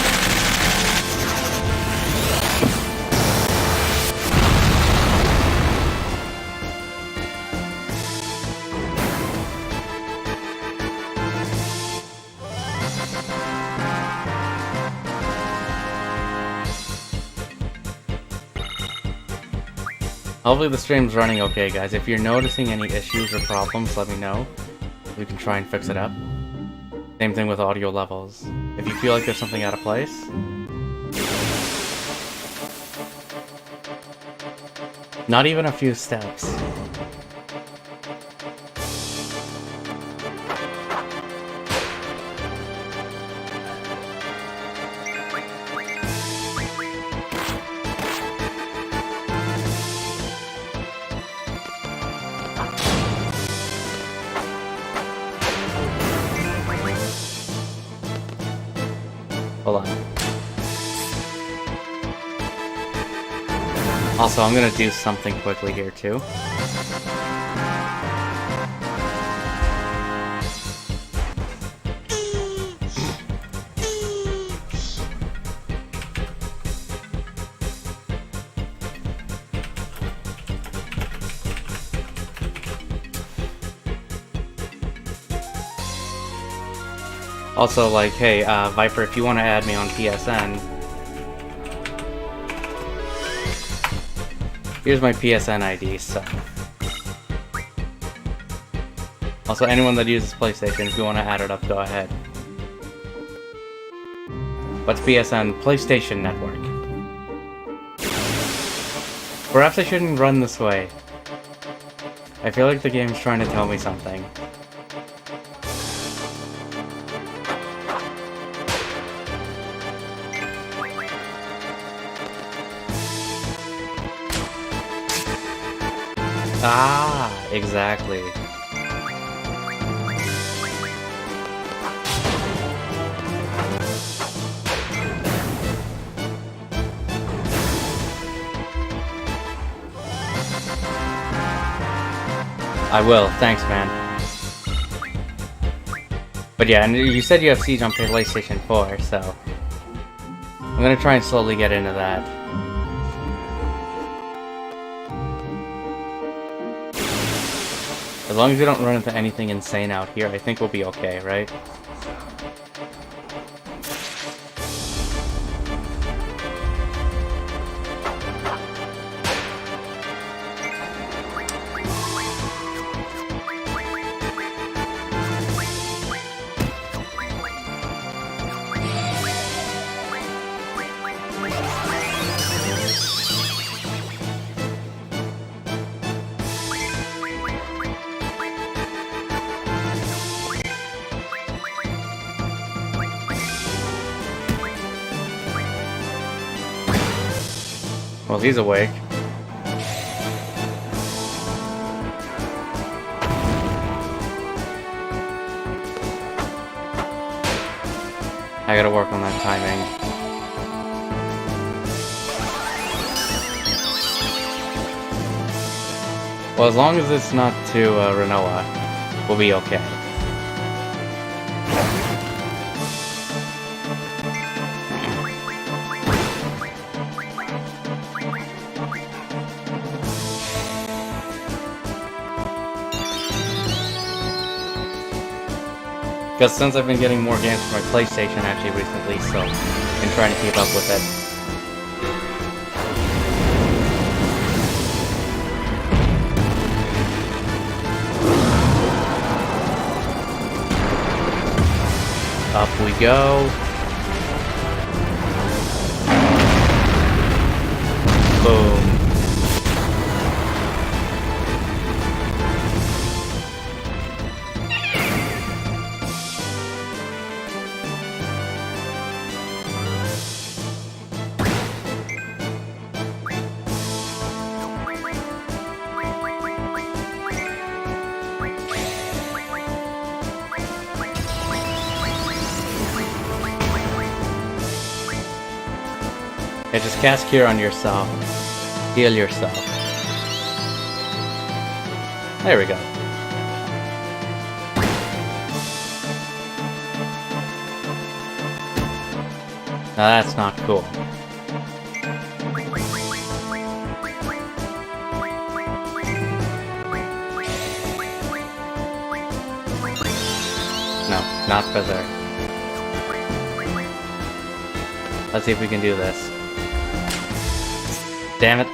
A: Hopefully the stream's running okay, guys. If you're noticing any issues or problems, let me know. We can try and fix it up. Same thing with audio levels. If you feel like there's something out of place, not even a few steps. Hold on. Also, I'm gonna do something quickly here too. Also, like, hey, Viper, if you want to add me on PSN, here's my PSN ID, so. Also, anyone that uses PlayStation, if you want to add it up, go ahead. What's PSN? PlayStation Network. Perhaps I shouldn't run this way. I feel like the game's trying to tell me something. Ah, exactly. I will, thanks, man. But yeah, and you said you have Siege on PlayStation 4, so I'm gonna try and slowly get into that. As long as we don't run into anything insane out here, I think we'll be okay, right? Well, he's awake. I gotta work on that timing. Well, as long as it's not to Rinoa, we'll be okay. Because since I've been getting more games for my PlayStation actually recently, so I've been trying to keep up with it. Up we go. Boom. Okay, just cast Cure on yourself. Heal yourself. There we go. Now that's not cool. No, not Berserk. Let's see if we can do this. Damn it.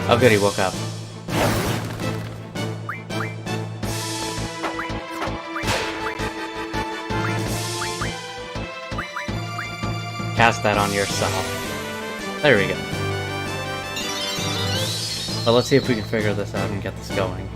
A: Oh good, he woke up. Cast that on yourself. There we go. But let's see if we can figure this out and get this going.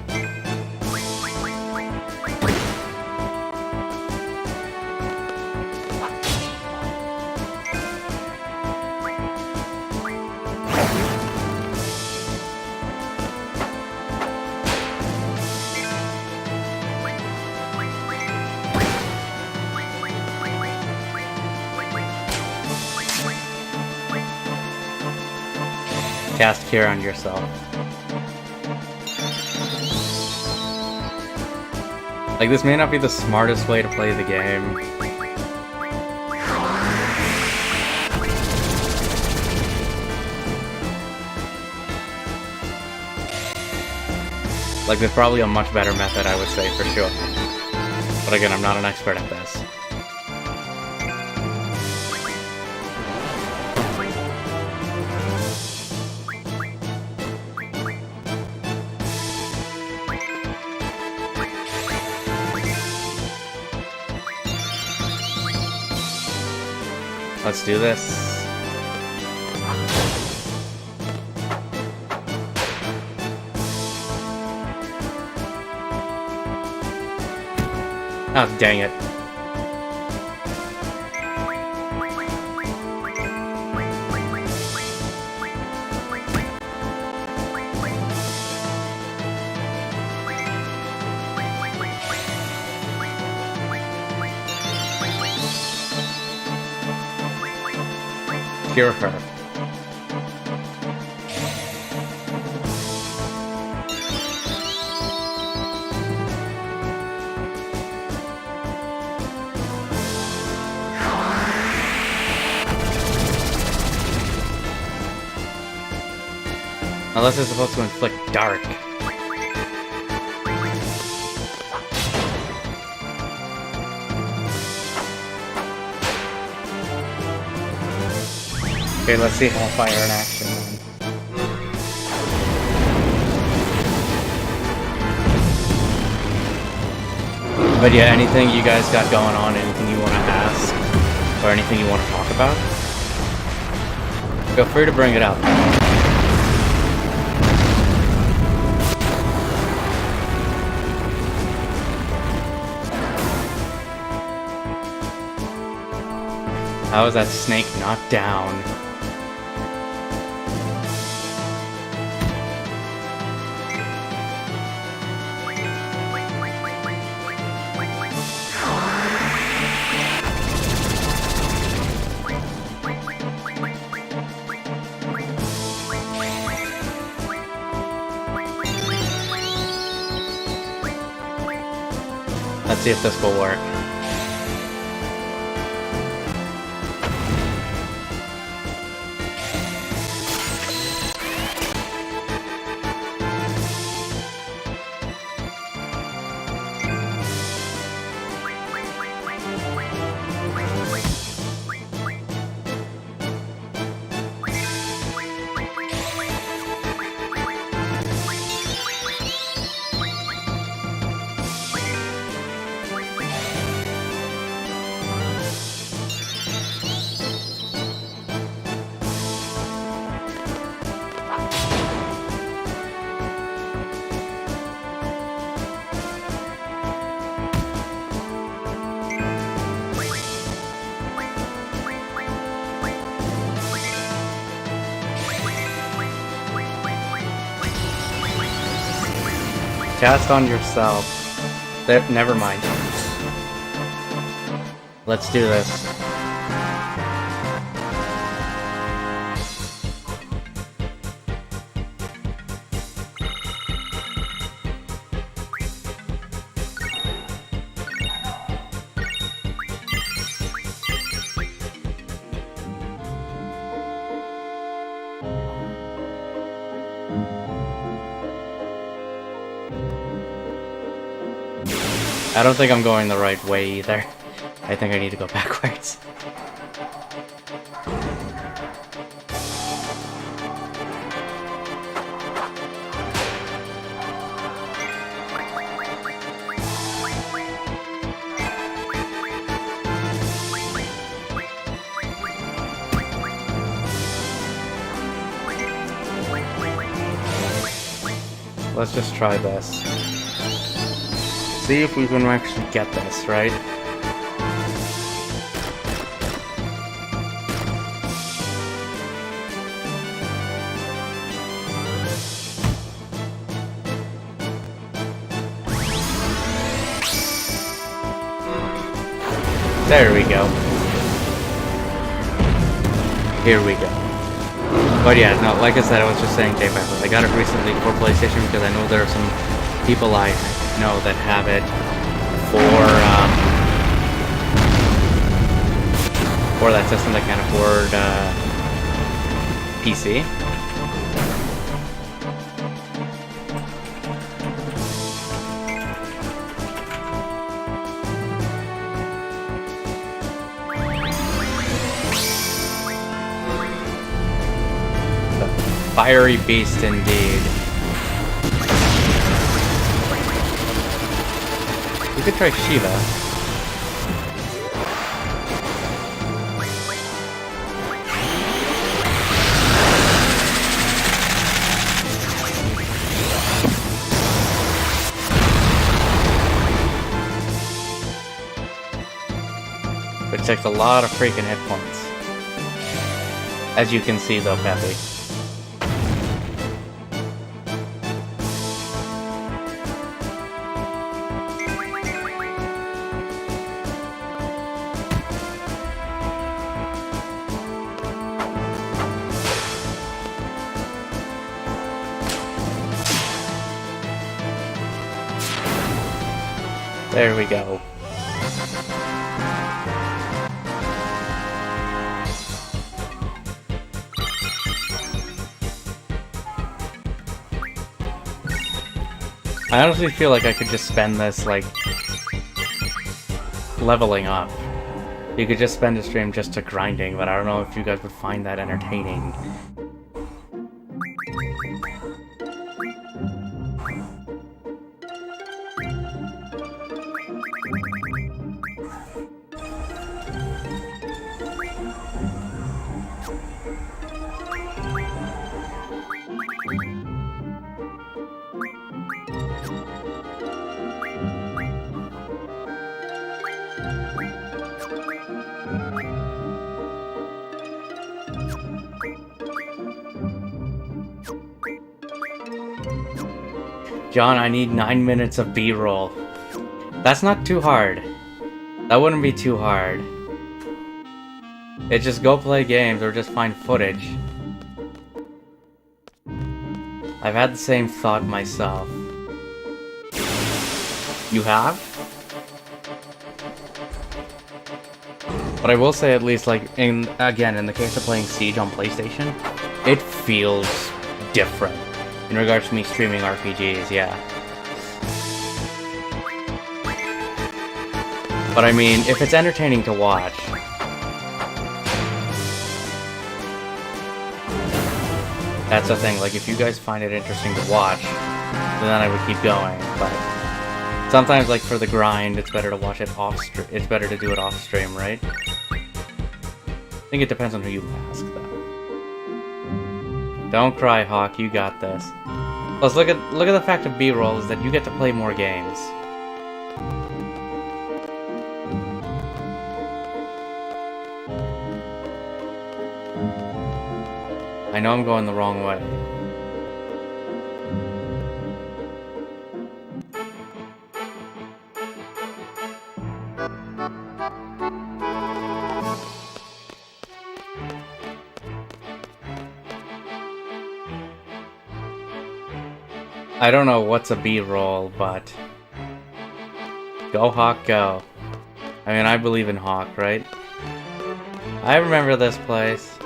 A: Cast Cure on yourself. Like, this may not be the smartest way to play the game. Like, there's probably a much better method, I would say, for sure. But again, I'm not an expert at this. Let's do this. Oh, dang it. Cure her. Unless it's supposed to inflict dark. Okay, let's see Hellfire in action then. But yeah, anything you guys got going on, anything you want to ask, or anything you want to talk about, feel free to bring it up. How is that snake not down? Let's see if this will work. Cast on yourself. There, never mind. Let's do this. I don't think I'm going the right way either. I think I need to go backwards. Let's just try this. See if we can actually get this, right? There we go. Here we go. But yeah, no, like I said, I was just saying J-Pepper. I got it recently for PlayStation because I know there are some people I know that have it for that system that can afford PC. Fiery beast indeed. You could try Shiva. But it takes a lot of freaking hit points. As you can see though, Peppy. There we go. I honestly feel like I could just spend this, like, leveling up. You could just spend a stream just to grinding, but I don't know if you guys would find that entertaining. John, I need 9 minutes of B-roll. That's not too hard. That wouldn't be too hard. It's just go play games or just find footage. I've had the same thought myself. You have? But I will say at least, like, in the case of playing Siege on PlayStation, it feels different. In regards to me streaming RPGs, yeah. But I mean, if it's entertaining to watch... That's the thing, like, if you guys find it interesting to watch, then I would keep going, but... Sometimes, like, for the grind, it's better to watch it off-stream. It's better to do it off-stream, right? I think it depends on who you ask, though. Don't cry, Hawk, you got this. Plus, look at the fact of B-roll is that you get to play more games. I know I'm going the wrong way. I don't know what's a B-roll, but go Hawk, go. I mean, I believe in Hawk, right? I remember this place.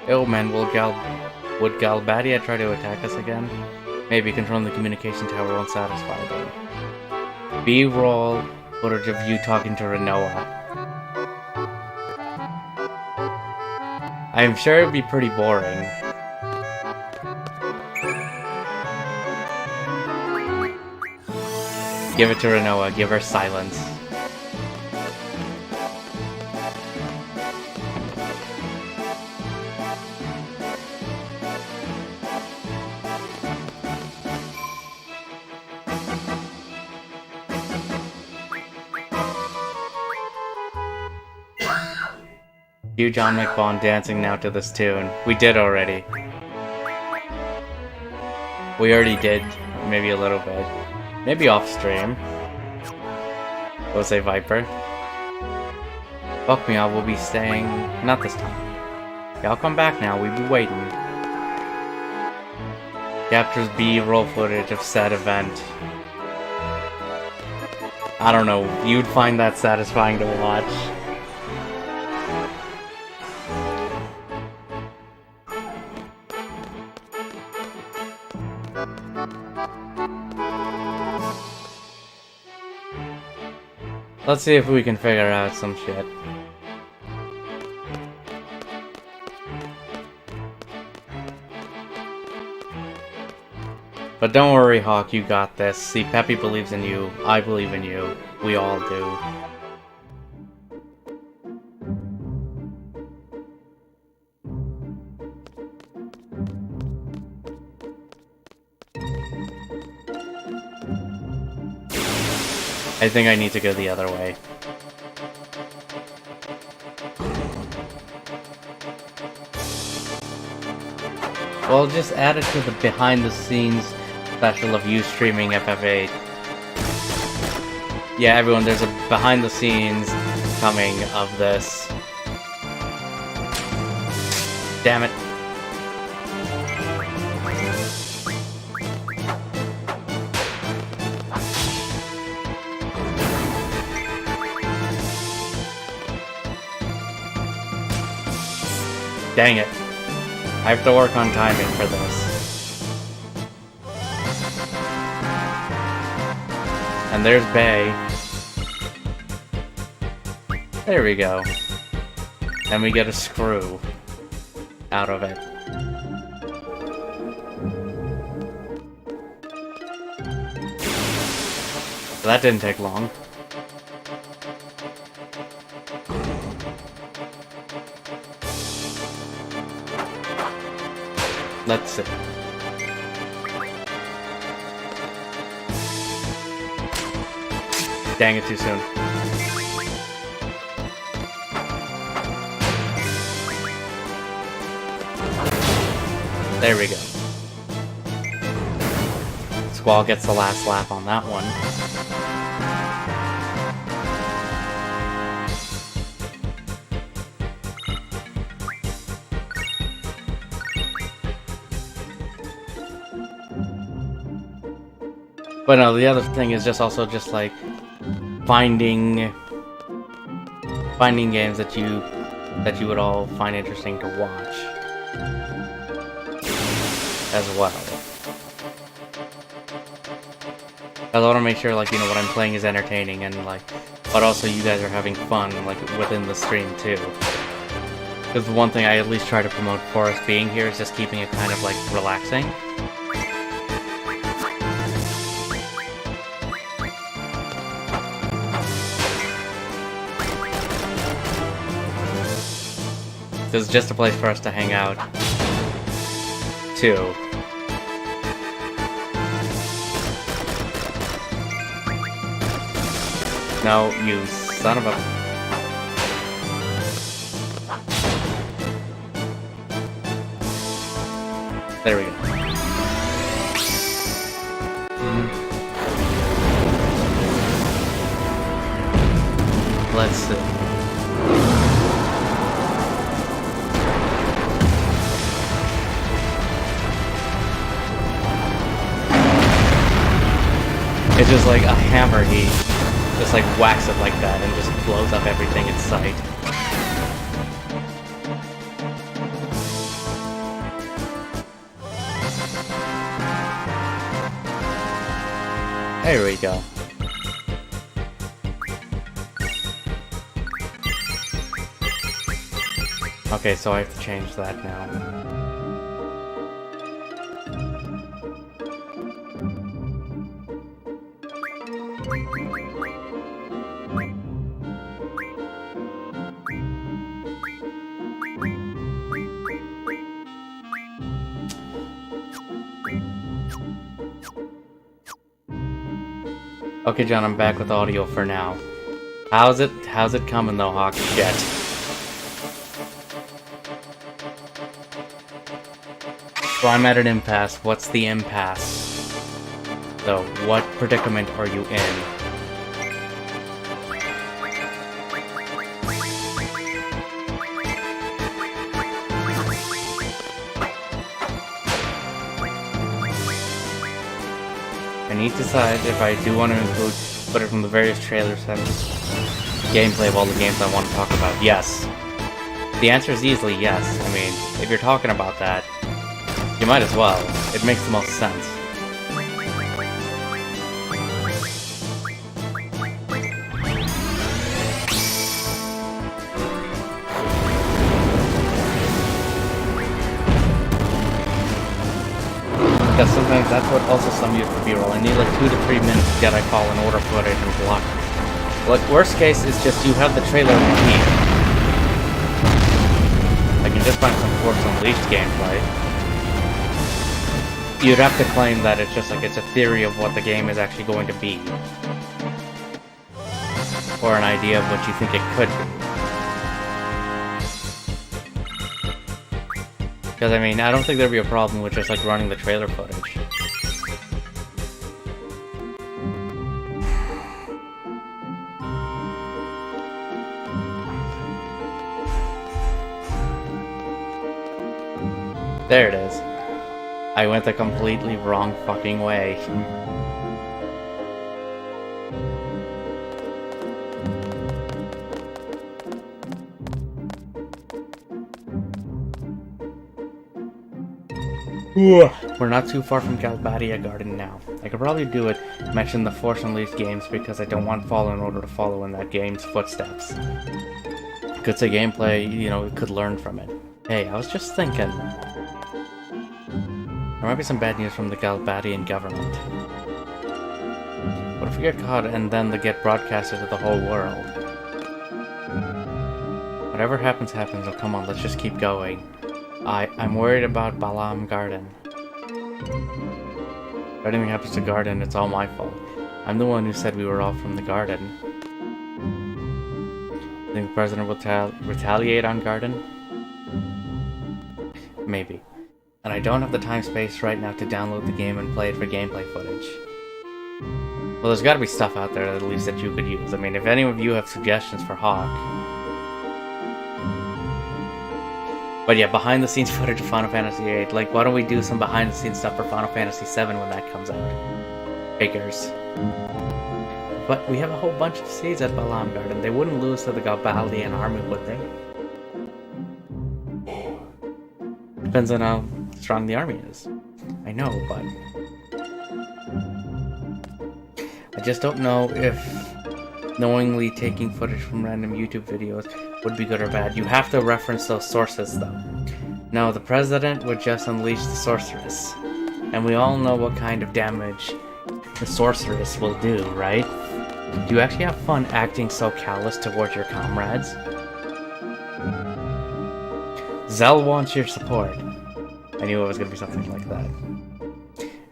A: Oh man, would Galbadia try to attack us again? Maybe controlling the communication tower won't satisfy them. B-roll footage of you talking to Rinoa. I'm sure it'd be pretty boring. Give it to Rinoa, give her silence. You, John McBaugh, dancing now to this tune. We did already. We already did, maybe a little bit. Maybe off stream. We'll say Viper. Fuck me, I will be staying. Not this time. Yeah, I'll come back now, we'll be waiting. Captures B-roll footage of said event. I don't know, you'd find that satisfying to watch. Let's see if we can figure out some shit. But don't worry, Hawk, you got this. See, Peppy believes in you. I believe in you. We all do. I think I need to go the other way. Well, just add it to the behind-the-scenes special of you streaming FF8. Yeah, everyone, there's a behind-the-scenes coming of this. Damn it. Dang it. I have to work on timing for this. And there's BAE. There we go. And we get a screw out of it. So that didn't take long. Let's see. Dang it, too soon. There we go. Squall gets the last laugh on that one. But no, the other thing is just also just like finding games that you would all find interesting to watch as well. I want to make sure, like, you know, what I'm playing is entertaining and like, but also you guys are having fun, like, within the stream too. Because one thing I at least try to promote for us being here is just keeping it kind of like relaxing. It's just a place for us to hang out, too. No, you son of a... There we go. Let's see. It's just like a hammer, he just like whacks it like that and just blows up everything in sight. There we go. Okay, so I have to change that now. Okay, John, I'm back with audio for now. How's it coming though, Hawk? Shit. So I'm at an impasse. What's the impasse? So, what predicament are you in? I need to decide if I do want to include footage from the various trailers and gameplay of all the games I want to talk about. Yes. The answer is easily yes. I mean, if you're talking about that, you might as well. It makes the most sense. Because sometimes that's what also some use for B-roll. I need like 2 to 3 minutes to get I call in order footage and block. Like, worst case is just you have the trailer repeat. I can just find some Force Unleashed gameplay. You'd have to claim that it's just like it's a theory of what the game is actually going to be. Or an idea of what you think it could be. Because, I mean, I don't think there'd be a problem with just, like, running the trailer footage. There it is. I went the completely wrong fucking way. We're not too far from Galbadia Garden now. I could probably do it, mention the Force Unleashed games because I don't want Fallen Order to follow in that game's footsteps. Could say gameplay, you know, it could learn from it. Hey, I was just thinking. There might be some bad news from the Galbadian government. What if we get caught and then they get broadcasted to the whole world? Whatever happens, happens. Oh, come on, let's just keep going. I'm worried about Balam Garden. If anything happens to Garden, it's all my fault. I'm the one who said we were off from the Garden. Think the president will retaliate on Garden? Maybe. And I don't have the time space right now to download the game and play it for gameplay footage. Well, there's gotta be stuff out there at least that you could use. I mean, if any of you have suggestions for Hawk. But yeah, behind the scenes footage of Final Fantasy VIII. Like, why don't we do some behind the scenes stuff for Final Fantasy VII when that comes out? Figures. But we have a whole bunch of seeds at Balam Garden. They wouldn't lose to the Galbaldian army, would they? Depends on how strong the army is. I know, but I just don't know if knowingly taking footage from random YouTube videos would be good or bad. You have to reference those sources, though. No, the president would just unleash the sorceress. And we all know what kind of damage the sorceress will do, right? Do you actually have fun acting so callous towards your comrades? Zell wants your support. I knew it was going to be something like that.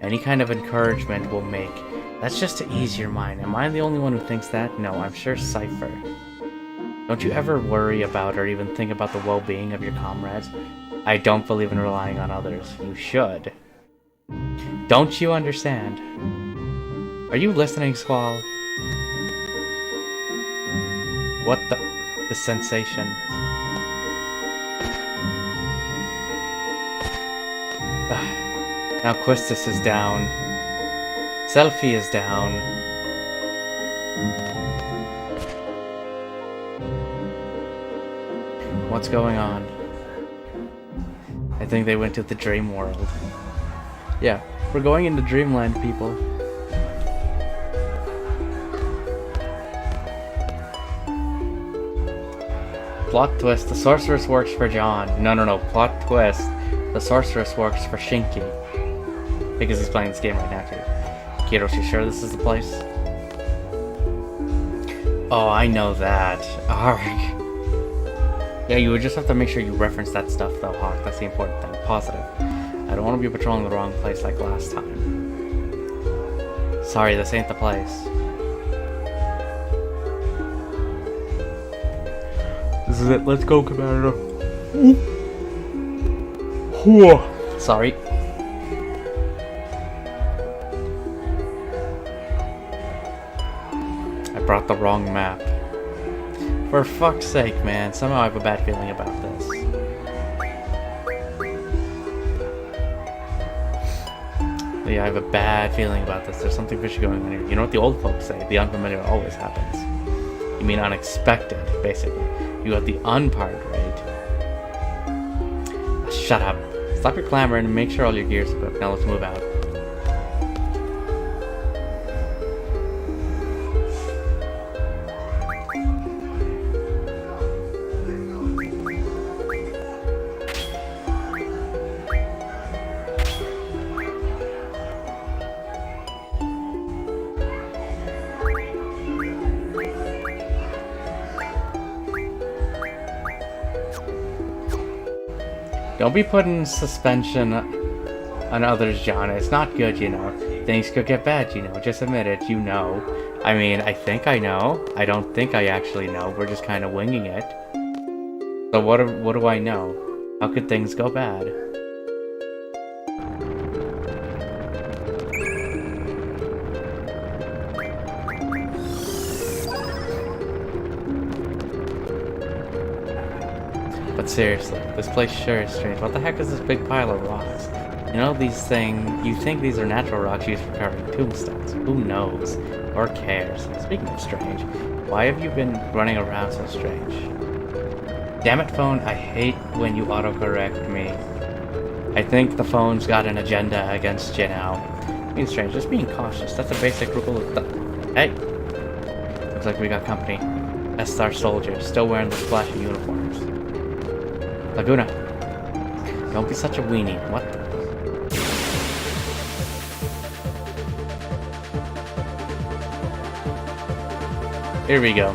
A: Any kind of encouragement will make. That's just to ease your mind. Am I the only one who thinks that? No, I'm sure Cypher. Don't you ever worry about or even think about the well-being of your comrades? I don't believe in relying on others. You should. Don't you understand? Are you listening, Squall? What the sensation? Now Quistis is down. Selfie is down. What's going on? I think they went to the dream world. Yeah, we're going into dreamland, people. Plot twist, the sorceress works for John. No, plot twist, the sorceress works for Shinky. Because he's playing this game right now, too. Kiros, you sure this is the place? Oh, I know that. Arg. Yeah, you would just have to make sure you reference that stuff, though, Hawk. That's the important thing. Positive. I don't want to be patrolling the wrong place like last time. Sorry, this ain't the place. This is it. Let's go, Commander. Sorry. I brought the wrong map. For fuck's sake, man. Somehow I have a bad feeling about this. Yeah, I have a bad feeling about this. There's something fishy going on here. You know what the old folks say? The unfamiliar always happens. You mean unexpected, basically. You got the un part right. Shut up. Stop your clamoring and make sure all your gear's equipped. Now let's move out. Don't be putting suspension on others, John. It's not good, you know. Things could get bad, you know. Just admit it, you know. I mean, I think I know. I don't think I actually know. We're just kind of winging it. So what do I know? How could things go bad? But seriously, this place sure is strange. What the heck is this big pile of rocks? You know, you think these are natural rocks used for carving tombstones. Who knows? Or cares? Speaking of strange, why have you been running around so strange? Damn it, phone, I hate when you autocorrect me. I think the phone's got an agenda against you now. Being strange, just being cautious. That's a basic rule of thumb. Hey! Looks like we got company. S-Star soldiers, still wearing the flashy uniforms. Laguna, don't be such a weenie. What the? Here we go.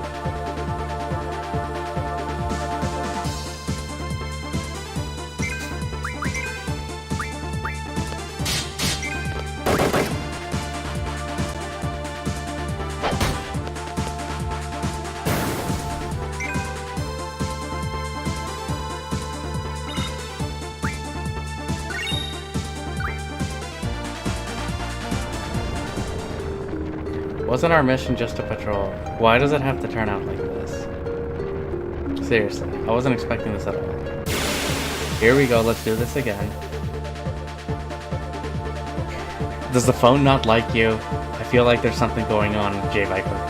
A: Wasn't our mission just to patrol? Why does it have to turn out like this? Seriously, I wasn't expecting this at all. Here we go, let's do this again. Does the phone not like you? I feel like there's something going on with J Viper.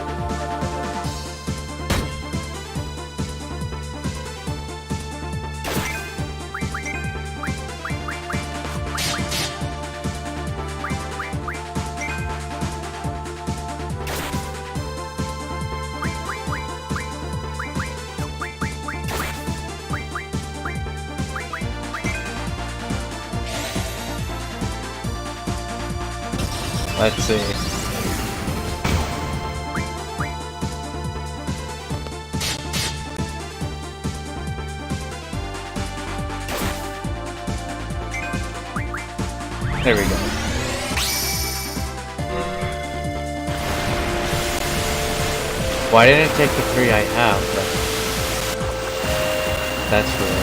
A: Let's see. There we go. Why didn't it take the 3 I have? That's weird.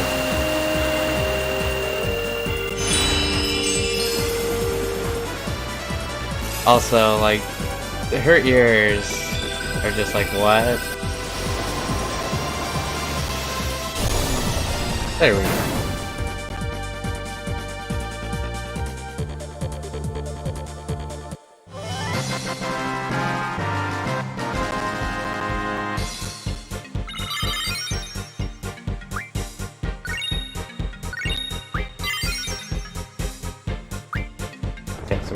A: Also, like, her ears are just like, what? There we go.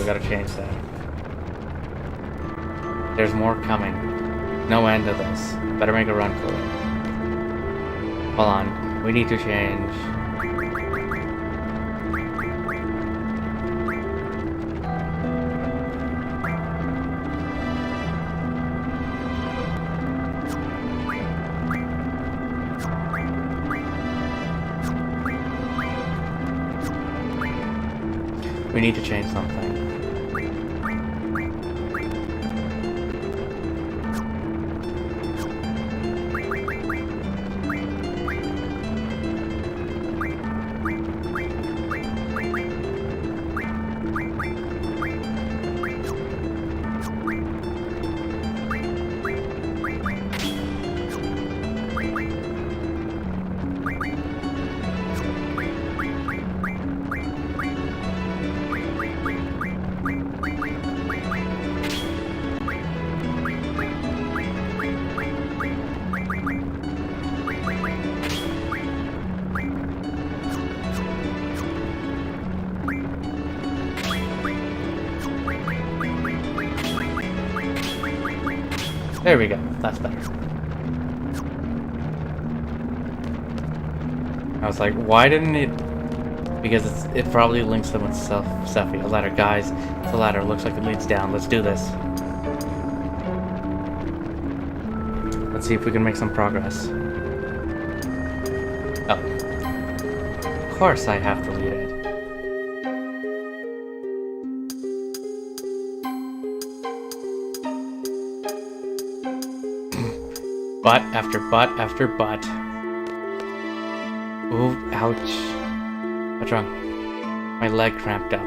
A: we gotta change that. There's more coming. No end to this. Better make a run for it. Hold on. We need to change. We need to change something. There we go. That's better. I was like, why didn't it? Because it probably links them with Sephi. A ladder, guys. It's a ladder. Looks like it leads down. Let's do this. Let's see if we can make some progress. Oh. Of course I have to lead it. Butt after butt after butt. Ooh, ouch. What's wrong? My leg cramped up.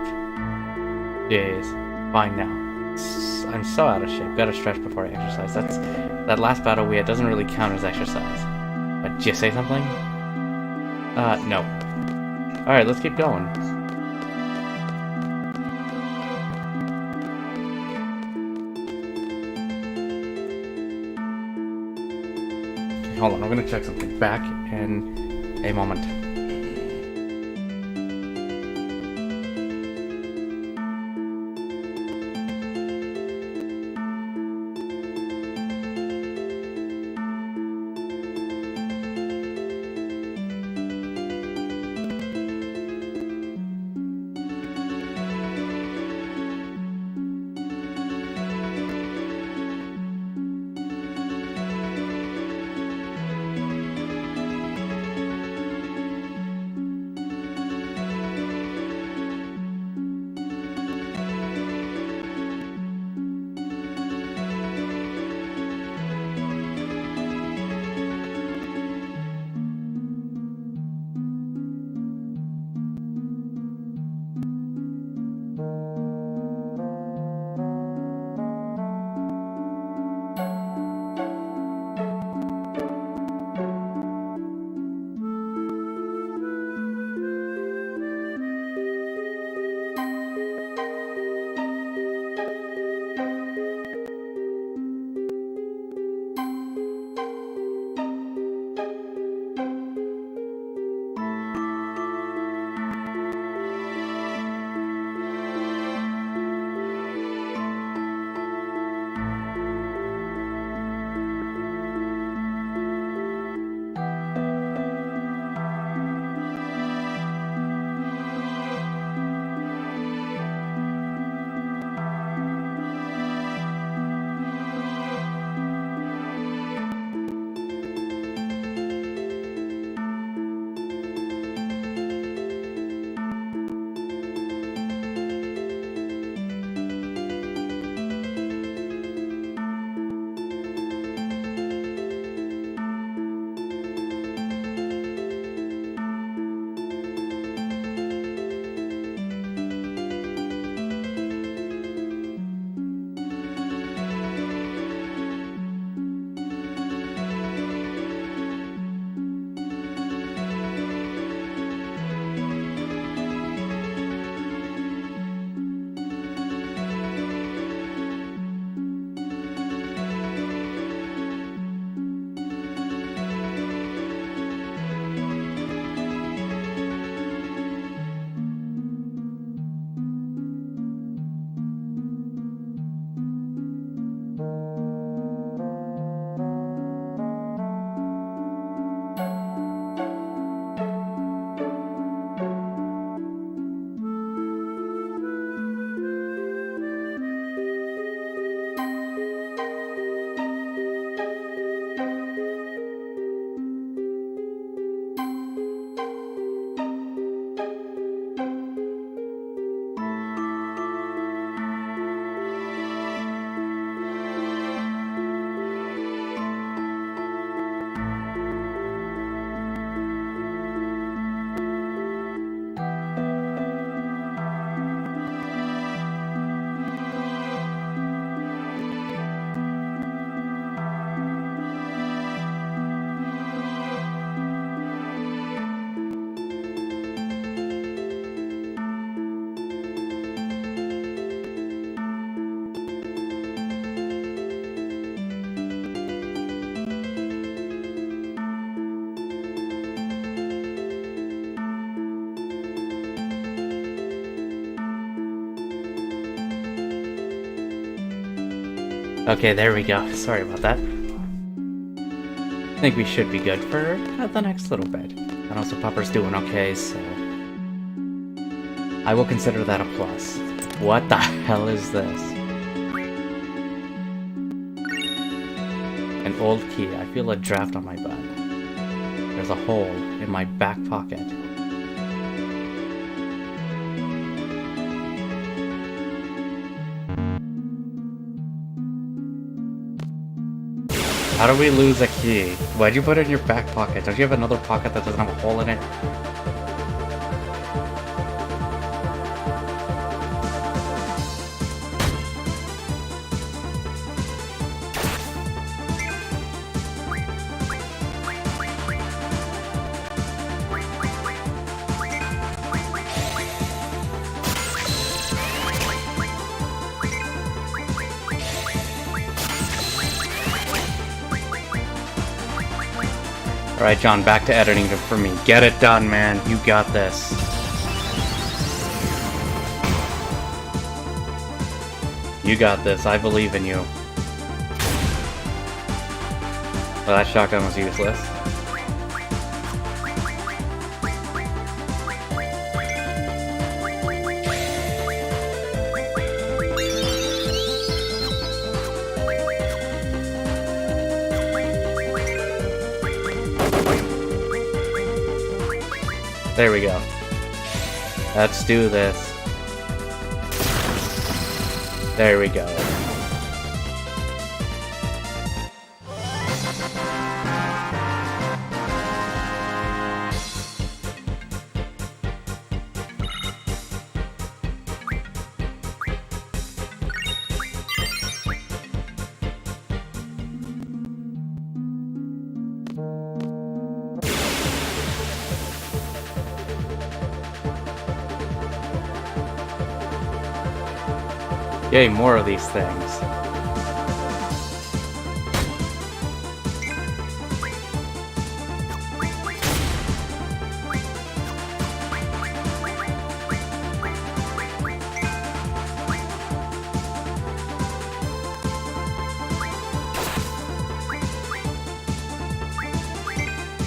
A: Jeez. Fine now. I'm so out of shape. Gotta stretch before I exercise. That last battle we had doesn't really count as exercise. But did you say something? No. Alright, let's keep going. Hold on, I'm gonna check something. Back in a moment. Okay, there we go. Sorry about that. I think we should be good for the next little bit. And also Pupper's doing okay, so... I will consider that a plus. What the hell is this? An old key. I feel a draft on my butt. There's a hole in my back pocket. How do we lose a key? Why'd you put it in your back pocket? Don't you have another pocket that doesn't have a hole in it? Alright, John, back to editing it for me. Get it done, man. You got this. You got this. I believe in you. Well, that shotgun was useless. There we go. Let's do this. There we go. Yay, more of these things.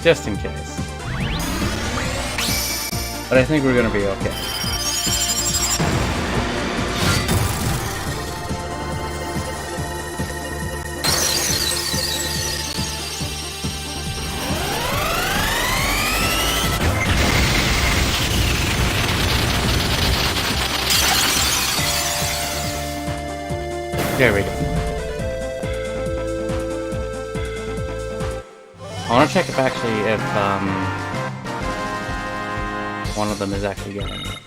A: Just in case. But I think we're gonna be okay. There we go. I want to check if actually one of them is actually getting it.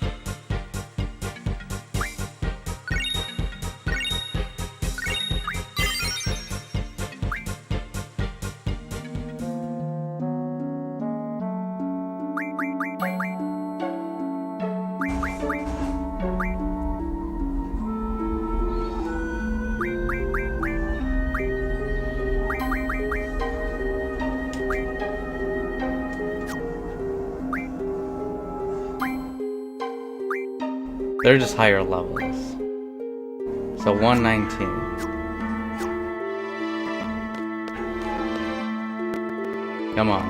A: They're just higher levels. So 119. Come on.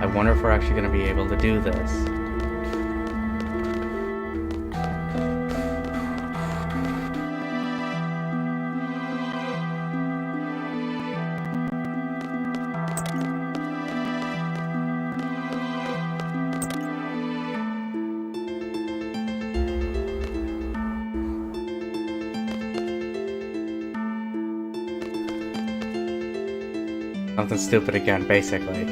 A: I wonder if we're actually going to be able to do this. Something stupid again, basically.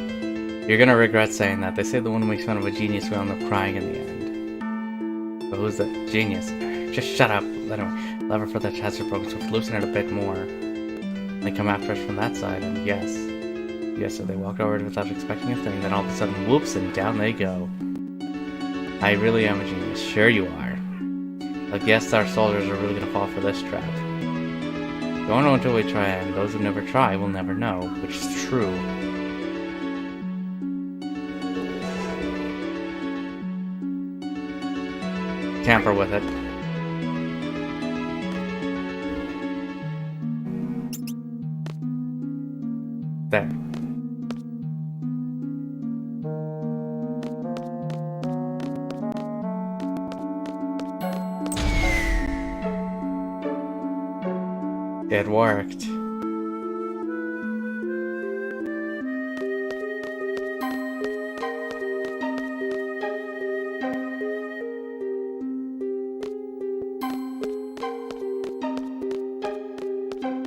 A: You're gonna regret saying that. They say the one who makes fun of a genius will end up crying in the end. But who's the genius? Just shut up. Anyway, lever for the chest are broken, so loosen it a bit more. They come after us from that side, and yes, so they walked over without expecting a thing, then all of a sudden, whoops, and down they go. I really am a genius. Sure you are. Like, yes, our soldiers are really gonna fall for this trap. Don't know until we try, and those who never try will never know, which is true. Tamper with it. There. It worked.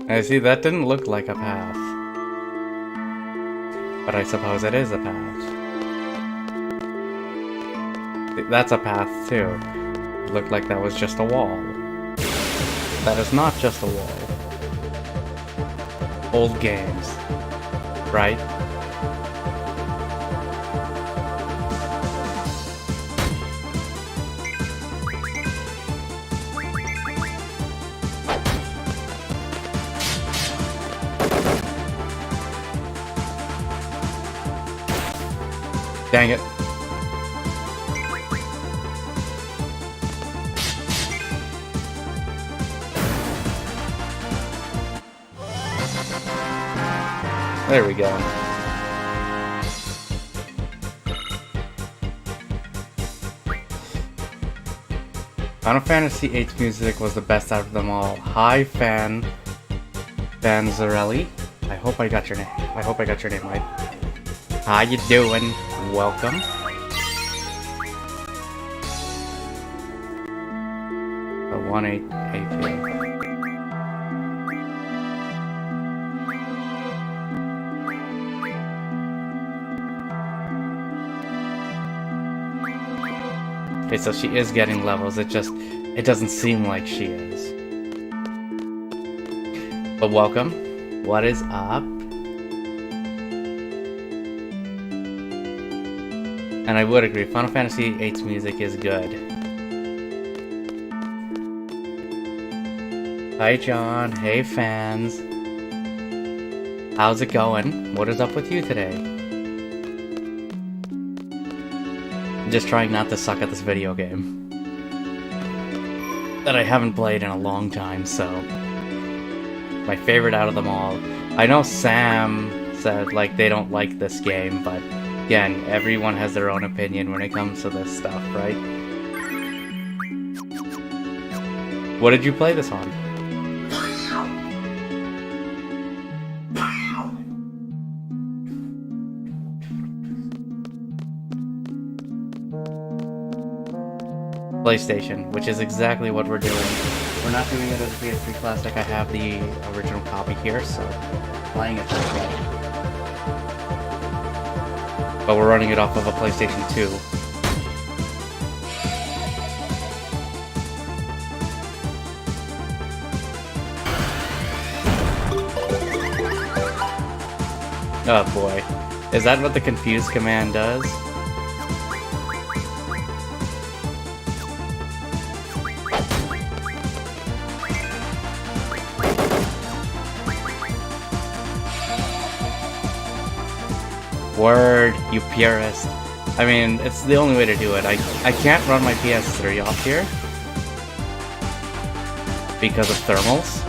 A: I see, that didn't look like a path. But I suppose it is a path. That's a path too. It looked like that was just a wall. That is not just a wall. Old games. Right? Dang it. There we go. Final Fantasy VIII's music was the best out of them all. Hi, Fanzarelli. I hope I got your name. I hope I got your name right. How you doing? Welcome. The 1882. Okay, so she is getting levels. It doesn't seem like she is. But welcome. What is up? And I would agree, Final Fantasy VIII's music is good. Hi John, hey fans. How's it going? What is up with you today? I'm just trying not to suck at this video game that I haven't played in a long time, so my favorite out of them all. I know Sam said like they don't like this game, but again, everyone has their own opinion when it comes to this stuff, right? What did you play this on? PlayStation, which is exactly what we're doing. We're not doing it as a PS3 Classic. I have the original copy here, so playing it this way. But we're running it off of a PlayStation 2. Oh boy. Is that what the confuse command does? Word, you purist. I mean, it's the only way to do it. I can't run my PS3 off here because of thermals.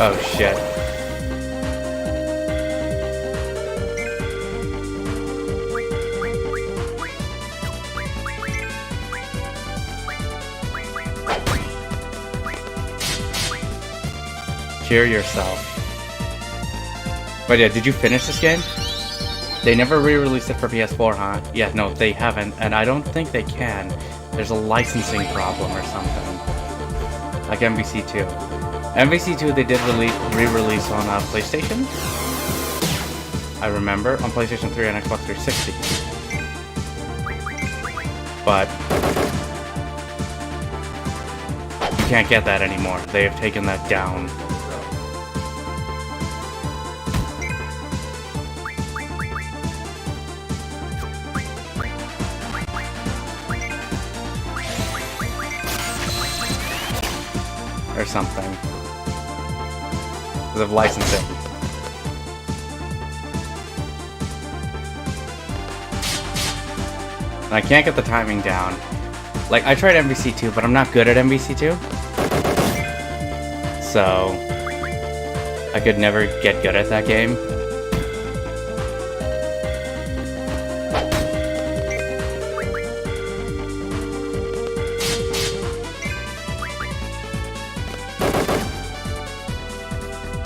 A: Oh shit. Cheer yourself. But yeah, did you finish this game? They never re-released it for PS4, huh? Yeah, no, they haven't, and I don't think they can. There's a licensing problem or something. Like MVC2. MVC2 they did re-release on PlayStation. I remember, on PlayStation 3 and Xbox 360. But you can't get that anymore. They have taken that down. Or something. Because of licensing. And I can't get the timing down. Like, I tried MVC2, but I'm not good at MVC2. So, I could never get good at that game.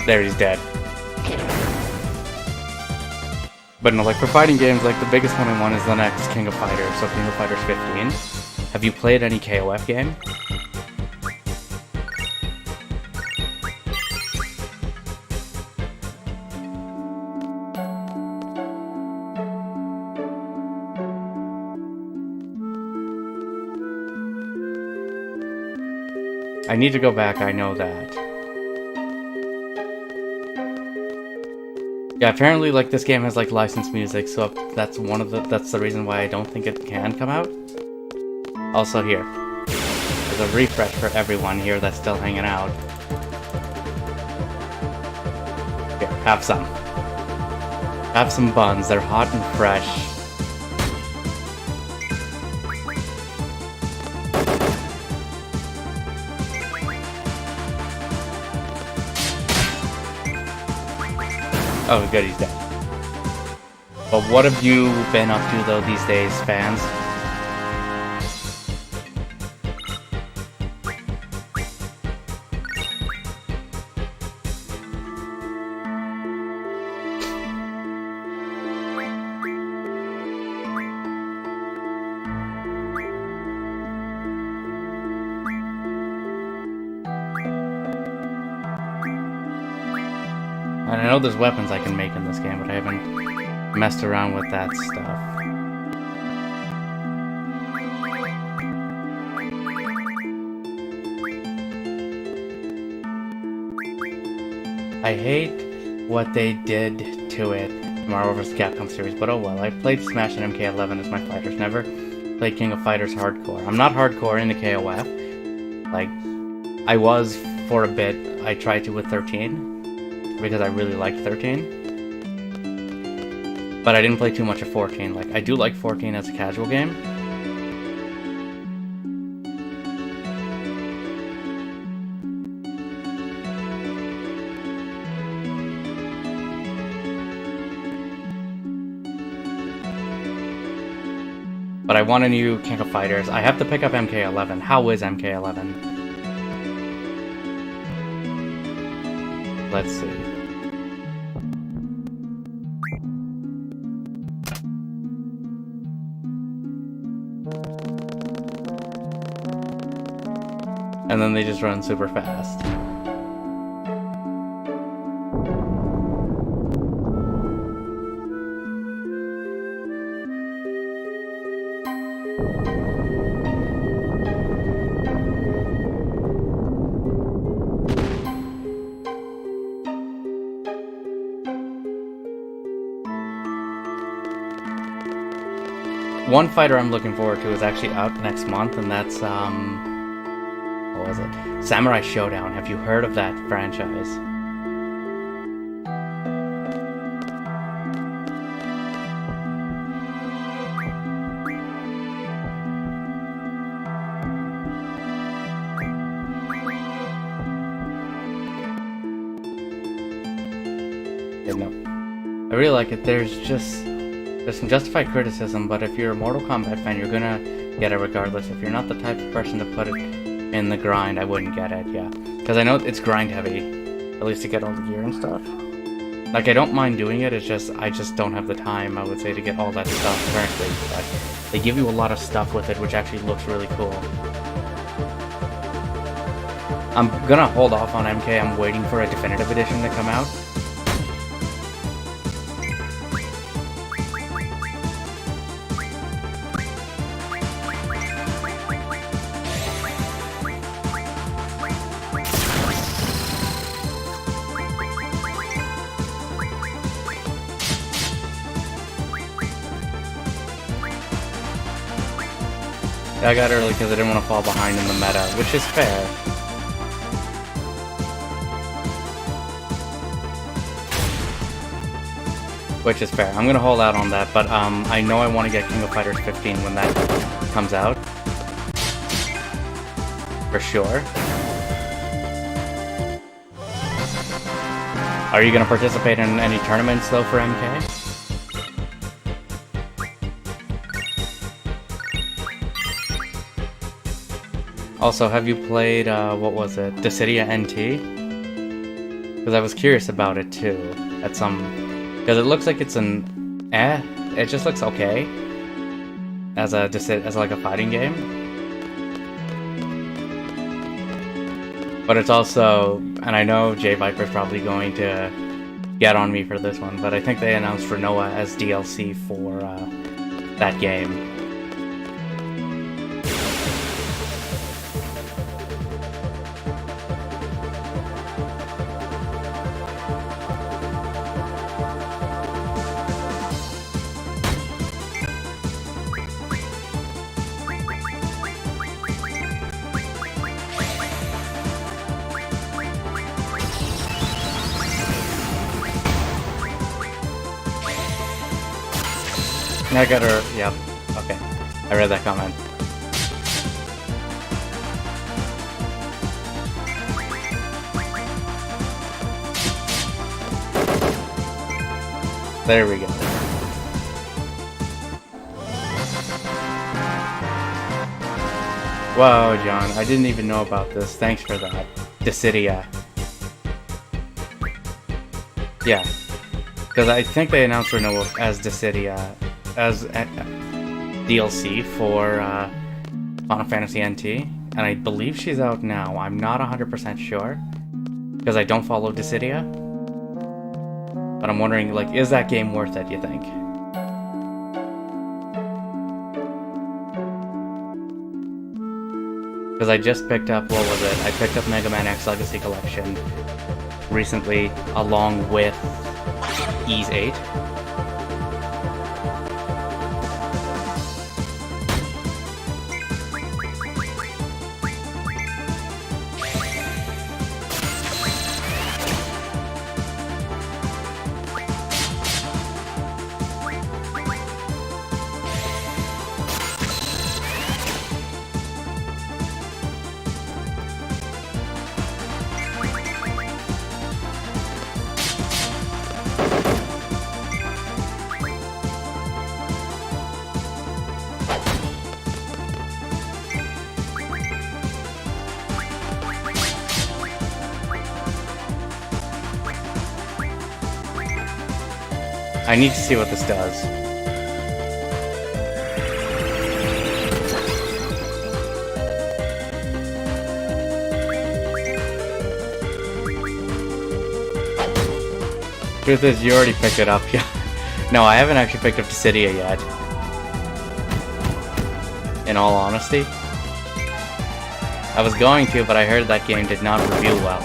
A: There, he's dead. But no, like for fighting games, like the biggest one I want is the next King of Fighters, so King of Fighters 15. Have you played any KOF game? I need to go back, I know that. Yeah, apparently, like, this game has, like, licensed music, so that's the reason why I don't think it can come out. Also here, there's a refresh for everyone here that's still hanging out. Here, have some. Have some buns, they're hot and fresh. Oh, good, he's dead. But what have you been up to, though, these days, fans? And I know there's weapons I can make in this game, but I haven't messed around with that stuff. I hate what they did to it, Marvel vs. Capcom series, but oh well. I played Smash and MK11 as my fighters, never played King of Fighters hardcore. I'm not hardcore into KOF. Like, I was for a bit. I tried to with 13. Because I really liked 13. But I didn't play too much of 14. Like, I do like 14 as a casual game. But I want a new King of Fighters. I have to pick up MK11. How is MK11? Let's see. And then they just run super fast. One fighter I'm looking forward to is actually out next month, and that's, what was it? Samurai Showdown. Have you heard of that franchise? Yeah, no. I really like it. There's some justified criticism, but if you're a Mortal Kombat fan, you're gonna get it regardless. If you're not the type of person to put it in the grind, I wouldn't get it, yeah. Because I know it's grind heavy, at least to get all the gear and stuff. Like, I don't mind doing it, it's just, I just don't have the time, I would say, to get all that stuff currently. But they give you a lot of stuff with it, which actually looks really cool. I'm gonna hold off on MK, I'm waiting for a definitive edition to come out. I got early because I didn't want to fall behind in the meta, which is fair. Which is fair. I'm gonna hold out on that, but I know I want to get King of Fighters 15 when that comes out. For sure. Are you gonna participate in any tournaments though for MK? Also, have you played, what was it? Dissidia NT? Because I was curious about it too, at some... Because it looks like it's an... it just looks okay. As like a fighting game. But it's also... And I know J Viper's probably going to get on me for this one, but I think they announced Rinoa as DLC for, that game. I got her. Yep. Okay. I read that comment. There we go. Wow, John. I didn't even know about this. Thanks for that. Dissidia. Yeah. Because I think they announced Rinoa as Dissidia. As DLC for Final Fantasy NT, and I believe she's out now. I'm not 100% sure, because I don't follow Dissidia. But I'm wondering, like, is that game worth it, you think? Because I just picked up, what was it? I picked up Mega Man X Legacy Collection recently, along with Ys 8. I need to see what this does. Truth is, you already picked it up. Yeah. No, I haven't actually picked up Dissidia yet. In all honesty. I was going to, but I heard that game did not review well.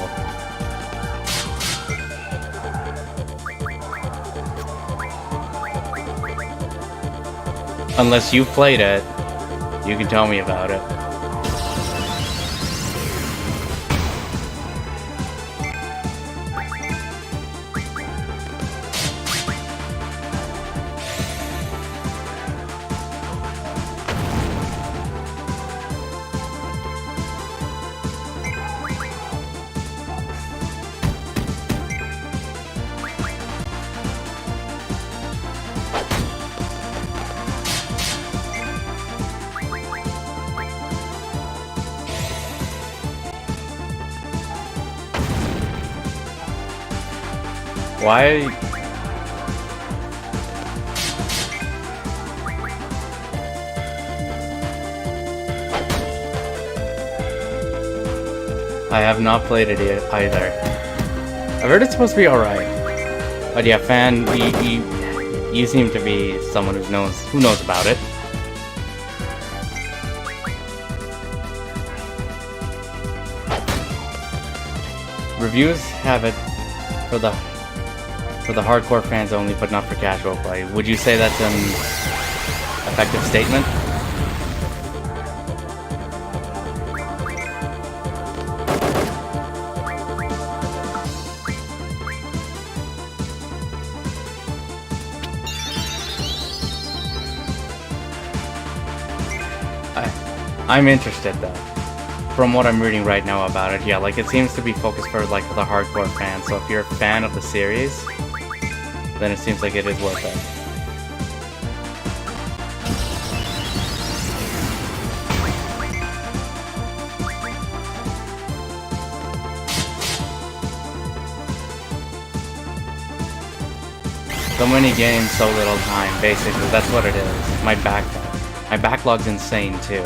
A: Unless you've played it, you can tell me about it. Why? I have not played it either. I've heard it's supposed to be alright. But yeah, fan, you seem to be someone who knows about it. Reviews have it for the hardcore fans only, but not for casual play. Would you say that's an effective statement? I'm interested though. From what I'm reading right now about it, yeah, like it seems to be focused for like the hardcore fans. So if you're a fan of the series, then it seems like it is worth it. So many games, so little time, basically. That's what it is. My backlog's insane, too.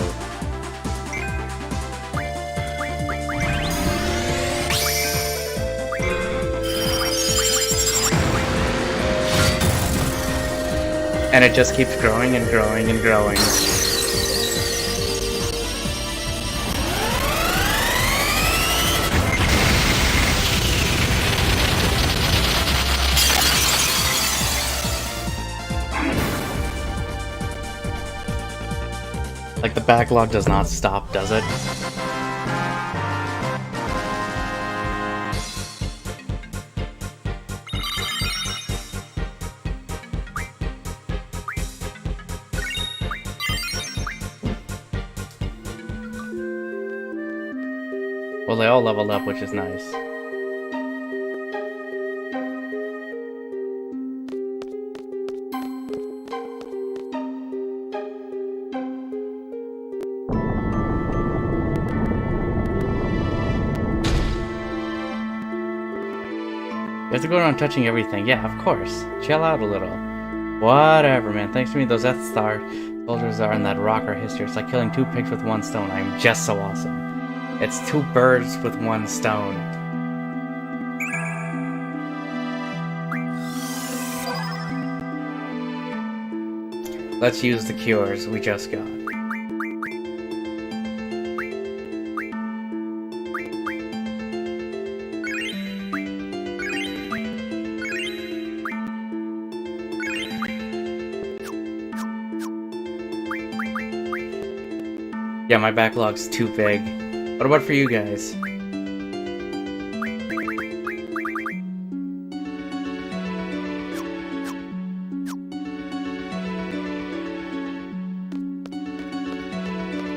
A: And it just keeps growing and growing and growing. Like, the backlog does not stop, does it? Well, they all leveled up, which is nice. You have to go around touching everything. Yeah, of course. Chill out a little. Whatever, man. Thanks to me, those Death Star soldiers are in that rocker history. It's like killing 2 pigs with 1 stone. I'm just so awesome. It's 2 birds with 1 stone. Let's use the cures we just got. Yeah, my backlog's too big. What about for you guys?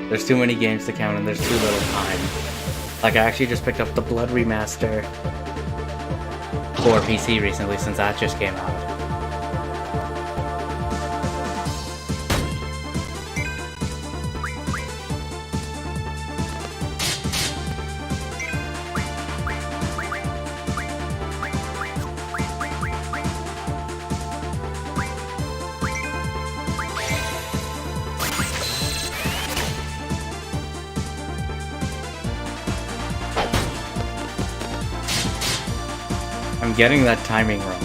A: There's too many games to count and there's too little time. Like, I actually just picked up the Blood Remaster for PC recently since that just came out. I'm getting that timing wrong.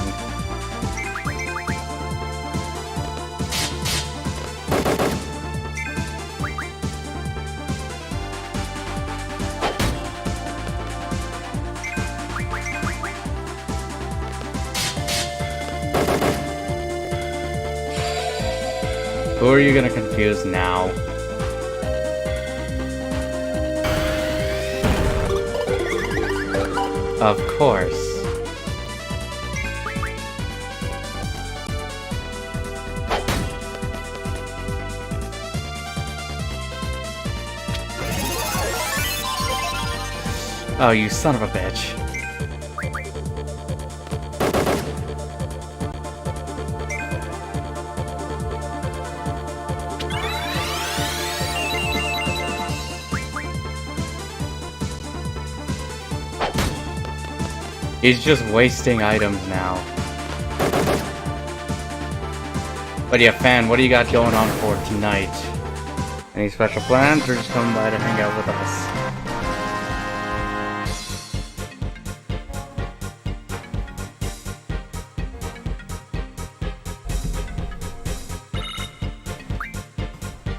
A: Who are you gonna confuse now? Of course. Oh, you son of a bitch. He's just wasting items now. But yeah, fan, what do you got going on for tonight? Any special plans, or just coming by to hang out with us?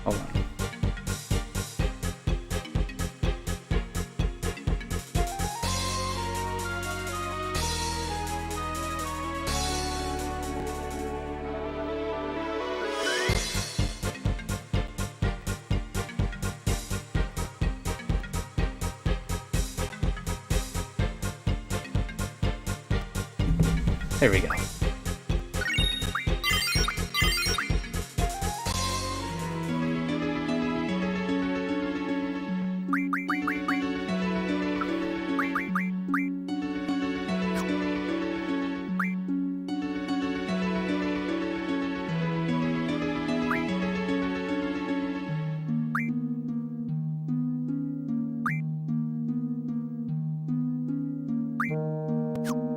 A: Hold on. There we go.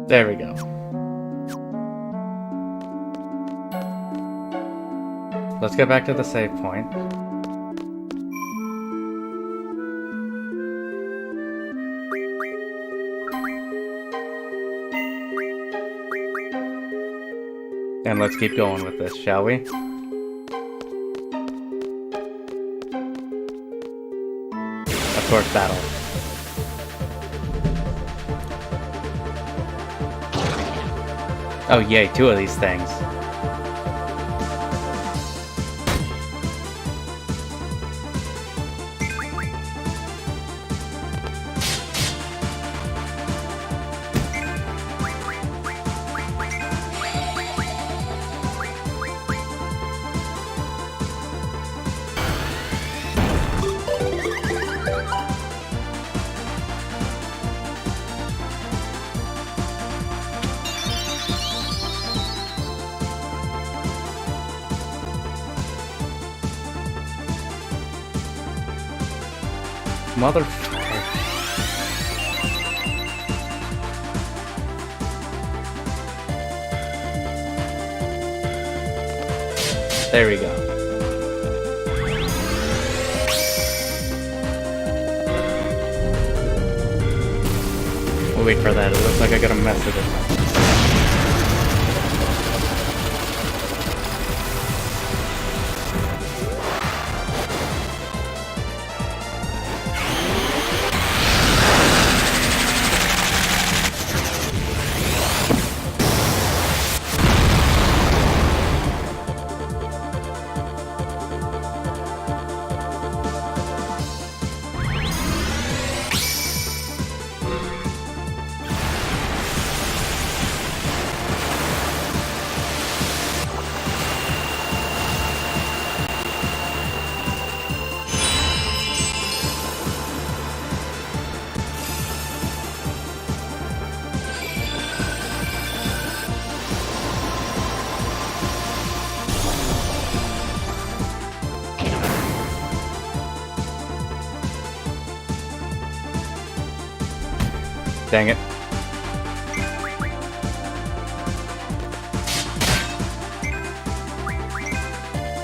A: There we go. Let's get back to the save point. And let's keep going with this, shall we? Of course, battle. Oh yay, 2 of these things. Motherfucker. There we go. We'll wait for that. It looks like I got a mess with it. Dang it.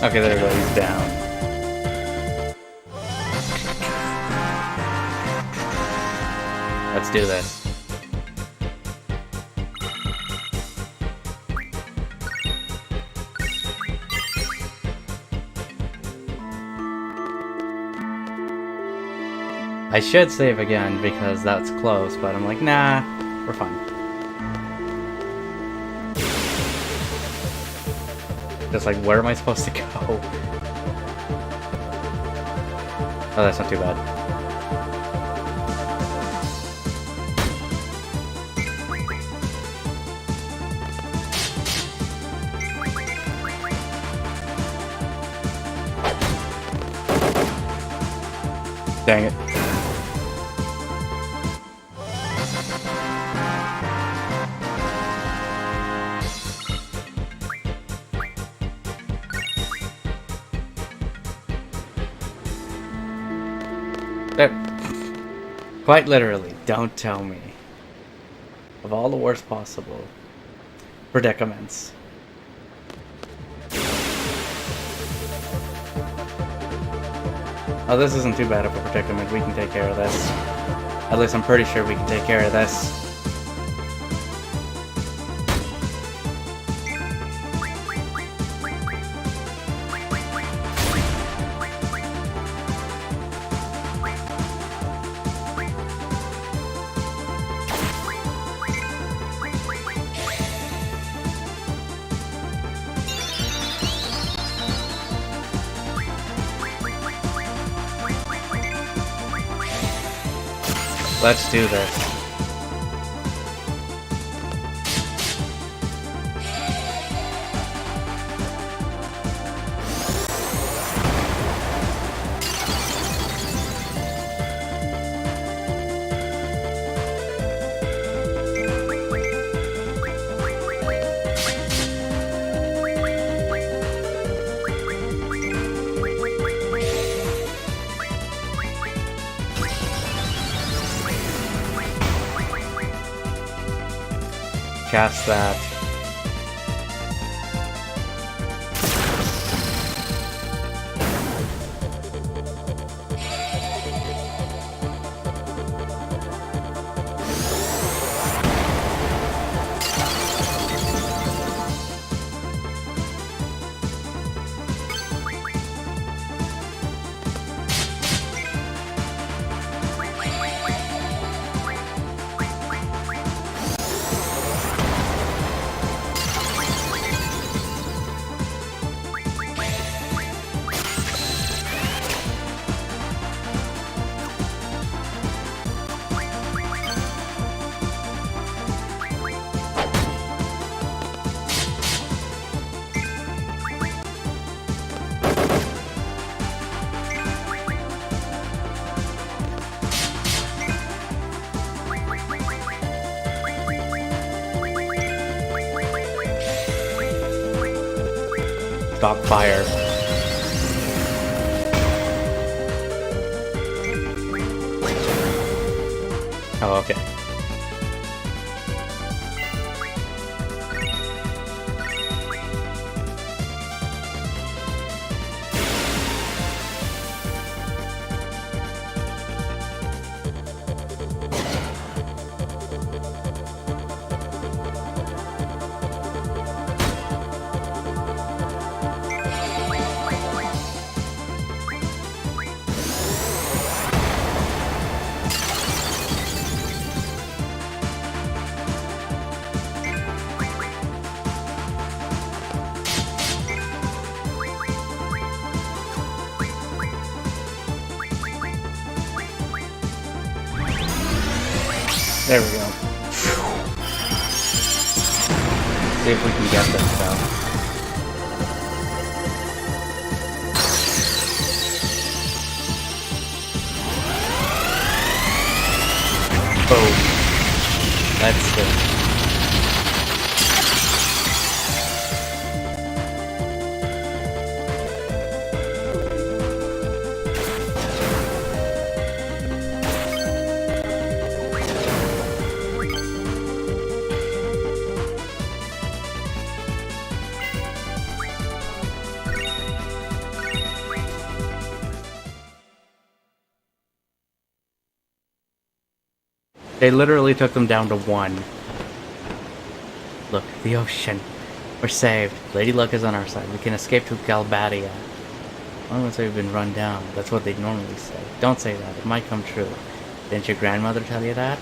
A: Okay, there we go, he's down. Let's do this. I should save again because that's close, but I'm like, nah, we're fine. Just like, where am I supposed to go? Oh, that's not too bad. Dang it. Quite literally, don't tell me. Of all the worst possible predicaments. Oh, this isn't too bad of a predicament. We can take care of this. At least I'm pretty sure we can take care of this. Let's do this. cast that. Stop fire. Oh, okay. There we go. See if we can get this though. Boom. That's good. They literally took them down to 1. Look, the ocean. We're saved. Lady Luck is on our side. We can escape to Galbadia. Only once we've been run down. That's what they normally say. Don't say that. It might come true. Didn't your grandmother tell you that?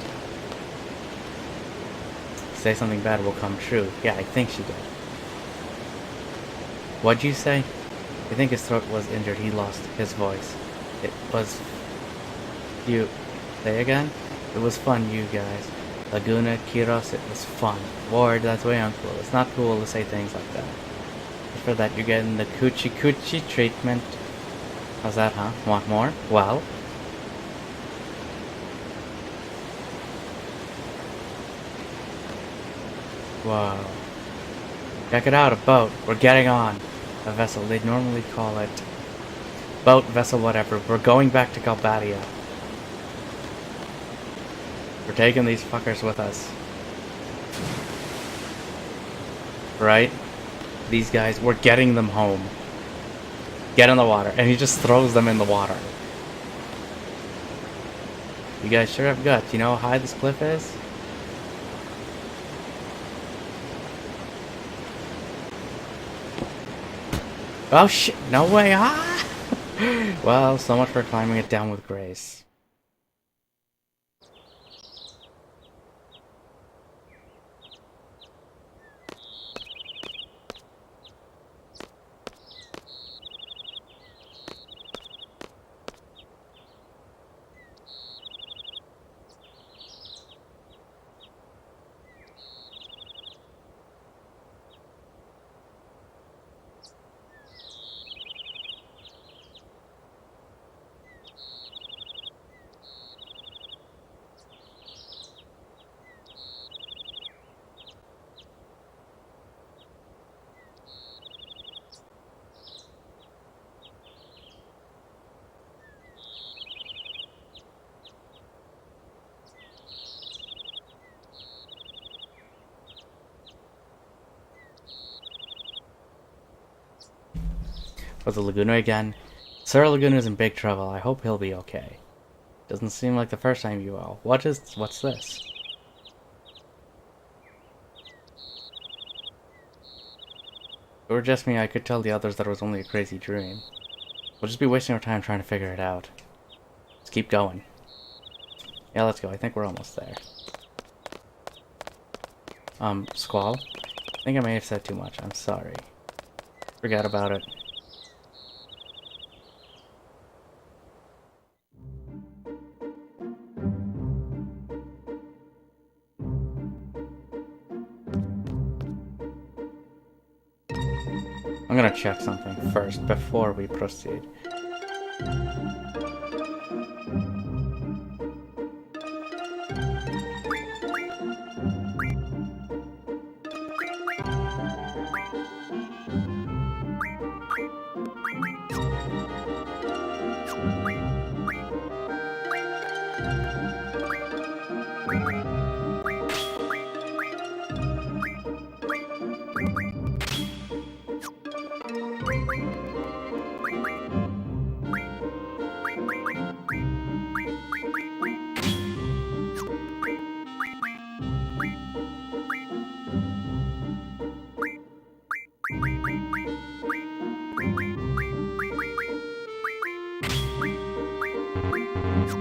A: Say something bad will come true. Yeah, I think she did. What'd you say? I think his throat was injured. He lost his voice. It was... You... Say again? It was fun, you guys. Laguna, Kiros, it was fun. Ward, that's way uncool. It's not cool to say things like that. For that, you're getting the coochie coochie treatment. How's that, huh? Want more? Well... Whoa. Check it out, a boat. We're getting on. A vessel, they'd normally call it... Boat, vessel, whatever. We're going back to Galbadia. We're taking these fuckers with us. Right? These guys, we're getting them home. Get in the water. And he just throws them in the water. You guys sure have guts. You know how high this cliff is? Oh shit, no way, ah! Well, so much for climbing it down with grace. Was it Laguna again? Sir Laguna's in big trouble. I hope he'll be okay. Doesn't seem like the first time you will. What's this? If it were just me, I could tell the others that it was only a crazy dream. We'll just be wasting our time trying to figure it out. Let's keep going. Yeah, let's go. I think we're almost there. Squall? I think I may have said too much. I'm sorry. Forget about it. I'm gonna check something first before we proceed.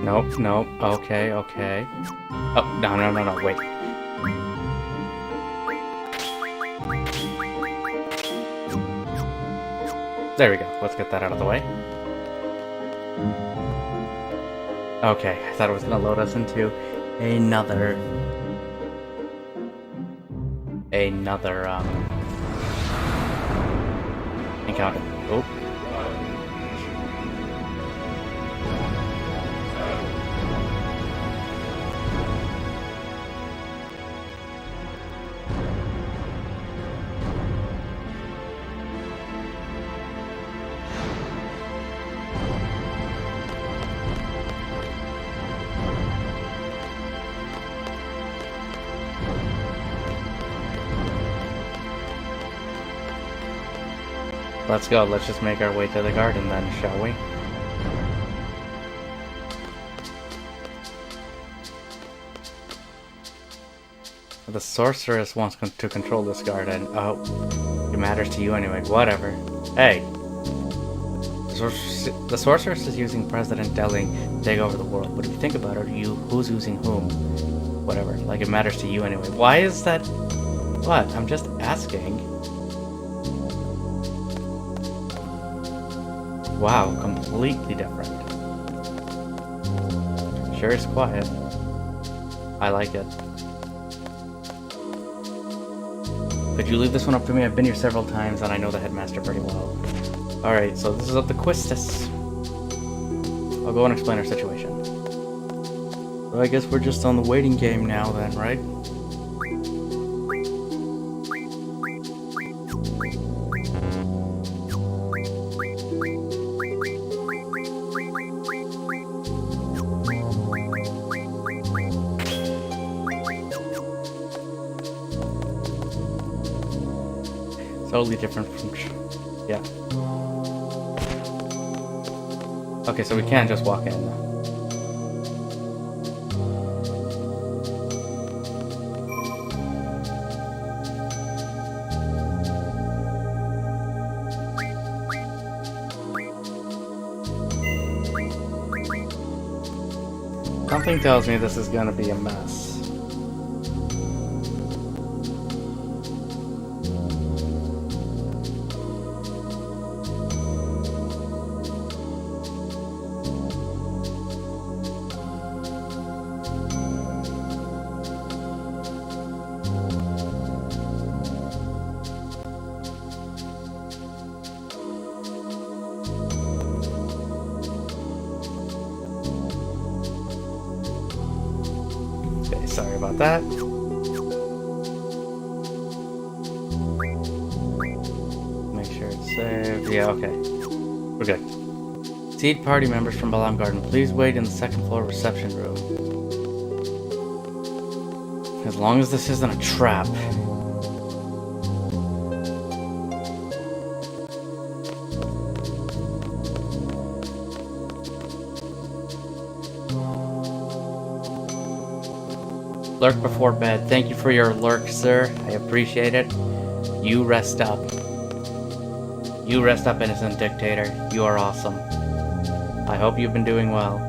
A: Nope, nope. Okay, okay. Oh, no, wait. There we go. Let's get that out of the way. Okay, I thought it was gonna load us into another encounter. Oh. Let's go. Let's just make our way to the garden then, shall we? The sorceress wants to control this garden. Oh, it matters to you anyway. Whatever. Hey! The sorceress is using President Delling to take over the world, but if you think about it, who's using whom? Whatever. Like, it matters to you anyway. Why is that? What? I'm just asking. Wow, completely different. Sure is quiet. I like it. Could you leave this one up to me? I've been here several times and I know the headmaster pretty well. Alright, so this is up the Quistis. I'll go and explain our situation. So I guess we're just on the waiting game now then, right? Totally different from... yeah. Okay, so we can't just walk in. Something tells me this is gonna be a mess. Sorry about that. Make sure it's saved. Yeah, okay. We're good. Seed party members from Balam Garden, please wait in the second floor reception room. As long as this isn't a trap. Lurk before bed. Thank you for your lurk, sir. I appreciate it. You rest up. You rest up, innocent dictator. You are awesome. I hope you've been doing well.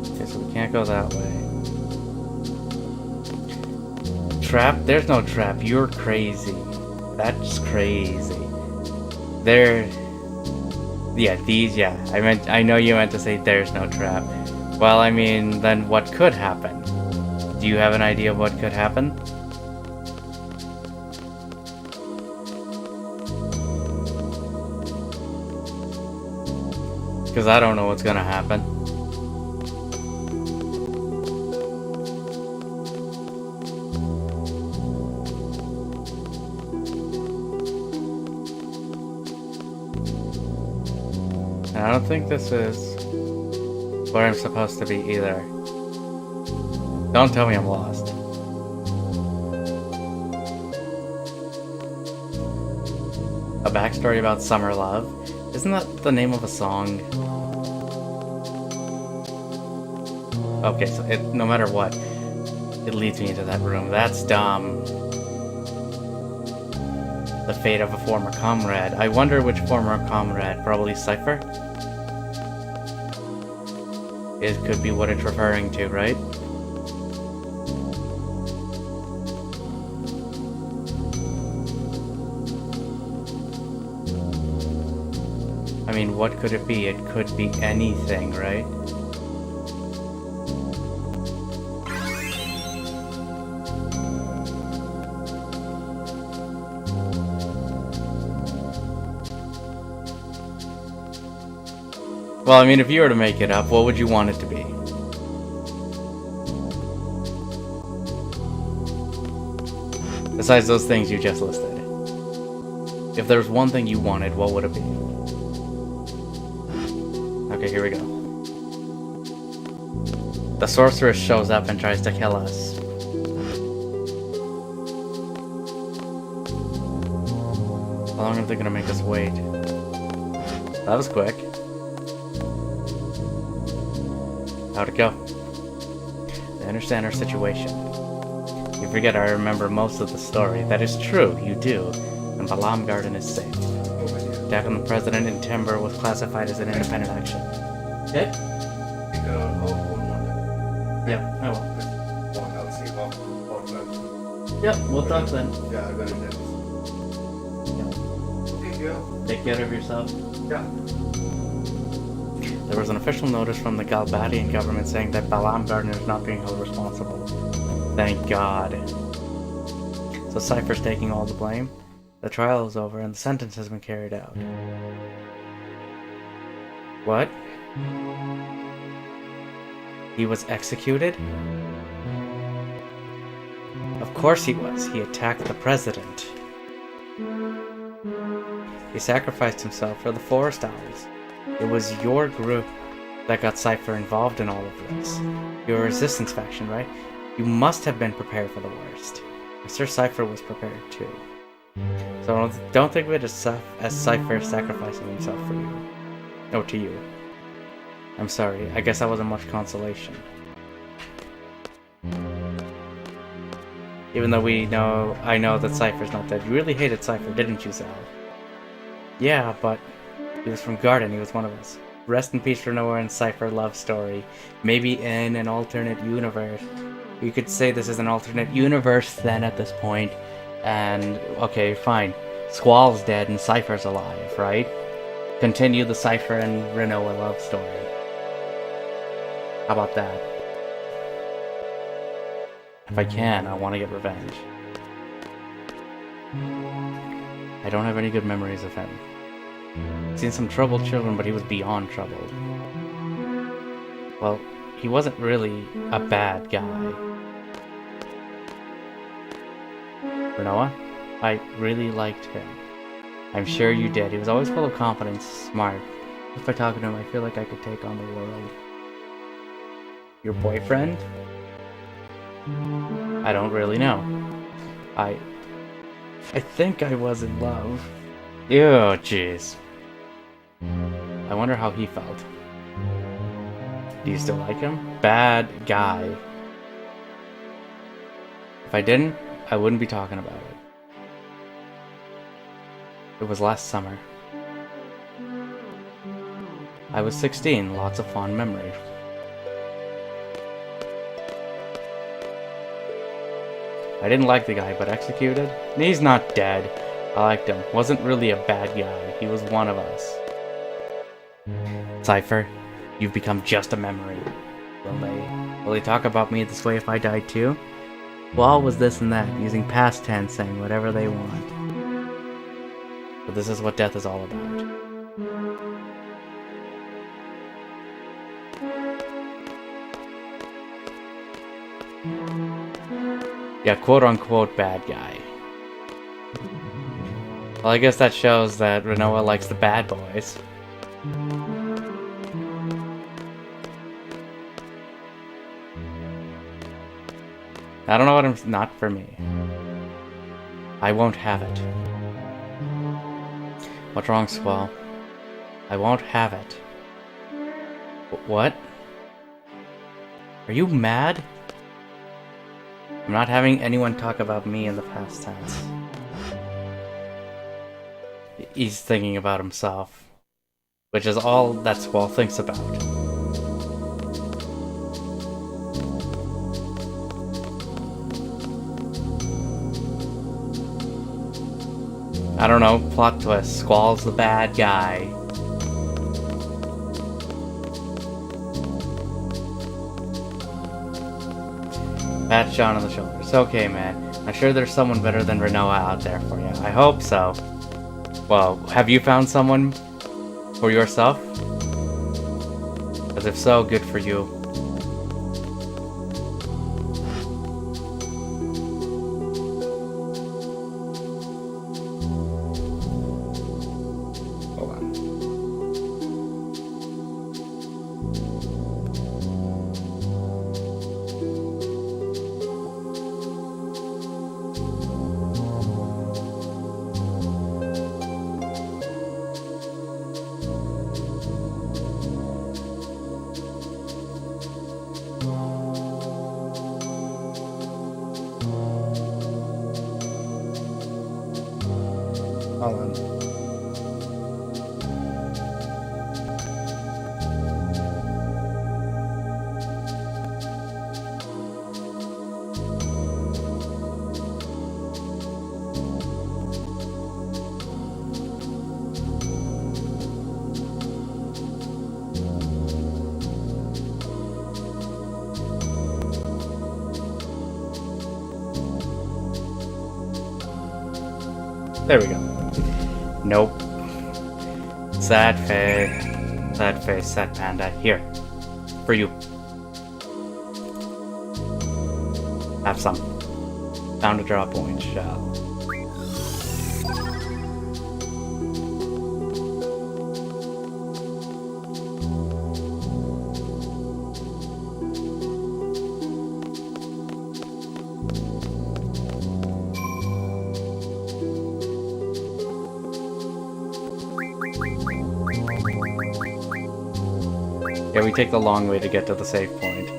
A: Okay, so we can't go that way. Trap? There's no trap. You're crazy. That's crazy. Yeah, these, yeah. I know you meant to say there's no trap. Well, I mean, then what could happen? Do you have an idea of what could happen? Because I don't know what's gonna happen. And I don't think this is where I'm supposed to be either. Don't tell me I'm lost. A backstory about summer love. Isn't that the name of a song? Okay, so no matter what, it leads me into that room. That's dumb. The fate of a former comrade. I wonder which former comrade. Probably Cypher? It could be what it's referring to, right? I mean, what could it be? It could be anything, right? Well, I mean, if you were to make it up, what would you want it to be? Besides those things you just listed. If there's one thing you wanted, what would it be? Okay, here we go. The sorceress shows up and tries to kill us. How long are they gonna make us wait? That was quick. How'd it go? I understand our situation. You forget I remember most of the story. That is true, you do. And Balam Garden is safe. Attack on the president in Timber was classified as an independent action. Okay? Yeah, I will. Yep, we'll talk then. Take care of yourself.
C: Yeah.
A: There was an official notice from the Galbadian government saying that Balam Garden is not being held responsible. Thank God. So Cypher's taking all the blame? The trial is over and the sentence has been carried out. What? He was executed? Of course he was. He attacked the president. He sacrificed himself for the Forest Owls. It was your group that got Cypher involved in all of this. Your resistance faction, right? You must have been prepared for the worst. Mr. Cypher was prepared too. So don't think of it as Cypher sacrificing himself for you. No, to you. I'm sorry, I guess that wasn't much consolation. Even though I know that Cypher's not dead. You really hated Cypher, didn't you, Sal? Yeah, but he was from Garden, he was one of us. Rest in peace, Rinoa and Cypher love story. Maybe in an alternate universe. You could say this is an alternate universe then at this point. And, okay, fine. Squall's dead and Cypher's alive, right? Continue the Cypher and Rinoa love story. How about that? If I can, I want to get revenge. I don't have any good memories of him. Seen some troubled children, but he was beyond troubled. Well, he wasn't really a bad guy. Rinoa, I really liked him. I'm sure you did. He was always full of confidence, smart. Just by talking to him, I feel like I could take on the world. Your boyfriend? I don't really know. I think I was in love. Ew, jeez. I wonder how he felt. Do you still like him? Bad guy. If I didn't, I wouldn't be talking about it. It was last summer. I was 16, lots of fond memories. I didn't like the guy, but executed? He's not dead. I liked him. Wasn't really a bad guy. He was one of us. Cypher, you've become just a memory. Will they talk about me this way if I die too? Well, was this and that, using past tense, saying whatever they want. But this is what death is all about. Yeah, quote-unquote bad guy. Well, I guess that shows that Rinoa likes the bad boys. I don't know what I'm... not for me. I won't have it. What's wrong, Squall? I won't have it. What? Are you mad? I'm not having anyone talk about me in the past tense. He's thinking about himself, which is all that Squall thinks about. I don't know, plot twist. Squall's the bad guy. Pat Sean on the shoulder. It's okay, man. I'm sure there's someone better than Rinoa out there for you. I hope so. Well, have you found someone for yourself? Because if so, good for you. Hold on. Hold on. There we go. Nope. Sad face. Sad face, sad panda. Here. For you. Have some. Found a drop point shell. Yeah, we take the long way to get to the save point.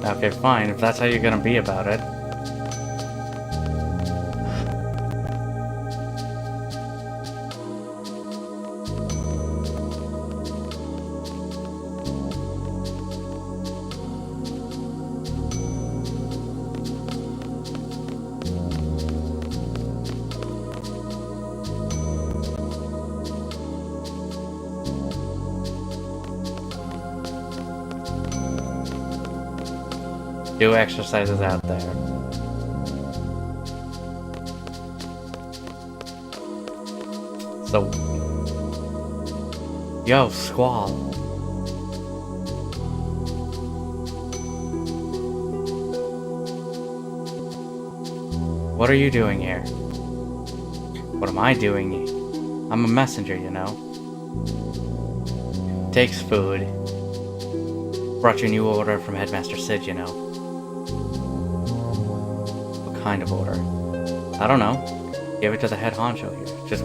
A: Okay, fine, if that's how you're gonna be about it. Do exercises out there. So, yo, Squall. What are you doing here? What am I doing? I'm a messenger, you know. Takes food. Brought you a new order from Headmaster Sid, you know. What kind of order? I don't know. Give it to the head honcho here. Just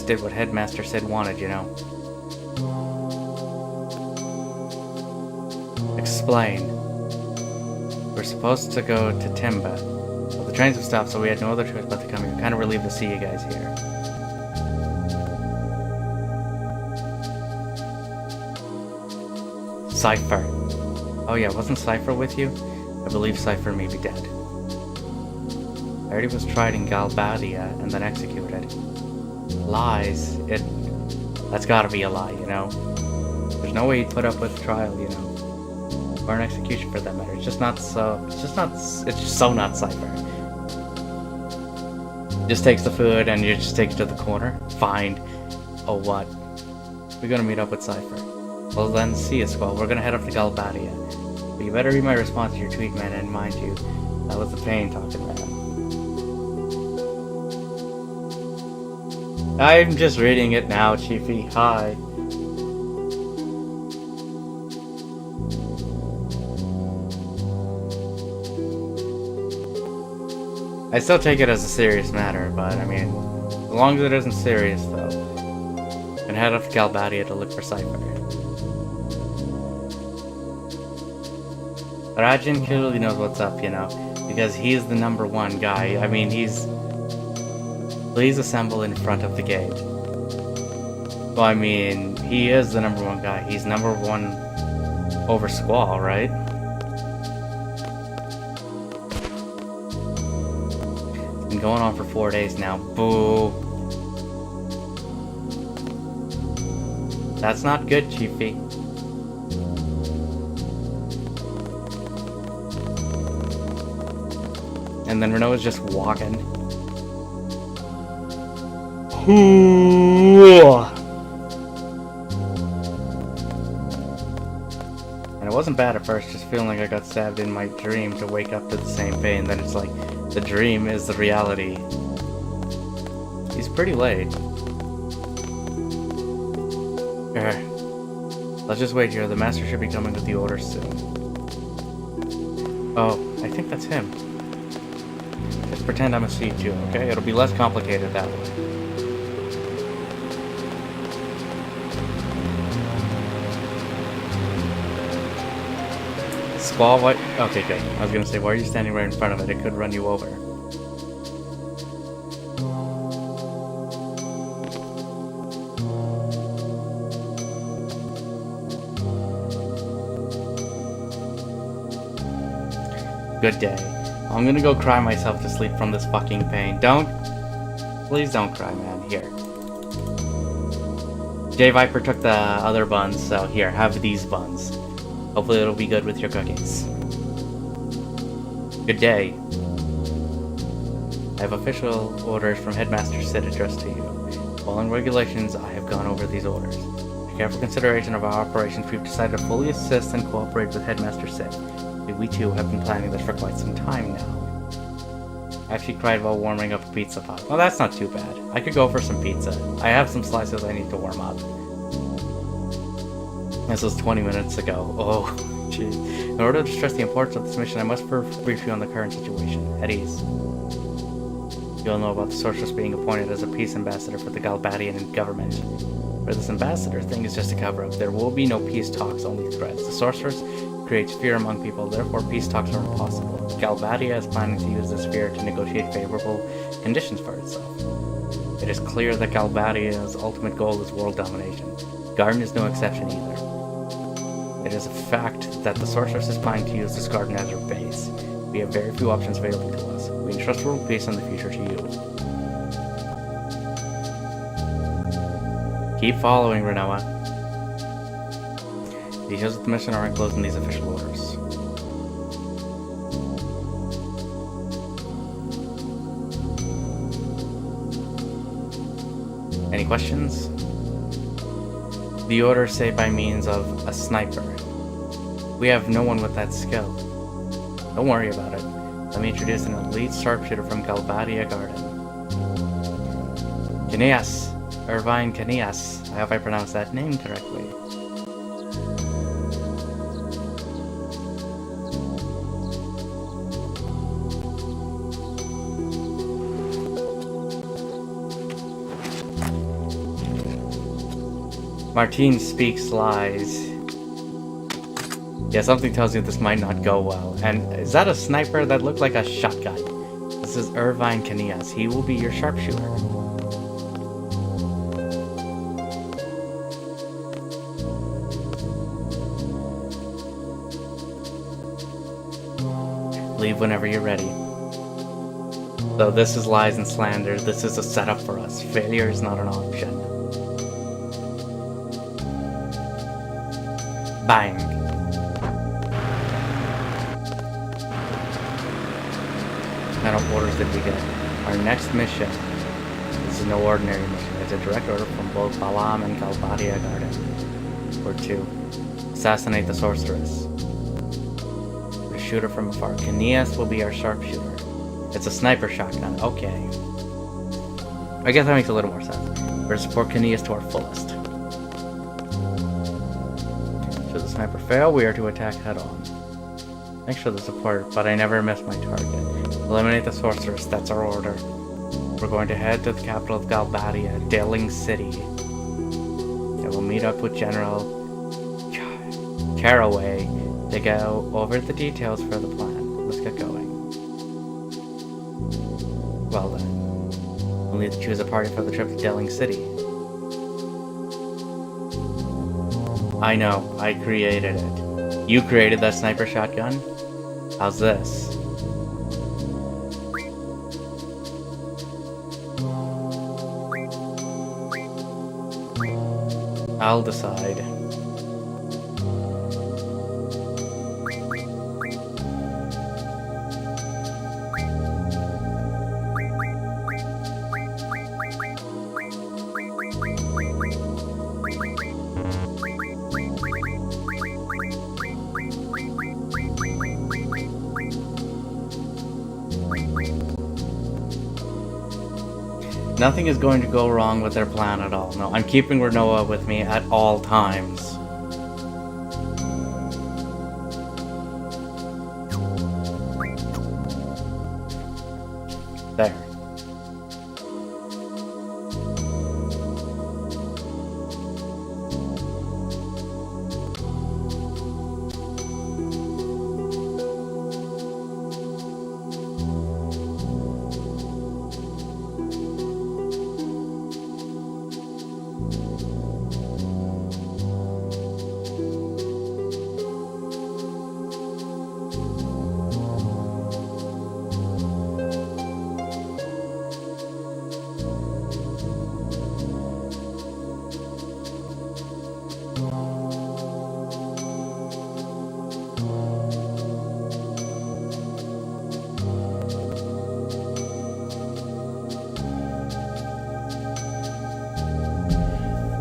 A: did what Headmaster Sid wanted, you know. Explain. We're supposed to go to Timba. But the trains have stopped, so we had no other choice but to come here. Kind of relieved to see you guys here. Cypher. Oh yeah, wasn't Cypher with you? I believe Cypher may be dead. I already was tried in Galbadia and then executed. Lies. That's gotta be a lie, you know? There's no way he'd put up with trial, you know? Or an execution for that matter. It's just so not Cypher. Just takes the food and you just take it to the corner? Fine. Oh what? We're gonna meet up with Cypher. Well then, see ya, Squall. We're gonna head up to Galbadia. But you better read my response to your tweet, man, and mind you, that was the pain talking, man. I'm just reading it now, Chiefy. Hi. I still take it as a serious matter, but I mean, as long as it isn't serious, though, I'm gonna head up to Galbadia to look for Cypher. Rajin clearly knows what's up, you know, because he's the #1 guy. I mean, please assemble in front of the gate. Well, I mean, he is the #1 guy. He's #1 over Squall, right? It's been going on for 4 days now. Boo. That's not good, Chiefy. And then Rinoa's just walking. And it wasn't bad at first, just feeling like I got stabbed in my dream to wake up to the same pain. Then it's like, the dream is the reality. He's pretty late. Here. Let's just wait here. The master should be coming with the orders soon. Oh, I think that's him. Just pretend I'm a siege, okay? It'll be less complicated that way. Squall, what? Okay, good. I was gonna say, why are you standing right in front of it? It could run you over. Good day. I'm gonna go cry myself to sleep from this fucking pain. Please don't cry, man. Here. J Viper took the other buns, so here, have these buns. Hopefully it'll be good with your cookies. Good day. I have official orders from Headmaster Sid addressed to you. Following regulations, I have gone over these orders. For careful consideration of our operations, we've decided to fully assist and cooperate with Headmaster Sid. We too have been planning this for quite some time now. I actually cried while warming up a pizza pot. Well, that's not too bad. I could go for some pizza. I have some slices I need to warm up. This was 20 minutes ago. Oh, jeez. In order to stress the importance of this mission, I must brief you on the current situation. At ease. You'll know about the sorceress being appointed as a peace ambassador for the Galbadian government. But this ambassador thing is just a cover-up. There will be no peace talks, only threats. The sorceress creates fear among people, therefore peace talks are impossible. Galbadia is planning to use this fear to negotiate favorable conditions for itself. It is clear that Galbadia's ultimate goal is world domination. Garden is no exception either. It is a fact that the sorceress is planning to use this garden as her base. We have very few options available to us. We entrust world peace and the future to you. Keep following, Rinoa. Details of the mission are enclosed in these official orders. Any questions? The orders say by means of a sniper. We have no one with that skill. Don't worry about it. Let me introduce an elite sharpshooter from Galbadia Garden. Irvine Canias. I hope I pronounced that name correctly. Martine speaks lies. Yeah, something tells you this might not go well. And is that a sniper? That looked like a shotgun. This is Irvine Canillas. He will be your sharpshooter. Leave whenever you're ready. So this is lies and slander. This is a setup for us. Failure is not an option. Bang. What kind of orders did we get? Our next mission is no ordinary mission. It's a direct order from both Balam and Galbadia Garden. Or 2. Assassinate the sorceress. The shooter from afar. Canillas will be our sharpshooter. It's a sniper shotgun. Okay. I guess that makes a little more sense. We're to support Canillas to our fullest. Should the sniper fail, we are to attack head on. Thanks for the support, but I never miss my target. Eliminate the sorceress, that's our order. We're going to head to the capital of Galbadia, Deling City. I will meet up with General Caraway to go over the details for the plan. Let's get going. Well then, we'll need to choose a party for the trip to Deling City. I know, I created it. You created that sniper shotgun? How's this? I'll decide. Nothing is going to go wrong with their plan at all. No, I'm keeping Rinoa with me at all times. There.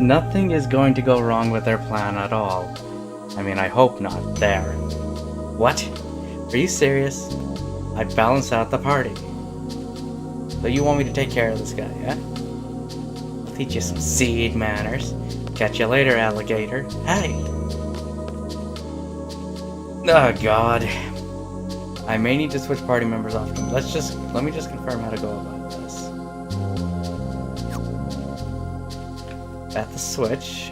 A: Nothing is going to go wrong with their plan at all. I mean, I hope not. There. What? Are you serious? I balanced out the party. So you want me to take care of this guy, yeah? I'll teach you some seed manners. Catch you later, alligator. Hey! Oh, God. I may need to switch party members often. Let me just confirm how to go about this. At the switch,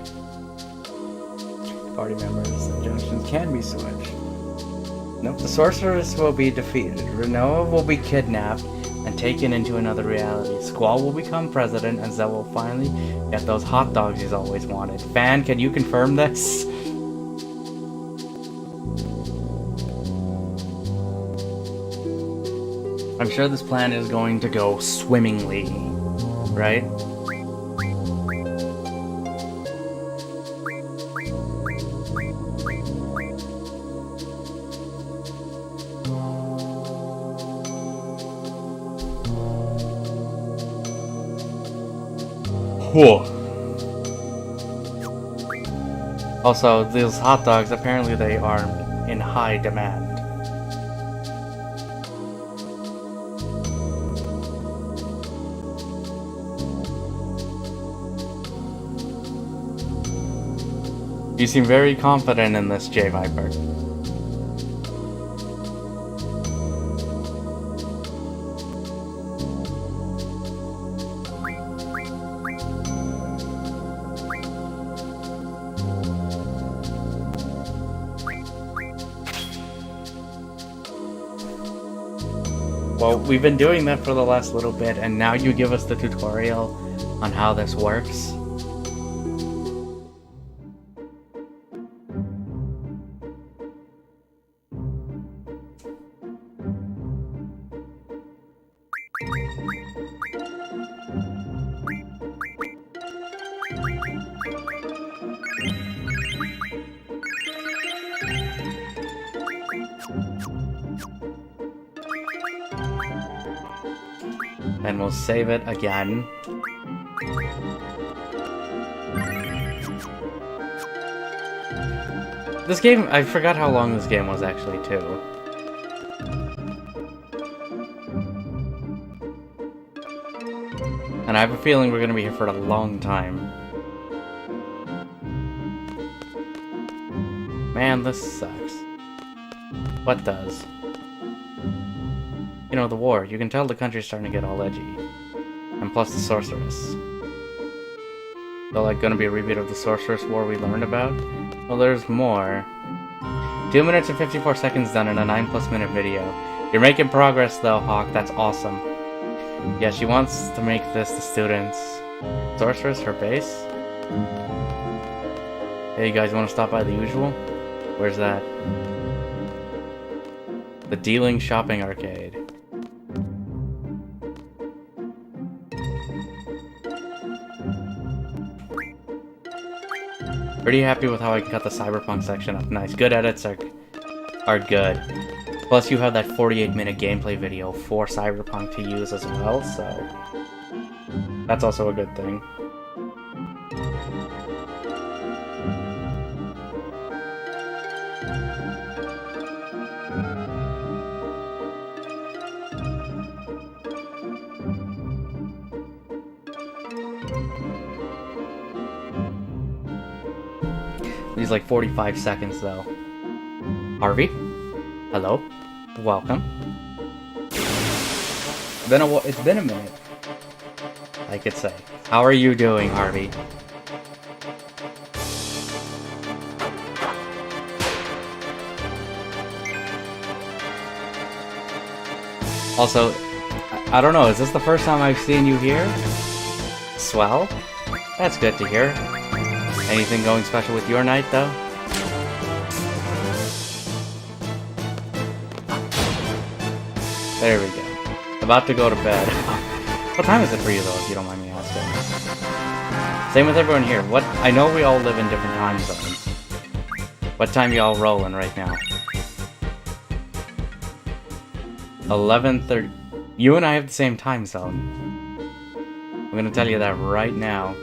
A: party members and junctions can be switched. Nope, the sorceress will be defeated. Rinoa will be kidnapped and taken into another reality. Squall will become president, and Zell will finally get those hot dogs he's always wanted. Fan, can you confirm this? I'm sure this plan is going to go swimmingly, right? Whoa. Also, these hot dogs, apparently they are in high demand. You seem very confident in this, J Viper. Well, we've been doing that for the last little bit, and now you give us the tutorial on how this works. And we'll save it again. This game, I forgot how long this game was actually, too. And I have a feeling we're gonna be here for a long time. Man, this sucks. What does? You know, the war. You can tell the country's starting to get all edgy. And plus the sorceress. So, like, gonna be a repeat of the sorceress war we learned about? Well, there's more. 2 minutes and 54 seconds done in a 9+ minute video. You're making progress though, Hawk. That's awesome. Yeah, she wants to make this the students. Sorceress, her base? Hey, you guys want to stop by the usual? Where's that? The Dealing Shopping Arcade. Pretty happy with how I cut the cyberpunk section up. Nice. Good edits are good. Plus you have that 48-minute gameplay video for cyberpunk to use as well, so that's also a good thing. These like 45 seconds though. Harvey? Hello? Welcome. It's been a minute, I could say. How are you doing, Harvey? Also, I don't know, is this the first time I've seen you here? Swell? That's good to hear. Anything going special with your night, though? There we go. About to go to bed. What time is it for you, though, if you don't mind me asking? Same with everyone here. I know we all live in different time zones. What time y'all rolling right now? 11:30. You and I have the same time zone. I'm gonna tell you that right now.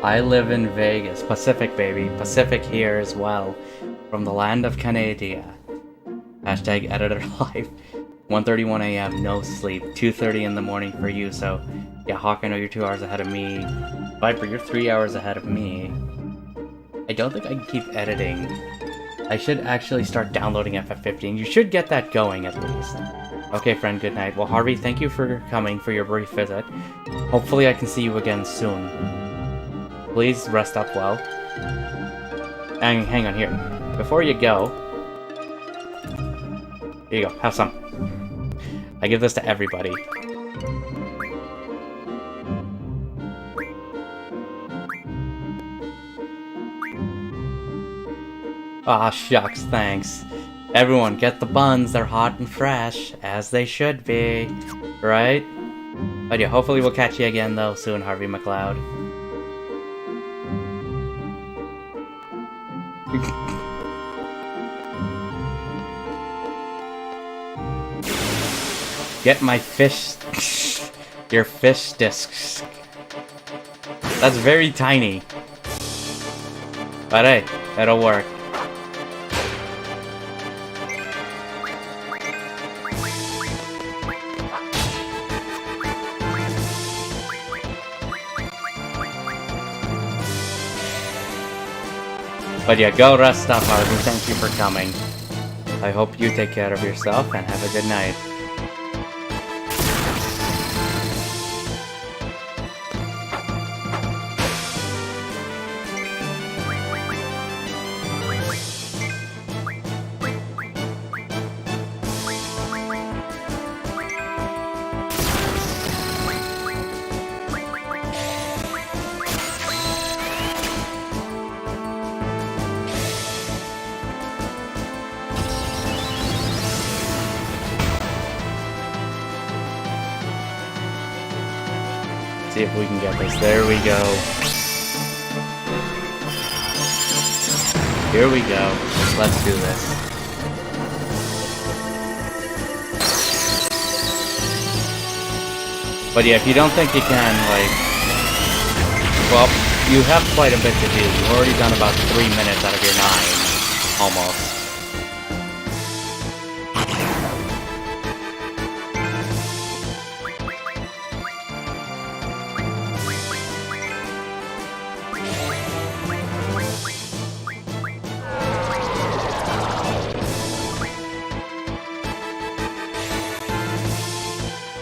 A: I live in Vegas. Pacific, baby. Pacific here as well. From the land of Canada. Hashtag editor life. 1:31 a.m. No sleep. 2:30 in the morning for you. So, yeah, Hawk, I know you're 2 hours ahead of me. Viper, you're 3 hours ahead of me. I don't think I can keep editing. I should actually start downloading FF15. You should get that going at least. Okay, friend, good night. Well, Harvey, thank you for coming for your brief visit. Hopefully I can see you again soon. Please rest up well. And hang on here. Before you go... Here you go, have some. I give this to everybody. Aw, shucks, thanks. Everyone, get the buns, they're hot and fresh, as they should be. Right? But yeah, hopefully we'll catch you again, though, soon, Harvey McLeod. Get my fish... your fish discs. That's very tiny. But hey, it'll work. But yeah, go rest up, Harvey. Thank you for coming. I hope you take care of yourself and have a good night. See if we can get this. There we go. Here we go. Let's do this. But yeah, if you don't think you can, like... Well, you have quite a bit to do. You've already done about 3 minutes out of your 9. Almost.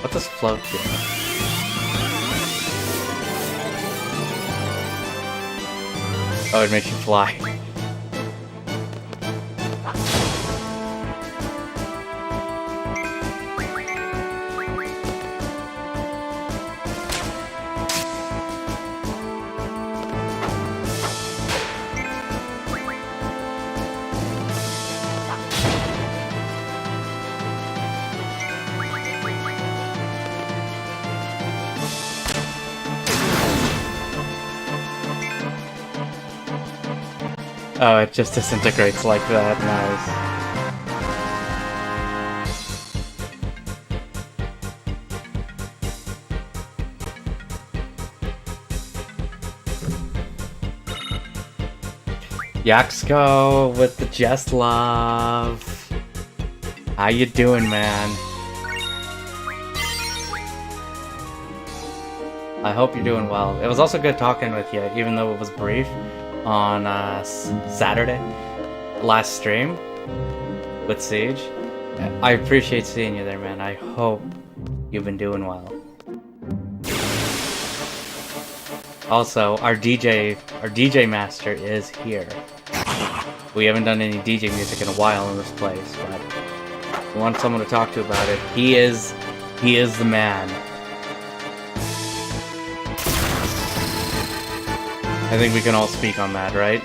A: What does float do? Oh, it makes you fly. Oh, it just disintegrates like that. Nice. Yaxko with the Just Love. How you doing, man? I hope you're doing well. It was also good talking with you, even though it was brief, on Saturday, last stream with Siege. I appreciate seeing you there, man. I hope you've been doing well. Also, our DJ master is here. We haven't done any DJ music in a while in this place, but we want someone to talk to about it. He is the man. I think we can all speak on that, right?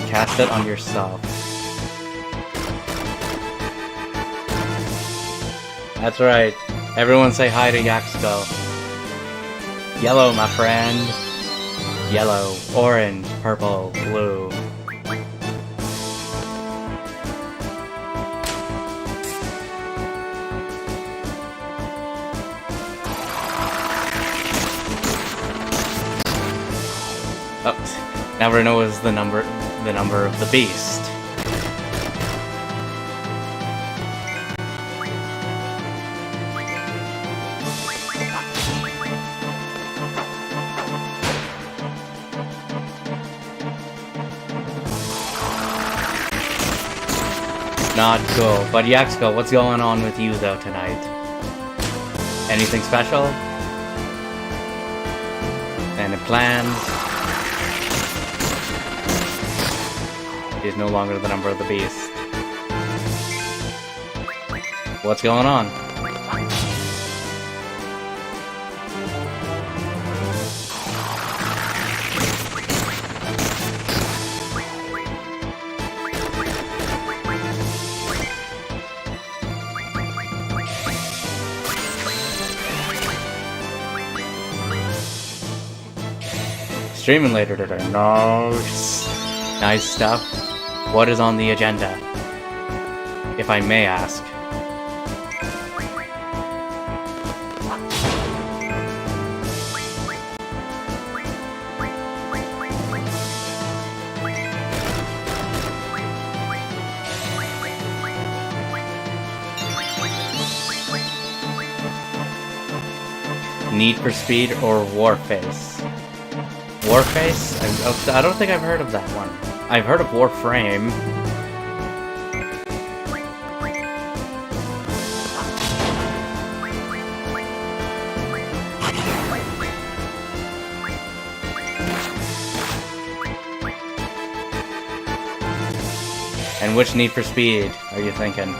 A: Cast it on yourself. That's right. Everyone say hi to Yaxko. Yellow, my friend. Yellow, orange, purple, blue. Oh, now Rinoa is the number of the beast. Not cool. But Yaxko, what's going on with you though tonight? Anything special? Any plans? He's no longer the number of the beast. What's going on? Streaming later today. Nice stuff. What is on the agenda? If I may ask. Need for Speed or Warface? Warface? I don't think I've heard of that one. I've heard of Warframe. And which Need for Speed are you thinking?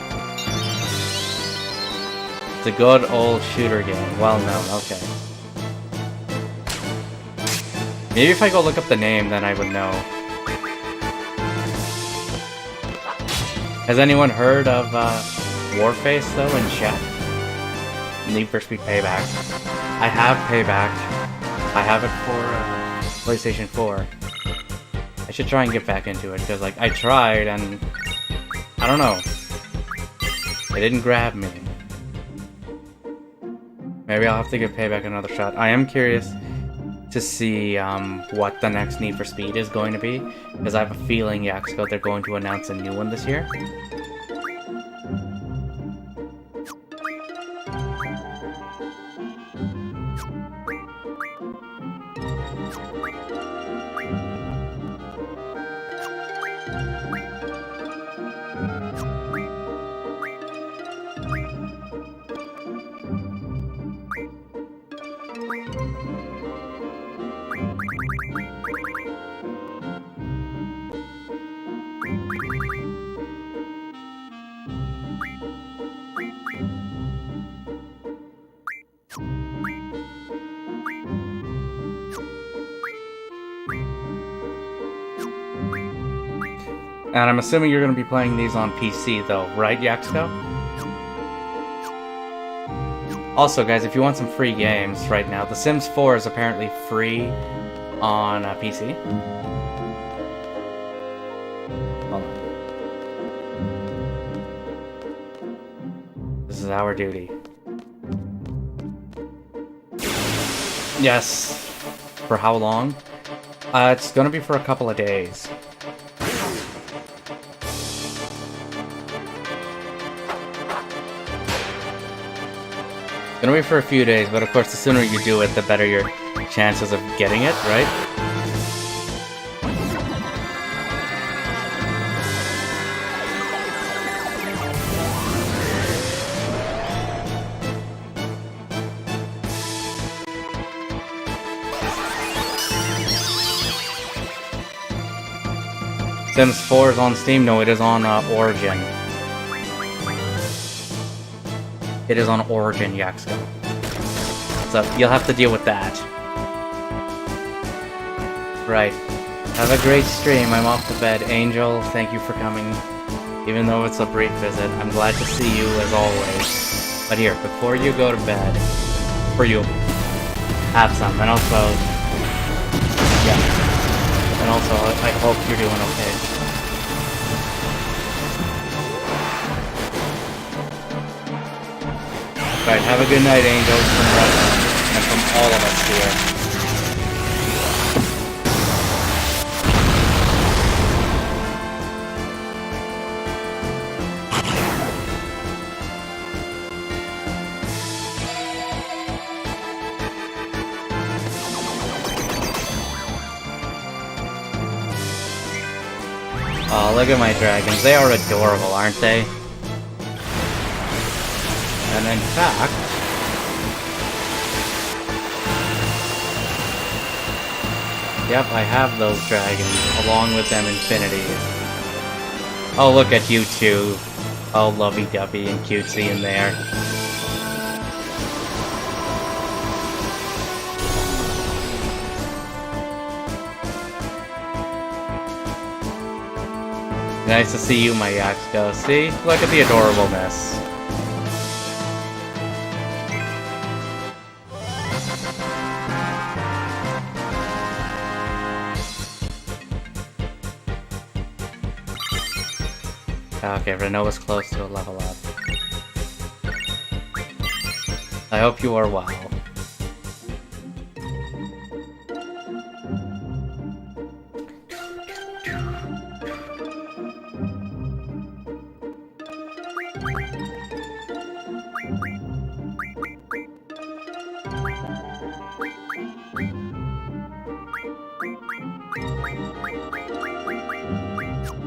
A: It's a good old shooter game. Well known, okay. Maybe if I go look up the name, then I would know. Has anyone heard of Warface, though, in chat? Need for Speed Payback. I have Payback. I have it for PlayStation 4. I should try and get back into it, because, like, I tried, and I don't know. It didn't grab me. Maybe I'll have to give Payback another shot. I am curious to see what the next Need for Speed is going to be, because I have a feeling, Yaxco, they're going to announce a new one this year. And I'm assuming you're going to be playing these on PC, though, right, Yaxco? Also, guys, if you want some free games right now, The Sims 4 is apparently free on PC. Hold on. This is our duty. Yes. For how long? It's going to be for a couple of days. Gonna wait for a few days, but of course the sooner you do it, the better your chances of getting it, right? Sims 4 is on Steam? No, it is on Origin. It is on Origin, Yaxco. So you'll have to deal with that. Right. Have a great stream. I'm off to bed. Angel, thank you for coming. Even though it's a brief visit, I'm glad to see you as always. But here, before you go to bed, for you, have some. And also, yeah. And also, I hope you're doing okay. Right, have a good night, Angel, from Rinoa, and from all of us here. Oh, look at my dragons. They are adorable, aren't they? And in fact, yep, I have those dragons, along with them infinities. Oh, look at you two. All lovey-dovey and cutesy in there. Nice to see you, my Yaxco. See? Look at the adorableness. Okay, Rinoa's close to a level up. I hope you are well.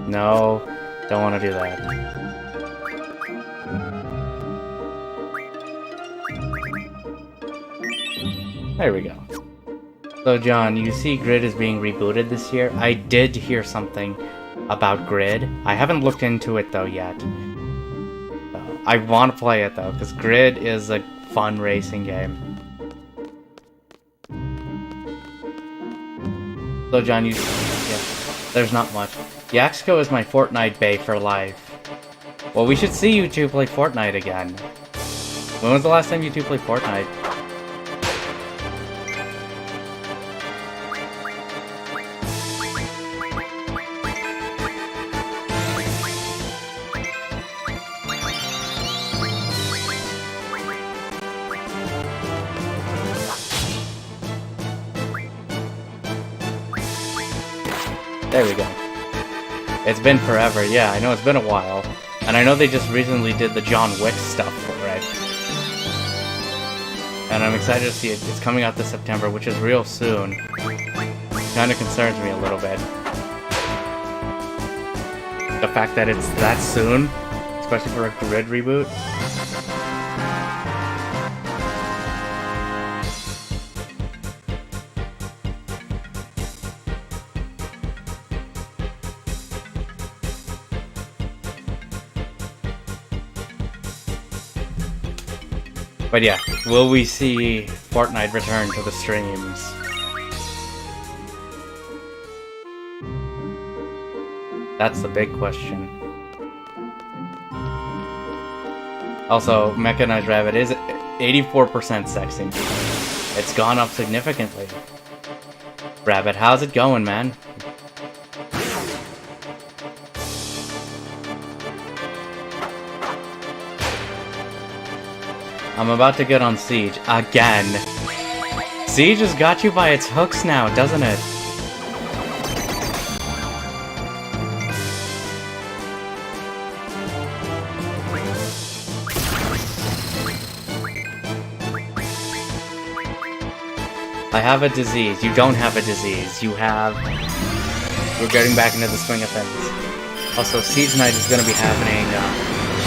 A: No, don't want to do that. There we go. So John, you see Grid is being rebooted this year? I did hear something about Grid. I haven't looked into it though yet. I want to play it though, because Grid is a fun racing game. So John, yeah, there's not much. Yaxco is my Fortnite bae for life. Well, we should see you two play Fortnite again. When was the last time you two played Fortnite? There we go. It's been forever, yeah, I know it's been a while. And I know they just recently did the John Wick stuff for it. And I'm excited to see it. It's coming out this September, which is real soon. Kinda concerns me a little bit. The fact that it's that soon, especially for a Grid reboot. But yeah, will we see Fortnite return to the streams? That's the big question. Also, Mechanized Rabbit is 84% sexy. It's gone up significantly. Rabbit, how's it going, man? I'm about to get on Siege. Again. Siege has got you by its hooks now, doesn't it? I have a disease. You don't have a disease. You have... We're getting back into the swing of things. Also, Siege Night is going to be happening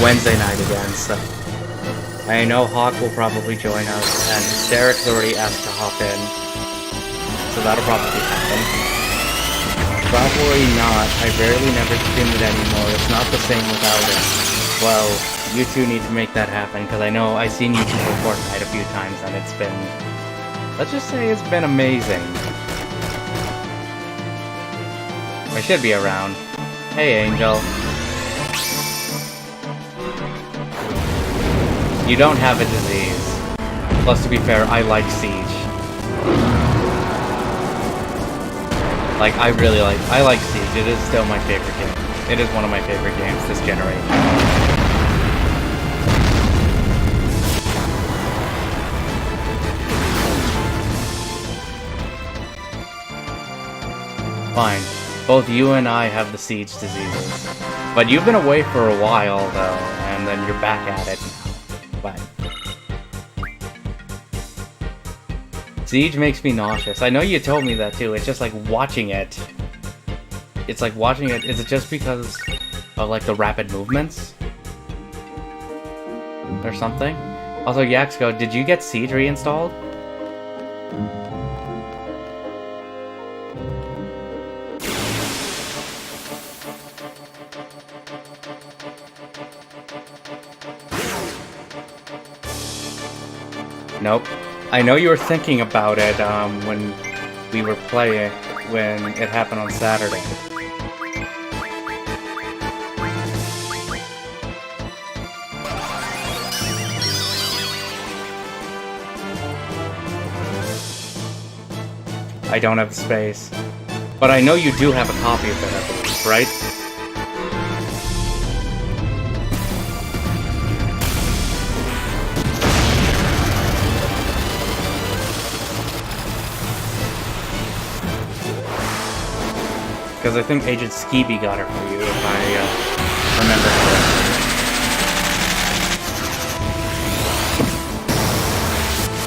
A: Wednesday night again, so... I know Hawk will probably join us, and Hysteric's already asked to hop in. So that'll probably happen. Probably not. I rarely never stream it anymore. It's not the same without it. Well, you two need to make that happen, because I know I've seen you two play Fortnite a few times, and it's been... Let's just say it's been amazing. I should be around. Hey, Angel. You don't have a disease. Plus, to be fair, I like Siege. Like, I like Siege. It is still my favorite game. It is one of my favorite games this generation. Fine. Both you and I have the Siege diseases. But you've been away for a while, though, and then you're back at it now. But Siege makes me nauseous. I know you told me that too. It's just like watching it. It's like watching it. Is it just because of like the rapid movements? Or something? Also, Yaxco, did you get Siege reinstalled? Nope. I know you were thinking about it when we were playing, when it happened on Saturday. I don't have the space. But I know you do have a copy of it, I believe, right? Because I think Agent Skeevy got it for you, if I remember correctly.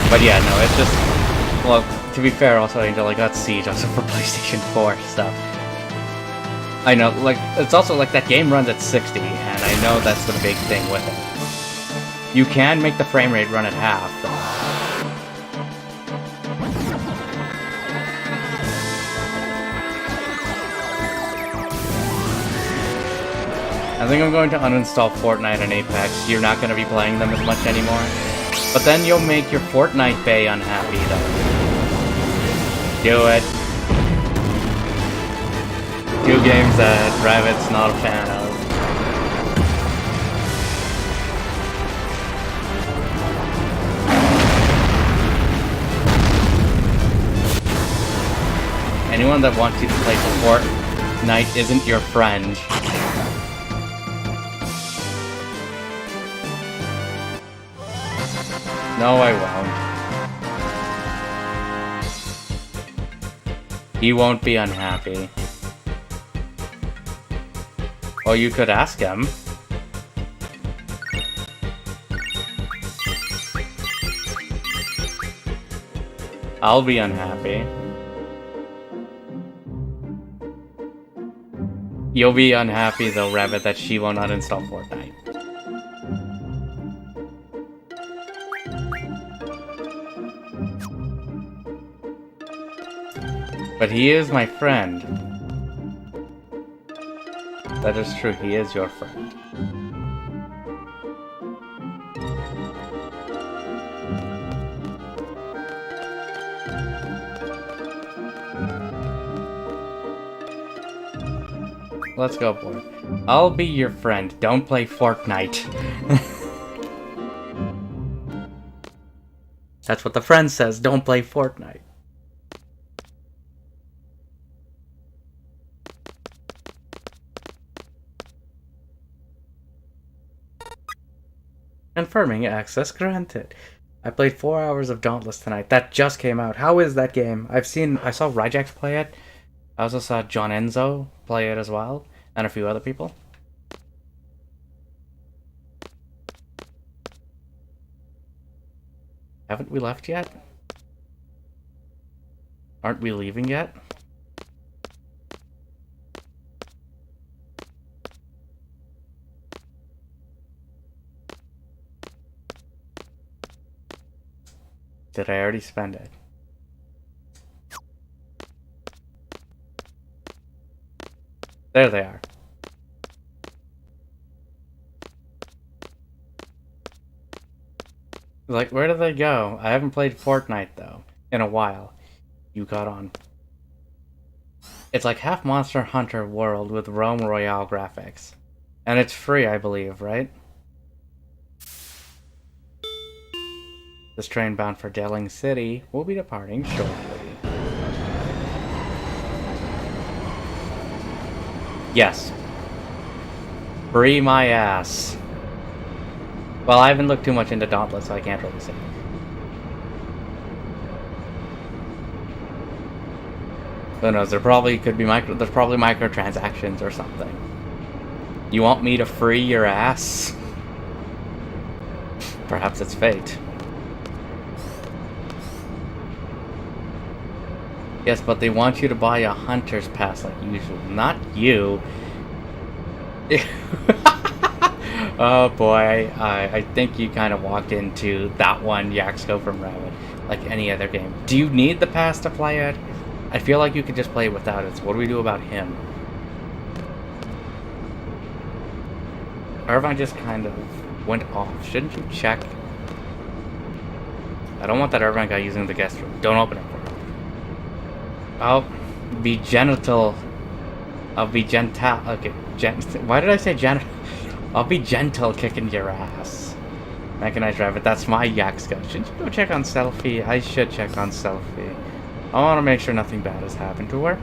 A: But yeah, no, it's just... Well, to be fair, also, Angel, I got Siege also for PlayStation 4 stuff. I know, like, it's also like that game runs at 60, and I know that's the big thing with it. You can make the frame rate run at half, though. I think I'm going to uninstall Fortnite and Apex. You're not going to be playing them as much anymore. But then you'll make your Fortnite BAE unhappy, though. Do it. 2 games that Rabbit's not a fan of. Anyone that wants you to play Fortnite isn't your friend. No, I won't. He won't be unhappy. Well, you could ask him. I'll be unhappy. You'll be unhappy though, Rabbit, that she won't uninstall Fortnite. But he is my friend. That is true, he is your friend. Let's go, boy. I'll be your friend. Don't play Fortnite. That's what the friend says. Don't play Fortnite. Confirming access granted. I played 4 hours of Dauntless tonight. That just came out. How is that game? I saw Ryjax play it. I also saw John Enzo play it as well. And a few other people. Haven't we left yet? Aren't we leaving yet? Did I already spend it? There they are. Like, where did they go? I haven't played Fortnite, though, in a while. You got on. It's like half Monster Hunter World with Rome Royale graphics. And it's free, I believe, right? This train bound for Delling City will be departing shortly. Yes. Free my ass. Well, I haven't looked too much into Dauntless, so I can't really say. Who knows? There probably could be there's probably microtransactions or something. You want me to free your ass? Perhaps it's fate. Yes, but they want you to buy a hunter's pass like usual. Not you. Oh boy, I think you kind of walked into that one Yaxco from Rabbit, like any other game. Do you need the pass to play it? I feel like you could just play it without it, so what do we do about him? Irvine just kind of went off. Shouldn't you check? I don't want that Irvine guy using the guest room. Don't open it for him. I'll be genital. I'll be gentle. Okay, why did I say genital? I'll be gentle kicking your ass. Mechanized Rabbit, that's my Yaxco. Shouldn't you go check on Selfie? I should check on Selfie. I want to make sure nothing bad has happened to her.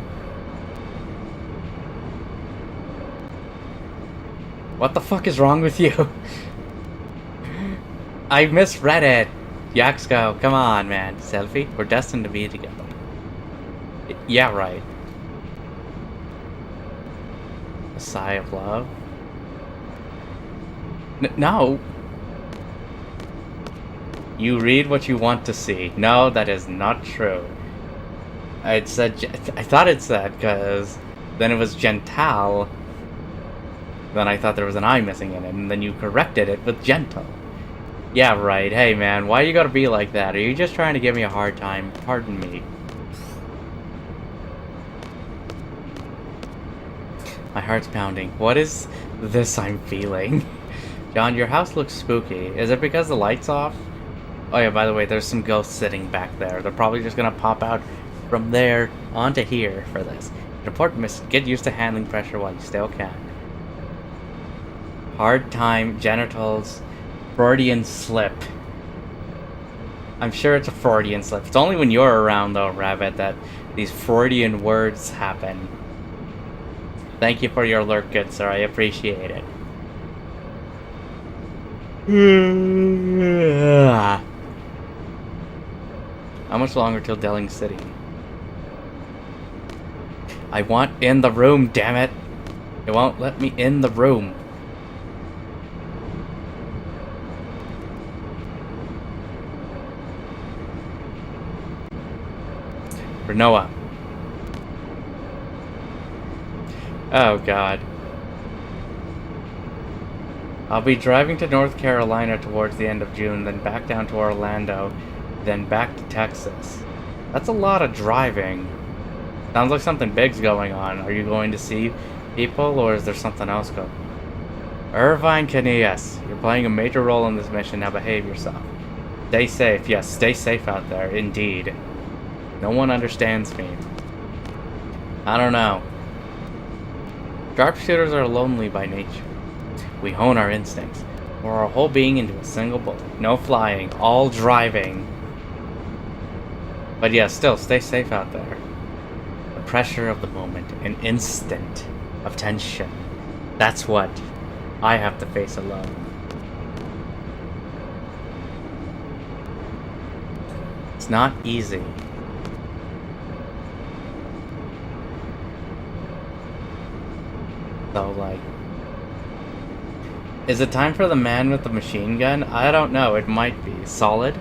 A: What the fuck is wrong with you? I misread it. Yaxco, come on, man. Selfie, we're destined to be together. Yeah, right. A sigh of love. No. You read what you want to see. No, that is not true. I thought it said because then it was Gental. Then I thought there was an I missing in it, and then you corrected it with gentle. Yeah, right. Hey, man, why you gotta be like that? Are you just trying to give me a hard time? Pardon me. My heart's pounding. What is this I'm feeling? John, your house looks spooky. Is it because the light's off? Oh yeah, by the way, there's some ghosts sitting back there. They're probably just gonna pop out from there onto here for this. An important mission. Get used to handling pressure while you still can. Hard time, genitals, Freudian slip. I'm sure it's a Freudian slip. It's only when you're around, though, Rabbit, that these Freudian words happen. Thank you for your alert, good sir. I appreciate it. How much longer till Delling City? I want in the room, damn it! It won't let me in the room. Rinoa. Oh god. I'll be driving to North Carolina towards the end of June, then back down to Orlando, then back to Texas. That's a lot of driving. Sounds like something big's going on. Are you going to see people, or is there something else going on? Irvine Caneas, you're playing a major role in this mission. Now behave yourself. Stay safe. Yes, stay safe out there. Indeed. No one understands me. I don't know. Sharpshooters are lonely by nature. We hone our instincts, pour our whole being into a single bullet. No flying, all driving. But yeah, still, stay safe out there. The pressure of the moment, an instant of tension. That's what I have to face alone. It's not easy. So, like, is it time for the man with the machine gun? I don't know, it might be. Solid?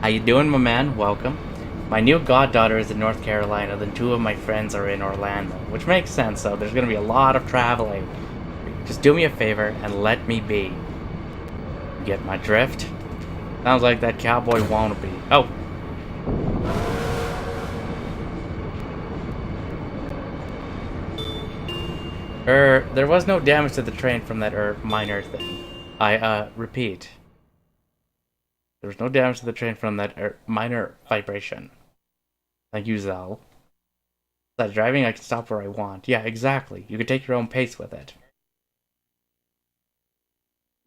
A: How you doing, my man? Welcome. My new goddaughter is in North Carolina, then two of my friends are in Orlando. Which makes sense, though. There's gonna be a lot of traveling. Just do me a favor and let me be. Get my drift? Sounds like that cowboy wannabe. Oh! There was no damage to the train from that, minor thing. I, repeat. There was no damage to the train from that, minor vibration. Thank you, Zal. That driving, I can stop where I want. Yeah, exactly. You can take your own pace with it.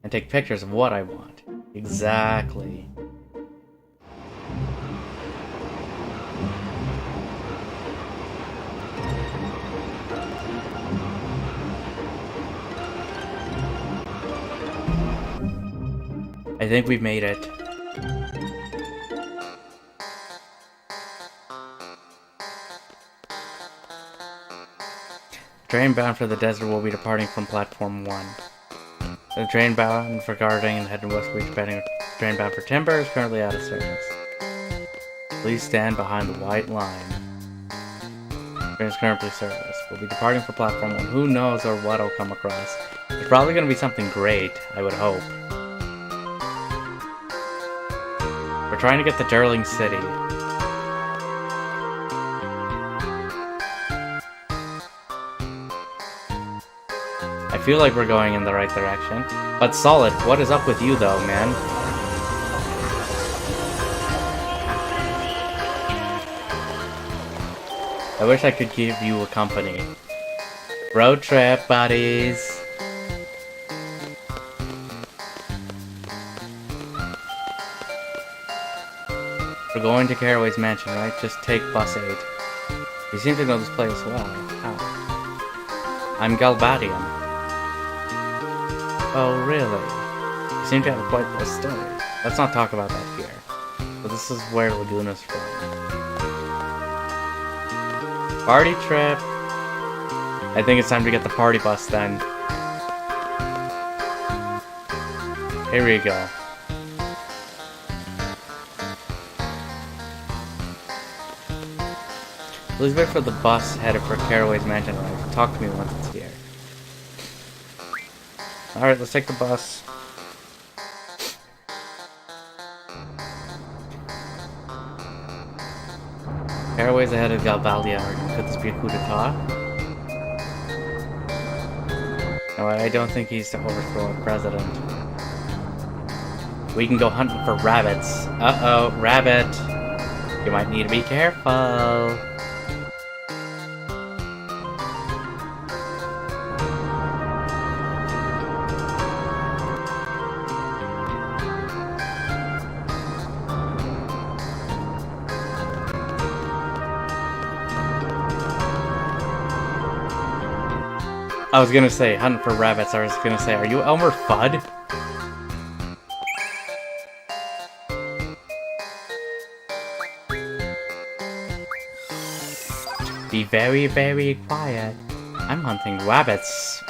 A: And take pictures of what I want. Exactly. I think we've made it. Train bound for the desert will be departing from platform 1. The train bound for Garding and heading westward, train bound for Timber is currently out of service. Please stand behind the white line. Train is currently service. We'll be departing for platform 1. Who knows or what'll come across. It's probably going to be something great, I would hope. We're trying to get to Derling City. I feel like we're going in the right direction. But Solid, what is up with you though, man? I wish I could give you a company. Road trip, buddies. We're going to Caraway's mansion, right? Just take bus 8. You seem to know this place well. How? I'm Galbadian. Oh, really? You seem to have quite a story. Let's not talk about that here. But this is where Laguna's from. Party trip! I think it's time to get the party bus then. Here we go. Please wait for the bus headed for Caraway's mansion. Talk to me once it's here. Alright, let's take the bus. Caraway's ahead of Galbalia. Could this be a coup d'etat? No, I don't think he's to overthrow a president. We can go hunting for rabbits. Uh-oh, rabbit. You might need to be careful. I was gonna say, hunting for rabbits. I was gonna say, are you Elmer Fudd? Be very, very quiet. I'm hunting rabbits.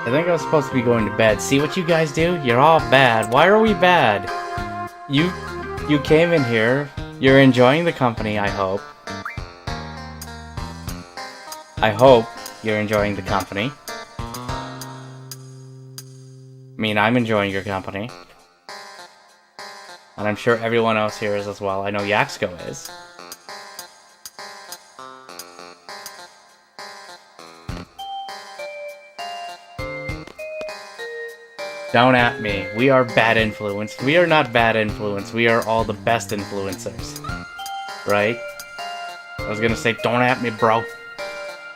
A: I think I was supposed to be going to bed. See what you guys do? You're all bad. Why are we bad? You came in here. You're enjoying the company, I hope. I hope you're enjoying the company. I mean, I'm enjoying your company. And I'm sure everyone else here is as well. I know Yaxko is. Don't at me. We are bad influence. We are not bad influence. We are all the best influencers. Right? I was gonna say, don't at me, bro.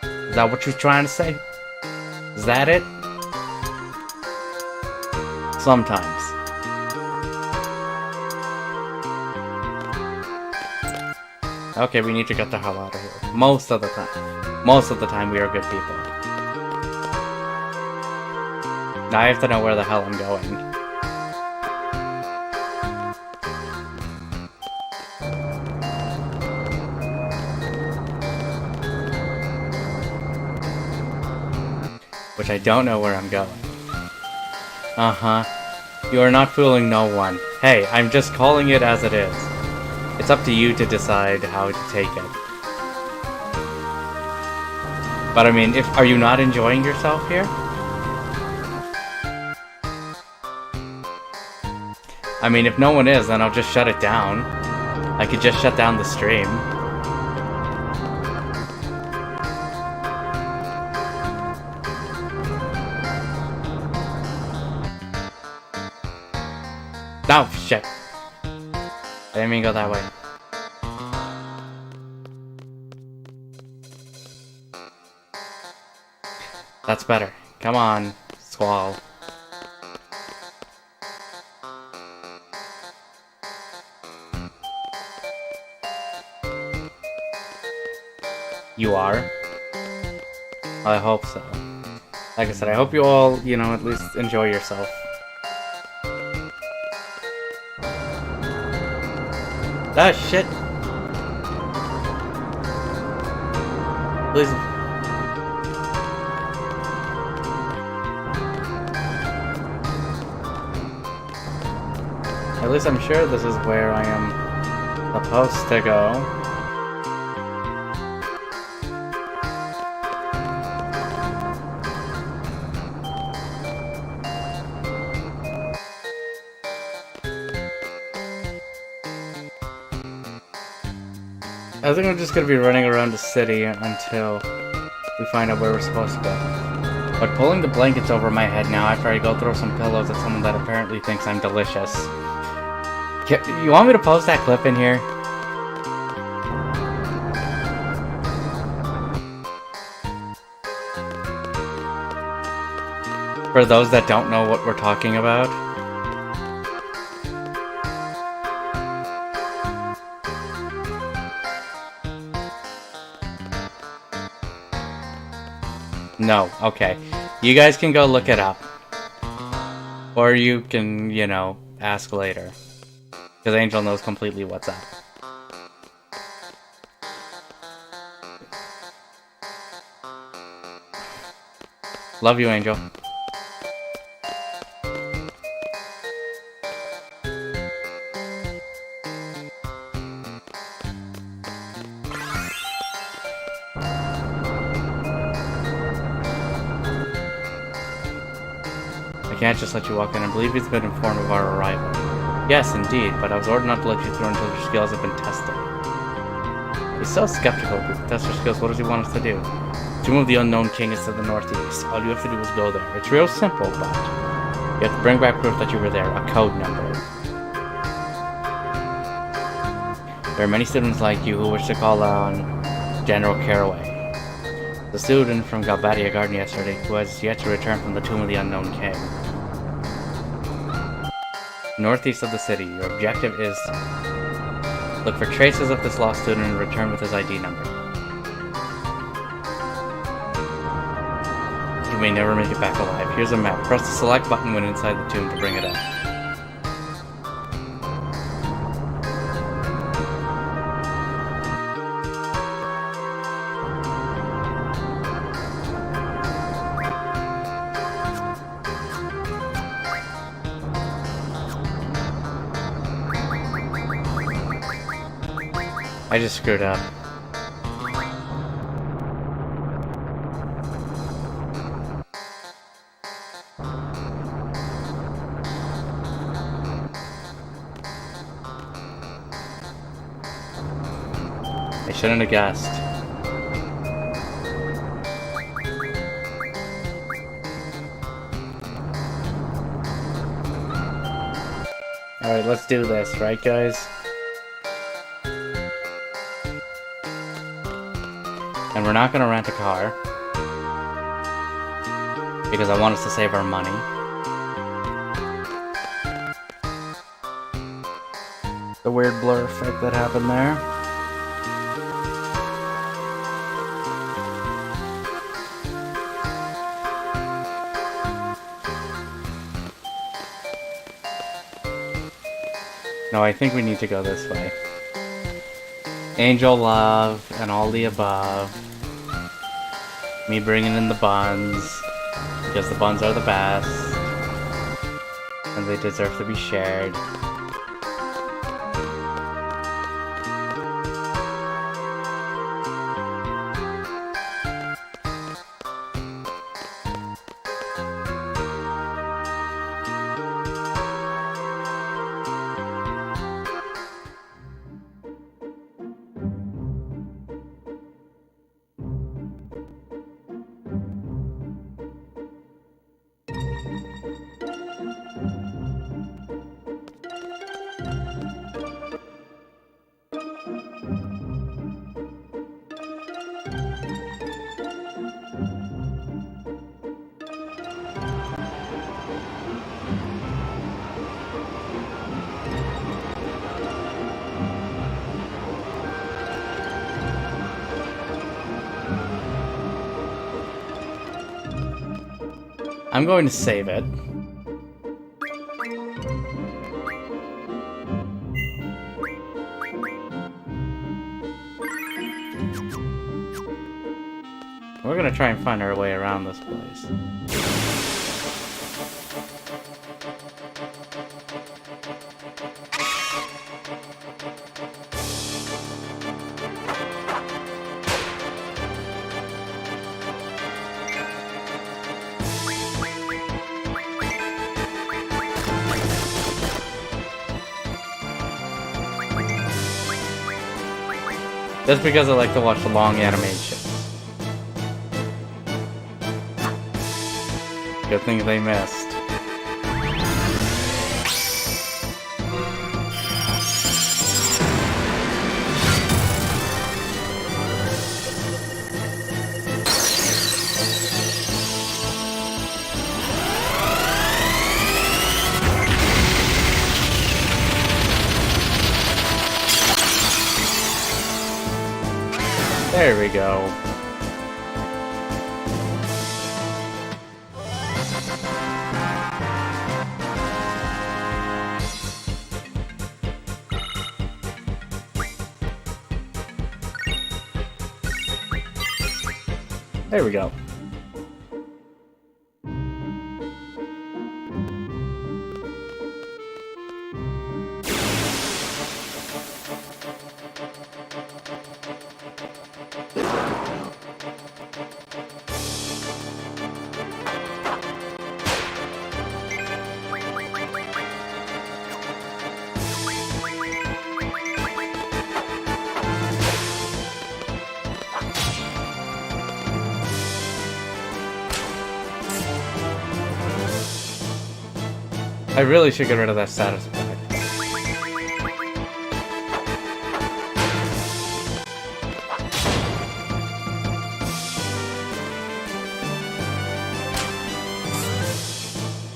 A: Is that what you're trying to say? Is that it? Sometimes. Okay, we need to get the hell out of here. Most of the time. Most of the time we are good people. Now I have to know where the hell I'm going. Which I don't know where I'm going. Uh-huh. You are not fooling no one. Hey, I'm just calling it as it is. It's up to you to decide how to take it. But I mean, are you not enjoying yourself here? I mean, if no one is, then I'll just shut it down. I could just shut down the stream. Oh, shit. I didn't mean to go that way. That's better. Come on, Squall. You are? I hope so. Like I said, I hope you all, you know, at least enjoy yourself. Ah, shit! Please. At least I'm sure this is where I am supposed to go. I think I'm just gonna be running around the city until we find out where we're supposed to go. But pulling the blankets over my head now after I go throw some pillows at someone that apparently thinks I'm delicious. You want me to post that clip in here? For those that don't know what we're talking about. No, okay. You guys can go look it up. Or you can, you know, ask later. Because Angel knows completely what's up. Love you, Angel. I can't just let you walk in. I believe he's been informed of our arrival. Yes, indeed, but I was ordered not to let you through until your skills have been tested. He's so skeptical. If we can test your skills, what does he want us to do? The Tomb of the Unknown King is to the northeast. All you have to do is go there. It's real simple, but you have to bring back proof that you were there, a code number. There are many students like you who wish to call on General Caraway, the student from Galbadia Garden yesterday who has yet to return from the Tomb of the Unknown King. Northeast of the city, your objective is look for traces of this lost student and return with his ID number. You may never make it back alive. Here's a map. Press the select button when inside the tomb to bring it up. I just screwed up. I shouldn't have guessed. Alright, let's do this, right guys? And we're not gonna rent a car because I want us to save our money. The weird blur effect that happened there. No, I think we need to go this way. Angel love and all the above. Me bringing in the buns because the buns are the best and they deserve to be shared. I'm going to save it. We're gonna try and find our way around this place. That's because I like to watch the long animations. Good thing they missed. There we go. There we go. I really should get rid of that status effect.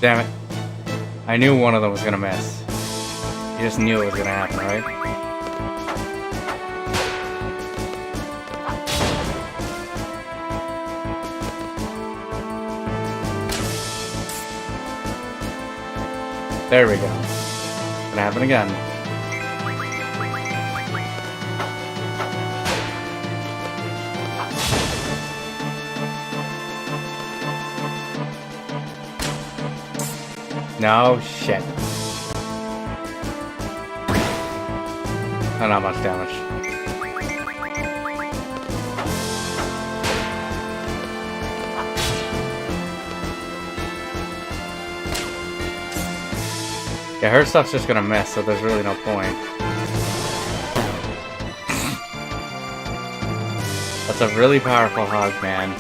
A: Damn it. I knew one of them was gonna miss. You just knew it was gonna happen, right? There we go. Gonna happen again. No shit. Not much damage. Yeah, her stuff's just gonna miss, so there's really no point. That's a really powerful hug, man.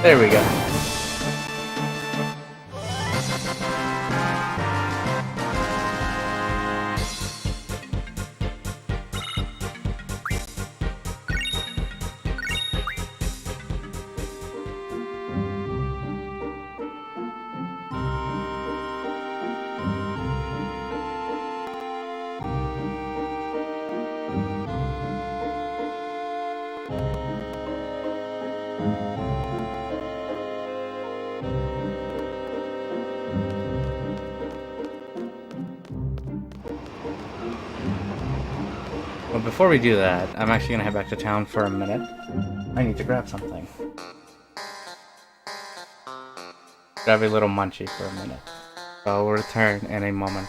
A: There we go. Well, before we do that, I'm actually gonna head back to town for a minute. I need to grab something. Grab a little munchie for a minute. I'll return in a moment.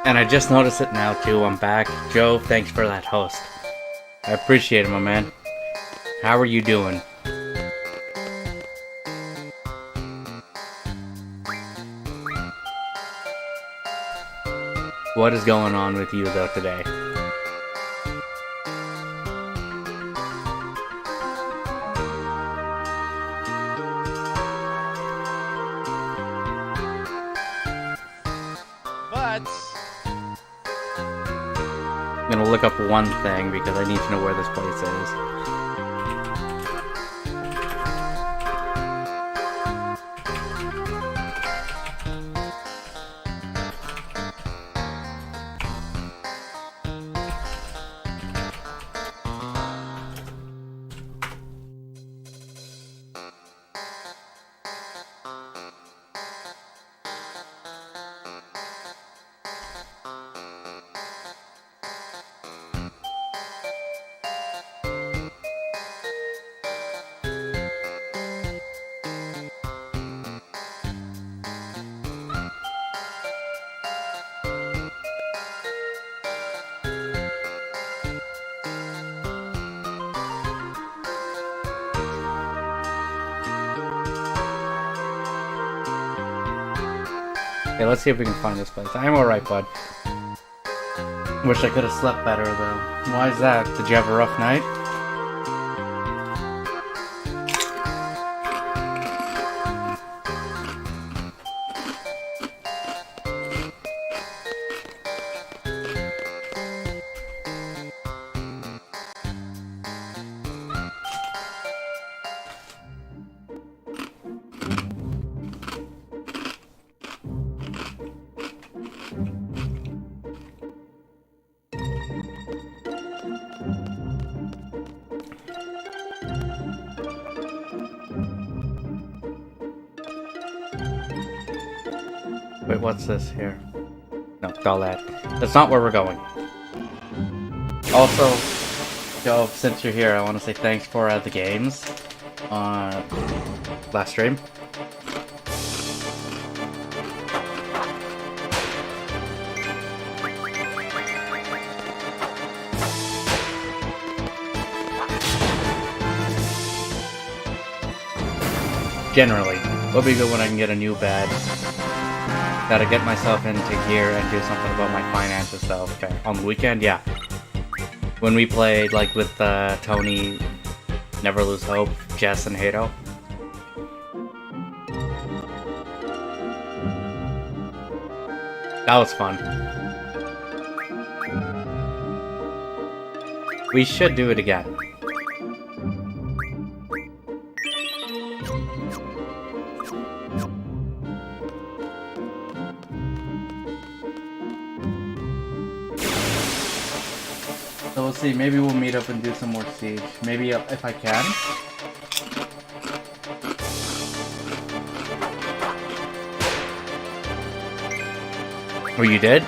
A: And I just noticed it now too. I'm back. Joe, thanks for that host. I appreciate it, my man. How are you doing? What is going on with you though today?
C: But
A: I'm gonna look up one thing because I need to know where this place is. Okay, let's see if we can find this place. I'm alright, bud. Wish I could have slept better, though. Why is that? Did you have a rough night? Wait, what's this here? No, all that. That's not where we're going. Also, Joe, since you're here, I want to say thanks for the games on last stream. Generally, it'll be good when I can get a new bed. Gotta get myself into gear and do something about my finances though. Okay, on the weekend, yeah. When we played like with Tony, Never Lose Hope, Jess, and Hato. That was fun. We should do it again. So we'll see, maybe we'll meet up and do some more Siege. Maybe if I can. Oh, you did?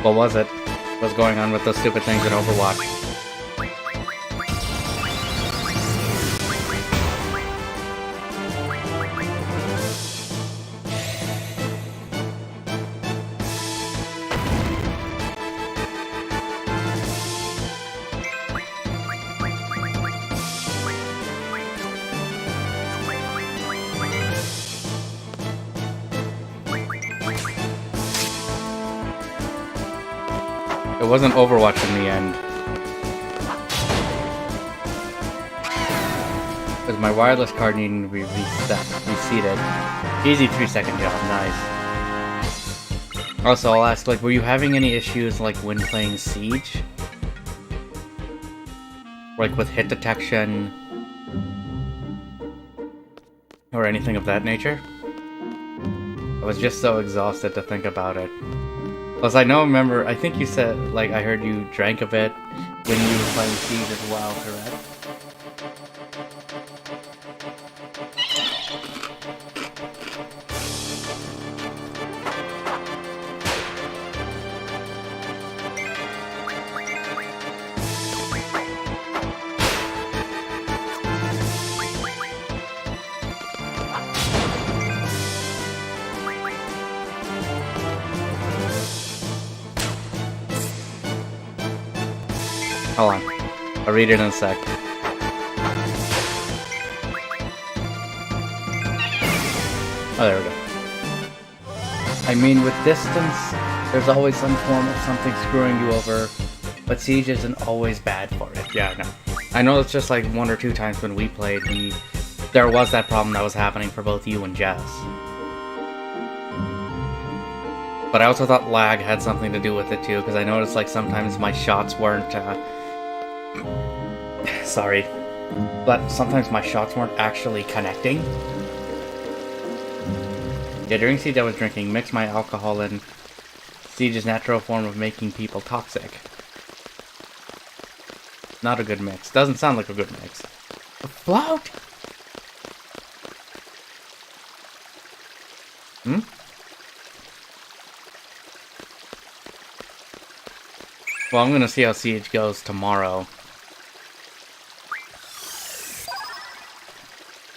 A: What was it? What's going on with those stupid things in Overwatch? It wasn't Overwatch in the end. Because my wireless card needed to be reseated. Easy 3-second job, nice. Also, I'll ask, like, were you having any issues, like, when playing Siege? Like, with hit detection? Or anything of that nature? I was just so exhausted to think about it. Plus, I remember, I think you said, like, I heard you drank a bit when you were playing Siege as well, correct? Hold on. I'll read it in a sec. Oh, there we go. I mean, with distance, there's always some form of something screwing you over, but Siege isn't always bad for it. Yeah, no. I know it's just like 1 or 2 times when we played, there was that problem that was happening for both you and Jess. But I also thought lag had something to do with it too, because I noticed like sometimes my shots weren't, sorry. But sometimes my shots weren't actually connecting. Yeah, during Siege I was drinking, mixed my alcohol in Siege's natural form of making people toxic. Not a good mix. Doesn't sound like a good mix. A float? Hmm? Well, I'm gonna see how Siege goes tomorrow.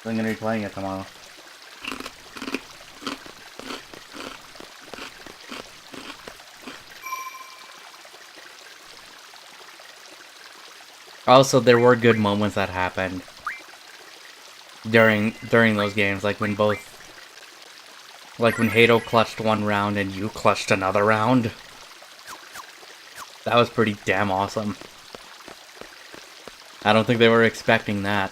A: I'm gonna be playing it tomorrow. Also, there were good moments that happened during those games, like when when Hato clutched one round and you clutched another round. That was pretty damn awesome. I don't think they were expecting that.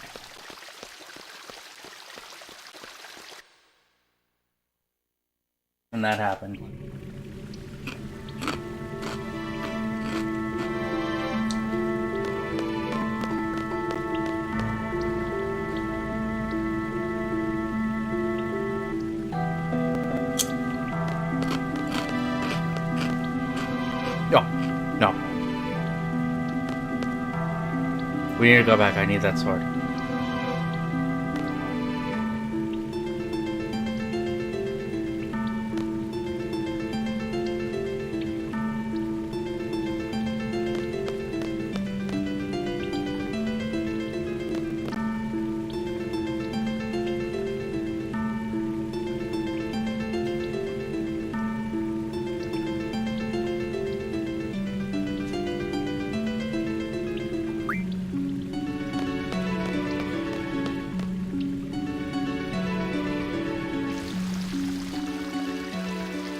A: And that happened. No. We need to go back. I need that sword.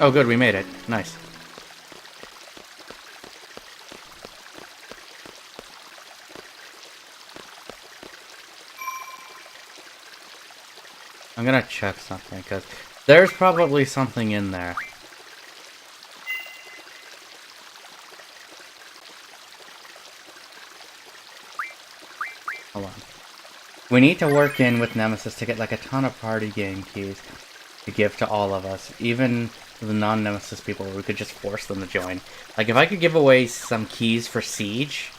A: Oh good, we made it. Nice. I'm gonna check something, because there's probably something in there. Hold on. We need to work in with Nemesis to get like a ton of party game keys to give to all of us, even the non-Nemesis people. We could just force them to join. Like if I could give away some keys for Siege,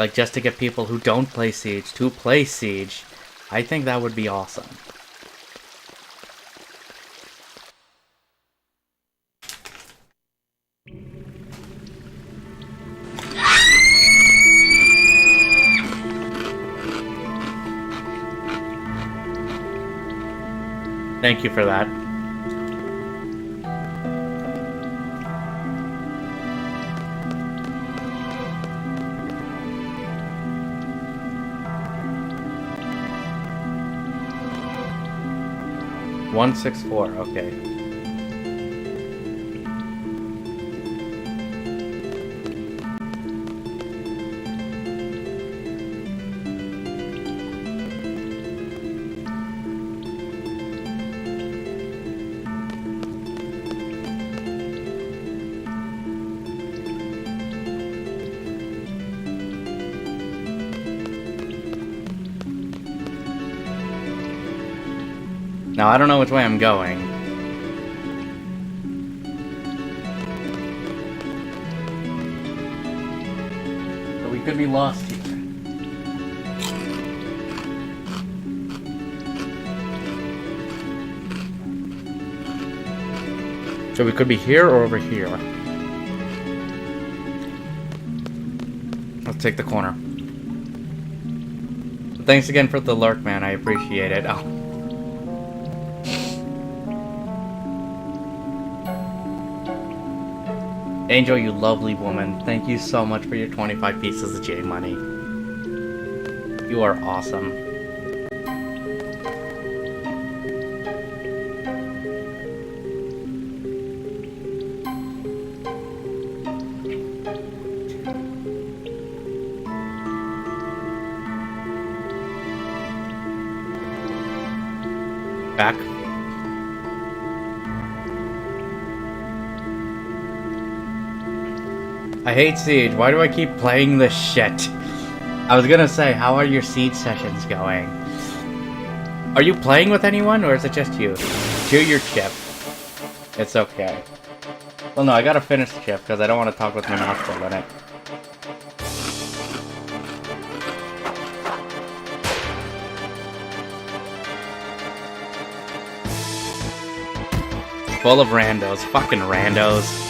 A: like just to get people who don't play Siege to play Siege, I think that would be awesome. Thank you for that. $164, okay. Now, I don't know which way I'm going. So we could be lost here. So we could be here or over here. Let's take the corner. Thanks again for the lurk, man. I appreciate it. Oh. Angel, you lovely woman. Thank you so much for your 25 pieces of J money. You are awesome. Back. I hate Siege. Why do I keep playing this shit? I was gonna say, how are your Siege sessions going? Are you playing with anyone, or is it just you? Do your chip. It's okay. Well, no, I gotta finish the chip, because I don't want to talk with my mouth full in it. Full of randos. Fucking randos.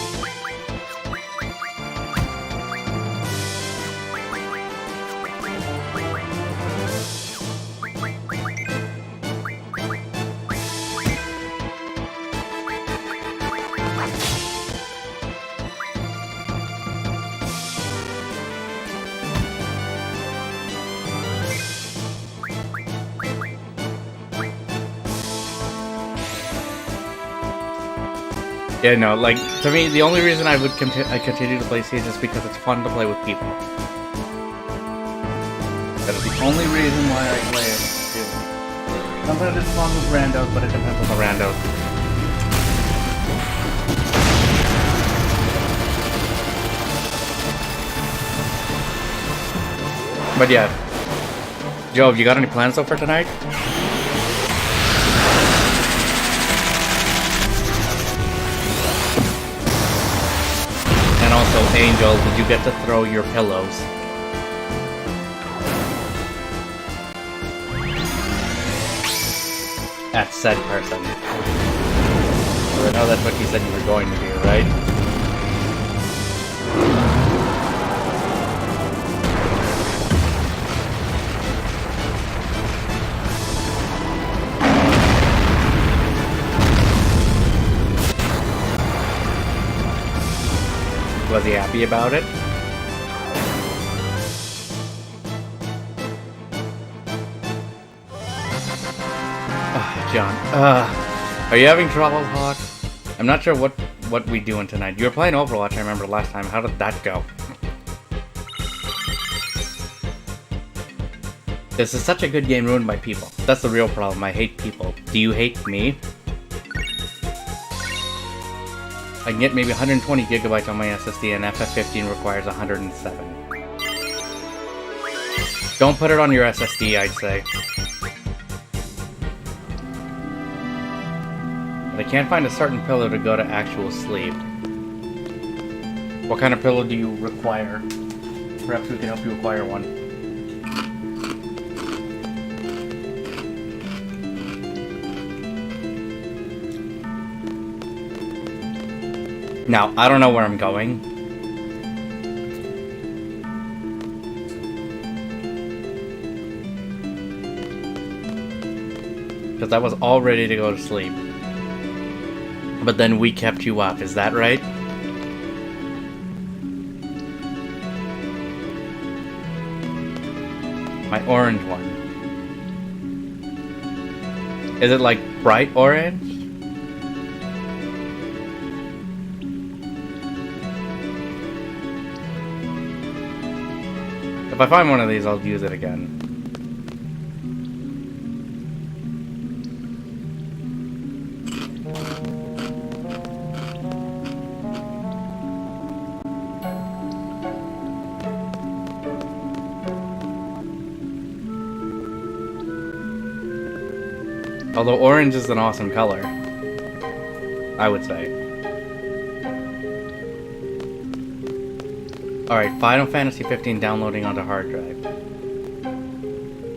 A: Yeah, no, like, to me, the only reason I would continue to play Siege is because it's fun to play with people. That is the only reason why I play it, too. Sometimes it's fun with randos, but it depends on the randos. But yeah. Joe, have you got any plans though for tonight? And also, Angel, did you get to throw your pillows? At said person. I know that's what you said you were going to do, right? Was he happy about it? John. Are you having trouble, Hawk? I'm not sure what we doing tonight. You were playing Overwatch, I remember last time. How did that go? This is such a good game ruined by people. That's the real problem. I hate people. Do you hate me? I can get maybe 120 gigabytes on my SSD, and FF15 requires 107. Don't put it on your SSD, I'd say. But I can't find a certain pillow to go to actual sleep. What kind of pillow do you require? Perhaps we can help you acquire one. Now, I don't know where I'm going. Because I was all ready to go to sleep. But then we kept you up, is that right? My orange one. Is it like bright orange? If I find one of these, I'll use it again. Although orange is an awesome color, I would say. Alright, Final Fantasy 15 downloading onto hard drive.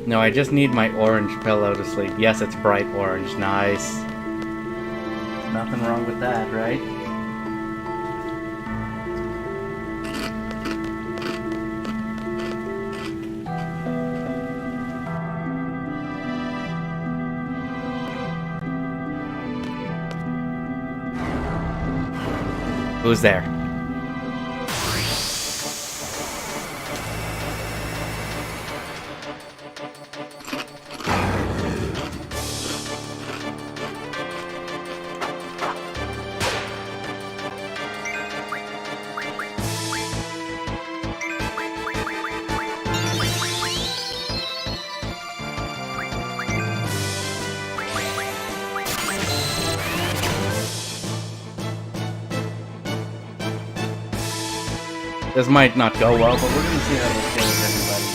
A: No, I just need my orange pillow to sleep. Yes, it's bright orange. Nice. Nothing wrong with that, right? Who's there? This might not go well, but we're gonna see how this goes, everybody.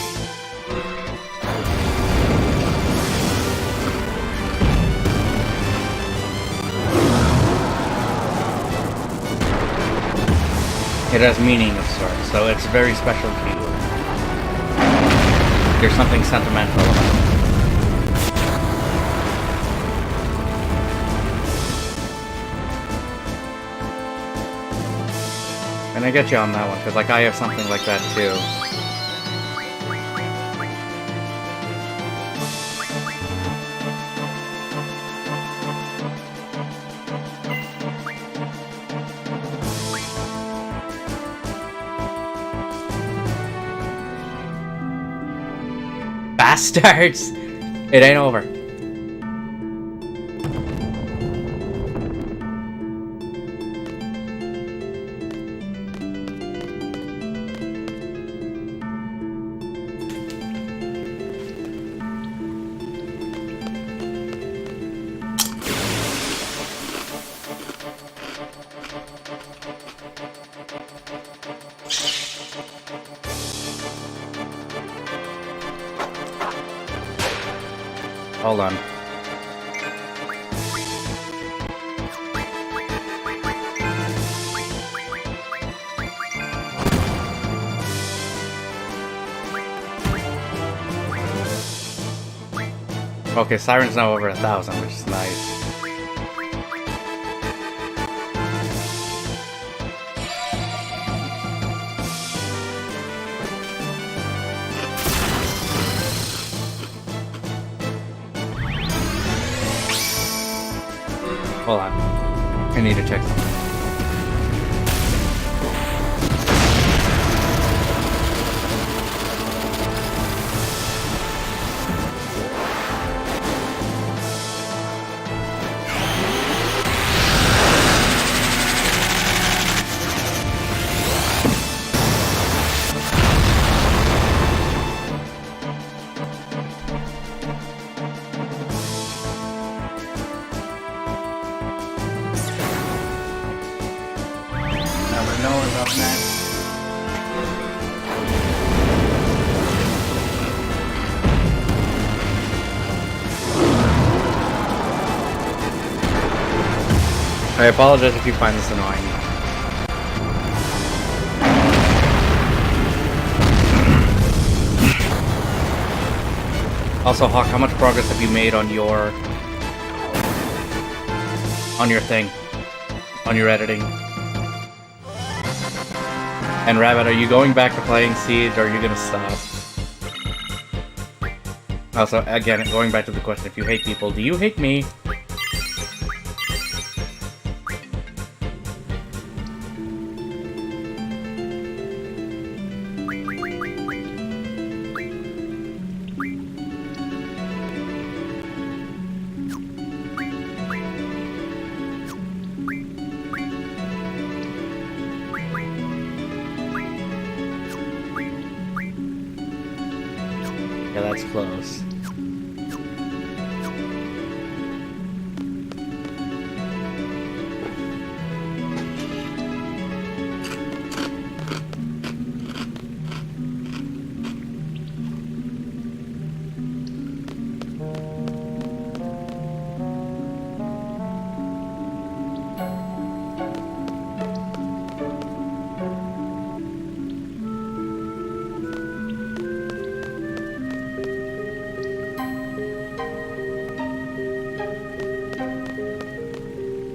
A: It has meaning of sorts, so it's very special to you. There's something sentimental about it. And I get you on that one, because like I have something like that too. Bastards! It ain't over. Hold on. Okay, Siren's now over 1,000, which is nice. Hold on. I need to check something. Rinoa's up next. I apologize if you find this annoying. Also, Hawk, how much progress have you made on your thing? On your editing? And Rabbit, are you going back to playing Siege, or are you gonna stop? Also, again, going back to the question, if you hate people, do you hate me? Yeah, that's close.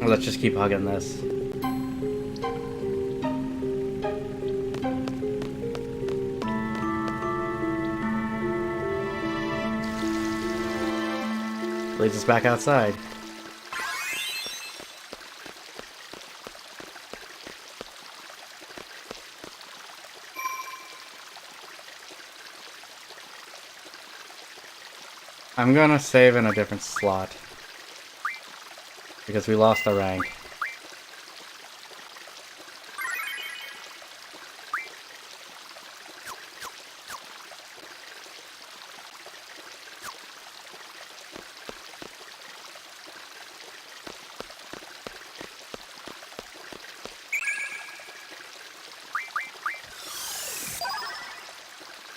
A: Let's just keep hugging this. Leads us back outside. I'm gonna save in a different slot. Because we lost a rank.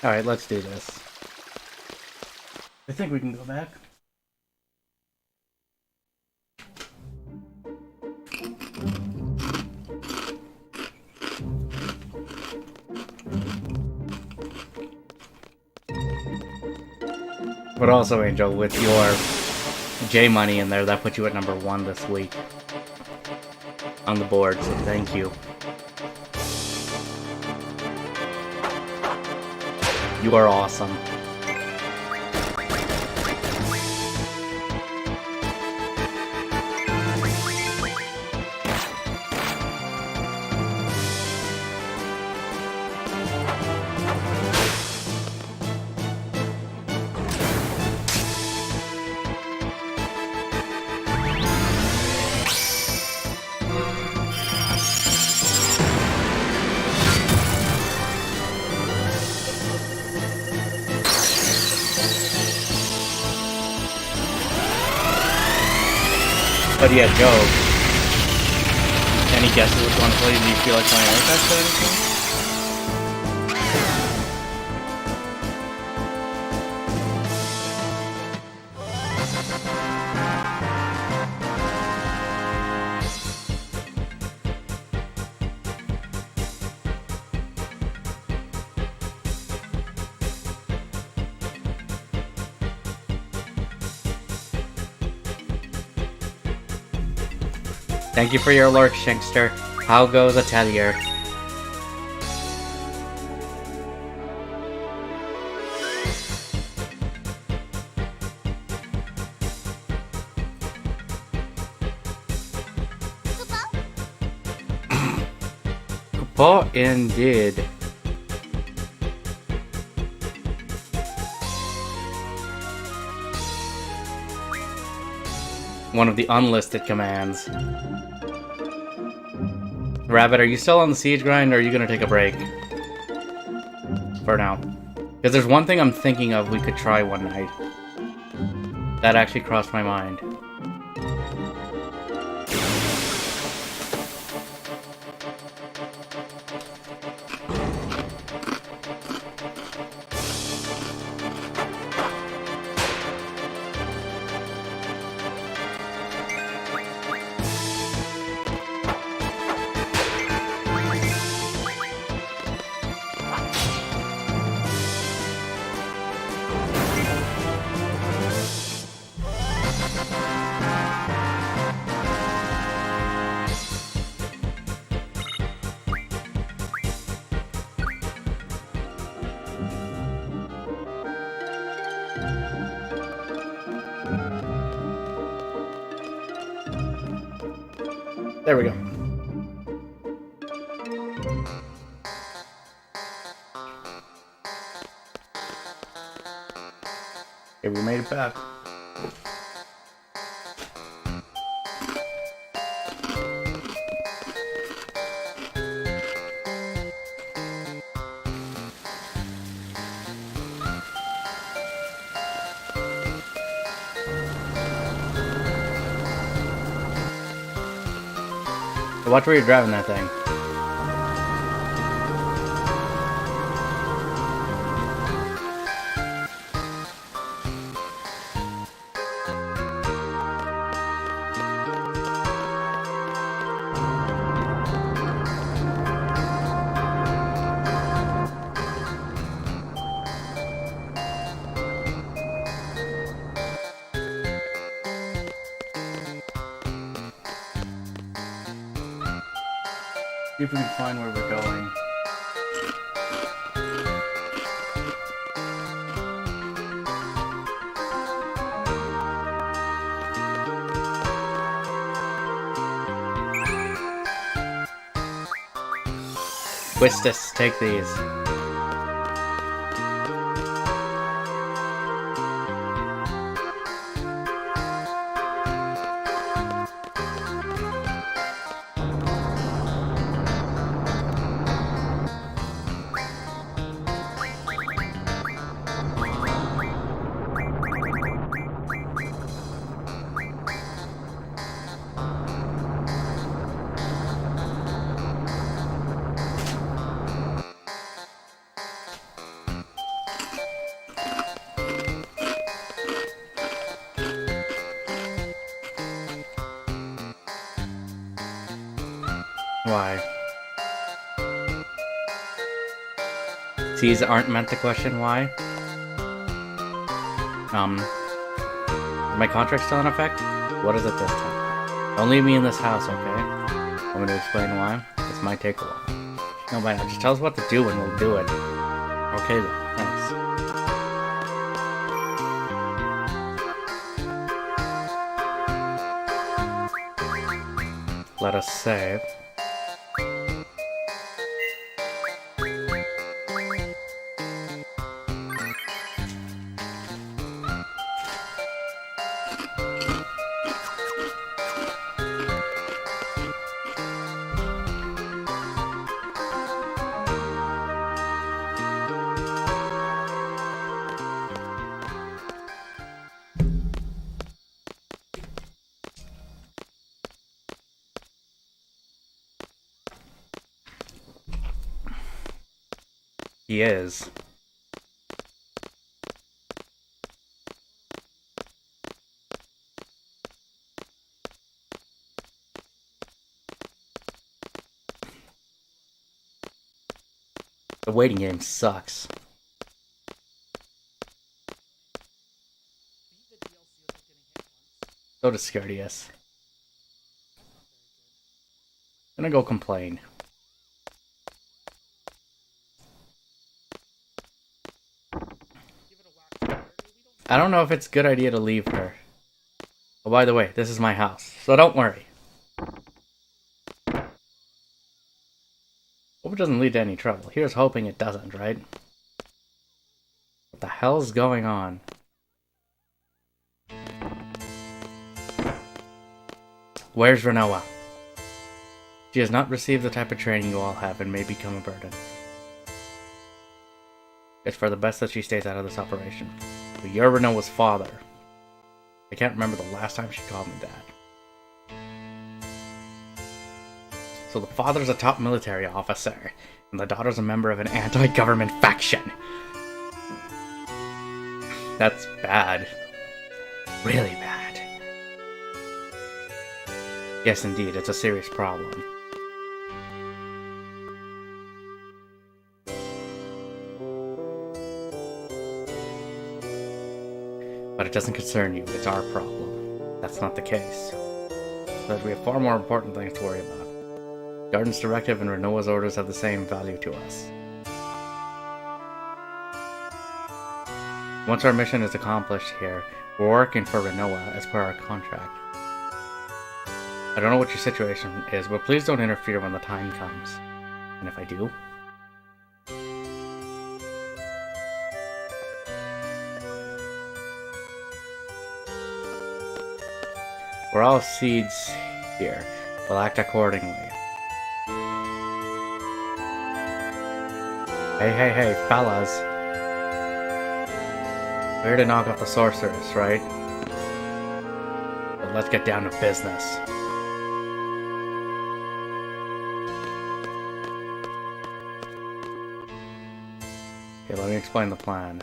A: Alright, let's do this. I think we can go back. But also, Angel, with your J money in there, that puts you at number 1 this week on the board, so thank you. You are awesome. But yeah, Joe, any guesses which one to play? Do you feel like playing Apex or anything? Thank you for your alert, Shinkster. How goes Atelier? Kupo indeed. One of the unlisted commands. Rabbit, are you still on the siege grind, or are you gonna take a break? For now. Because there's one thing I'm thinking of we could try one night. That actually crossed my mind. There we go. Okay, we made it back. Watch where you're driving that thing. See if we can find where we're going. Twistus, take these. Why? C's aren't meant to question why. My contract's still in effect? What is it this time? Don't leave me in this house, okay? Want me to explain why? This might take a while. No, man, just tell us what to do and we'll do it. Okay then, thanks. Let us save. He is. The waiting game sucks. So discourteous. Gonna go complain. I don't know if it's a good idea to leave her. Oh, by the way, this is my house, so don't worry. Hope it doesn't lead to any trouble. Here's hoping it doesn't, right? What the hell's going on? Where's Rinoa? She has not received the type of training you all have and may become a burden. It's for the best that she stays out of this operation. But you're Rinoa's father. I can't remember the last time she called me that. So the father's a top military officer, and the daughter's a member of an anti-government faction. That's bad. Really bad. Yes, indeed, it's a serious problem. But it doesn't concern you, it's our problem. That's not the case. But we have far more important things to worry about. Garden's directive and Rinoa's orders have the same value to us. Once our mission is accomplished here, we're working for Rinoa as per our contract. I don't know what your situation is, but please don't interfere when the time comes. And if I do? We're all seeds here. We'll act accordingly. Hey, fellas. We're here to knock off the sorceress, right? But let's get down to business. Okay, let me explain the plan.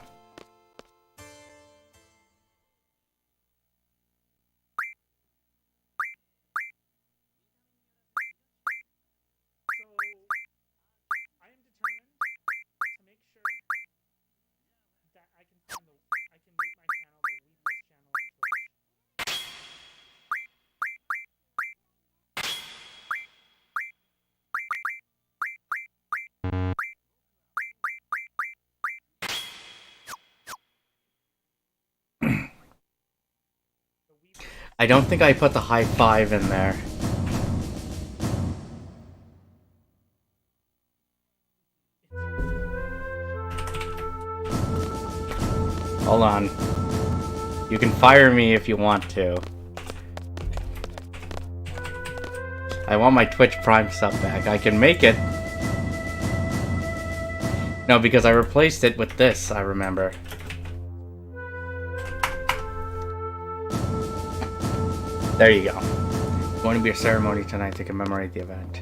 A: I don't think I put the high five in there. Hold on. You can fire me if you want to. I want my Twitch Prime sub back. I can make it. No, because I replaced it with this, I remember. There you go. There's going to be a ceremony tonight to commemorate the event.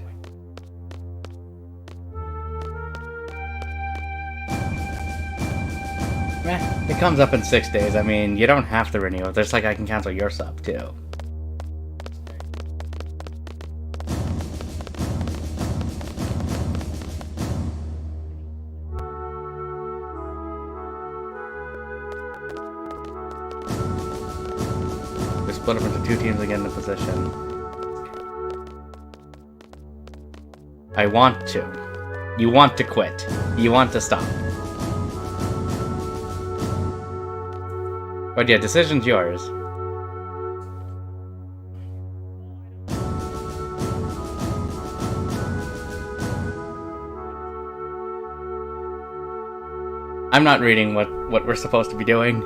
A: It comes up in 6 days. I mean, you don't have to renew it. There's like I can cancel your sub too. split up into two teams and get into position. I want to. You want to quit. You want to stop. But yeah, decision's yours. I'm not reading what we're supposed to be doing.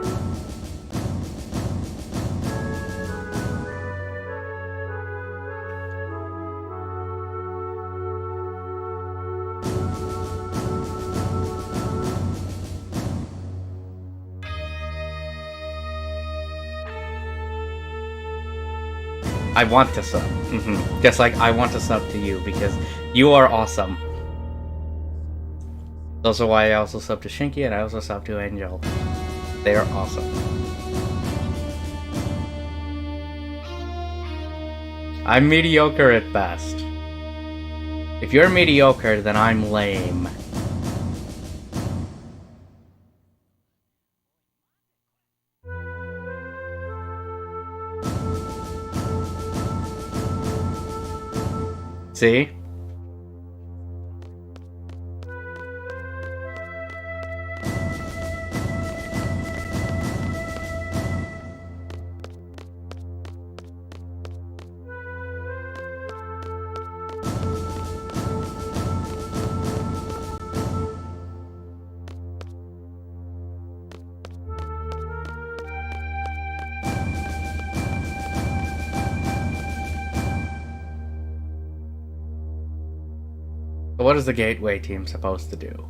A: I want to sub. Just like I want to sub to you because you are awesome. That's also why I also sub to Shinky and I also sub to Angel. They are awesome. I'm mediocre at best. If you're mediocre, then I'm lame. See? So what is the Gateway team supposed to do?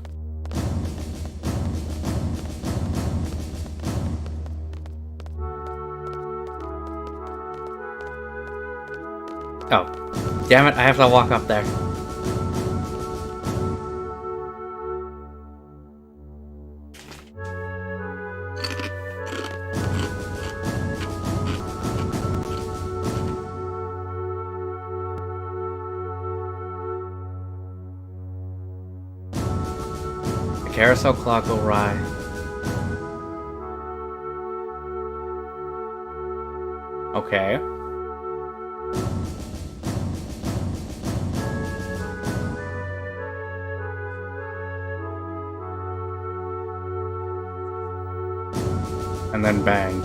A: Oh, damn it, I have to walk up there. The carousel clock will rise. Okay. And then bang.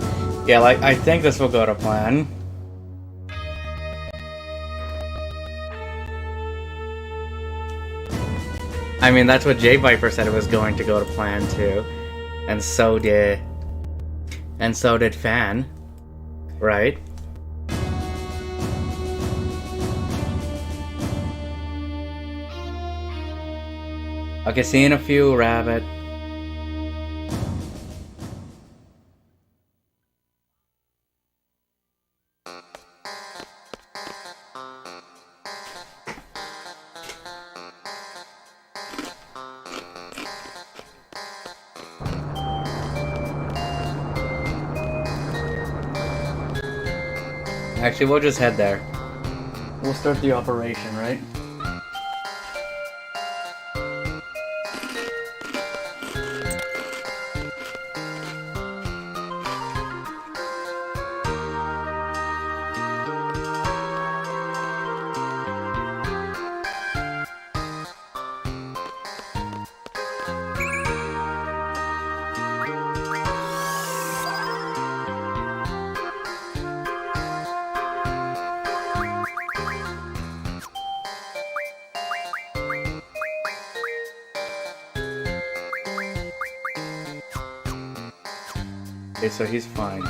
A: Yeah, like, I think this will go to plan. I mean, that's what J Viper said it was going to go to plan too. And so did... And so did Fan. Right? Okay, seeing a few, Rabbit. Actually, we'll just head there. We'll start the operation, right? Okay, so he's fine.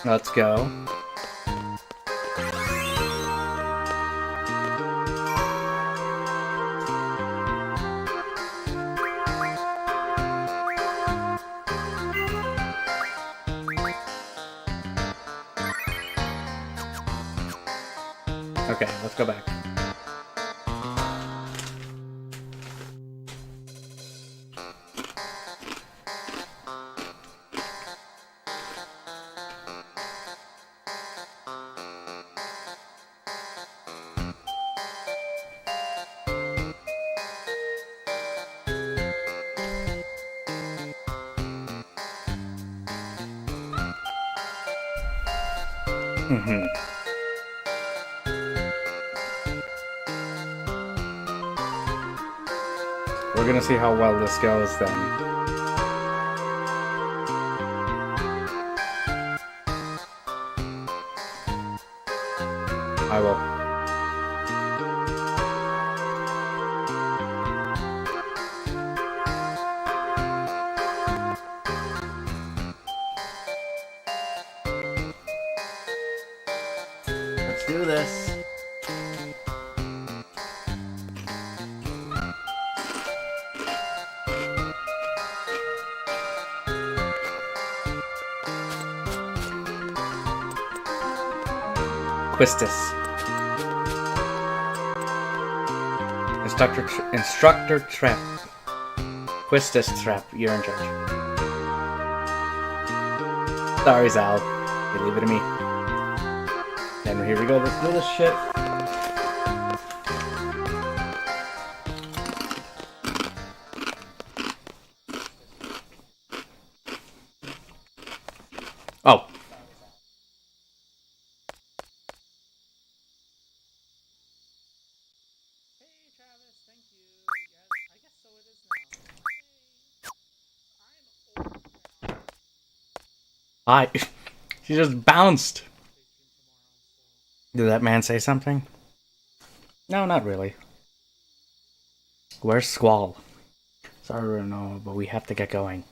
A: Let's go. Okay, let's go back. Mm-hmm. We're gonna see how well this goes then. I will. Let's do this. Quistis. Instructor Trap. Quistis Trap, you're in charge. Sorry, Zal. You leave it to me. And here we go, let's do this shit. Oh. Hi. She just bounced. Did that man say something? No, not really. Where's Squall? Sorry, no, but we have to get going.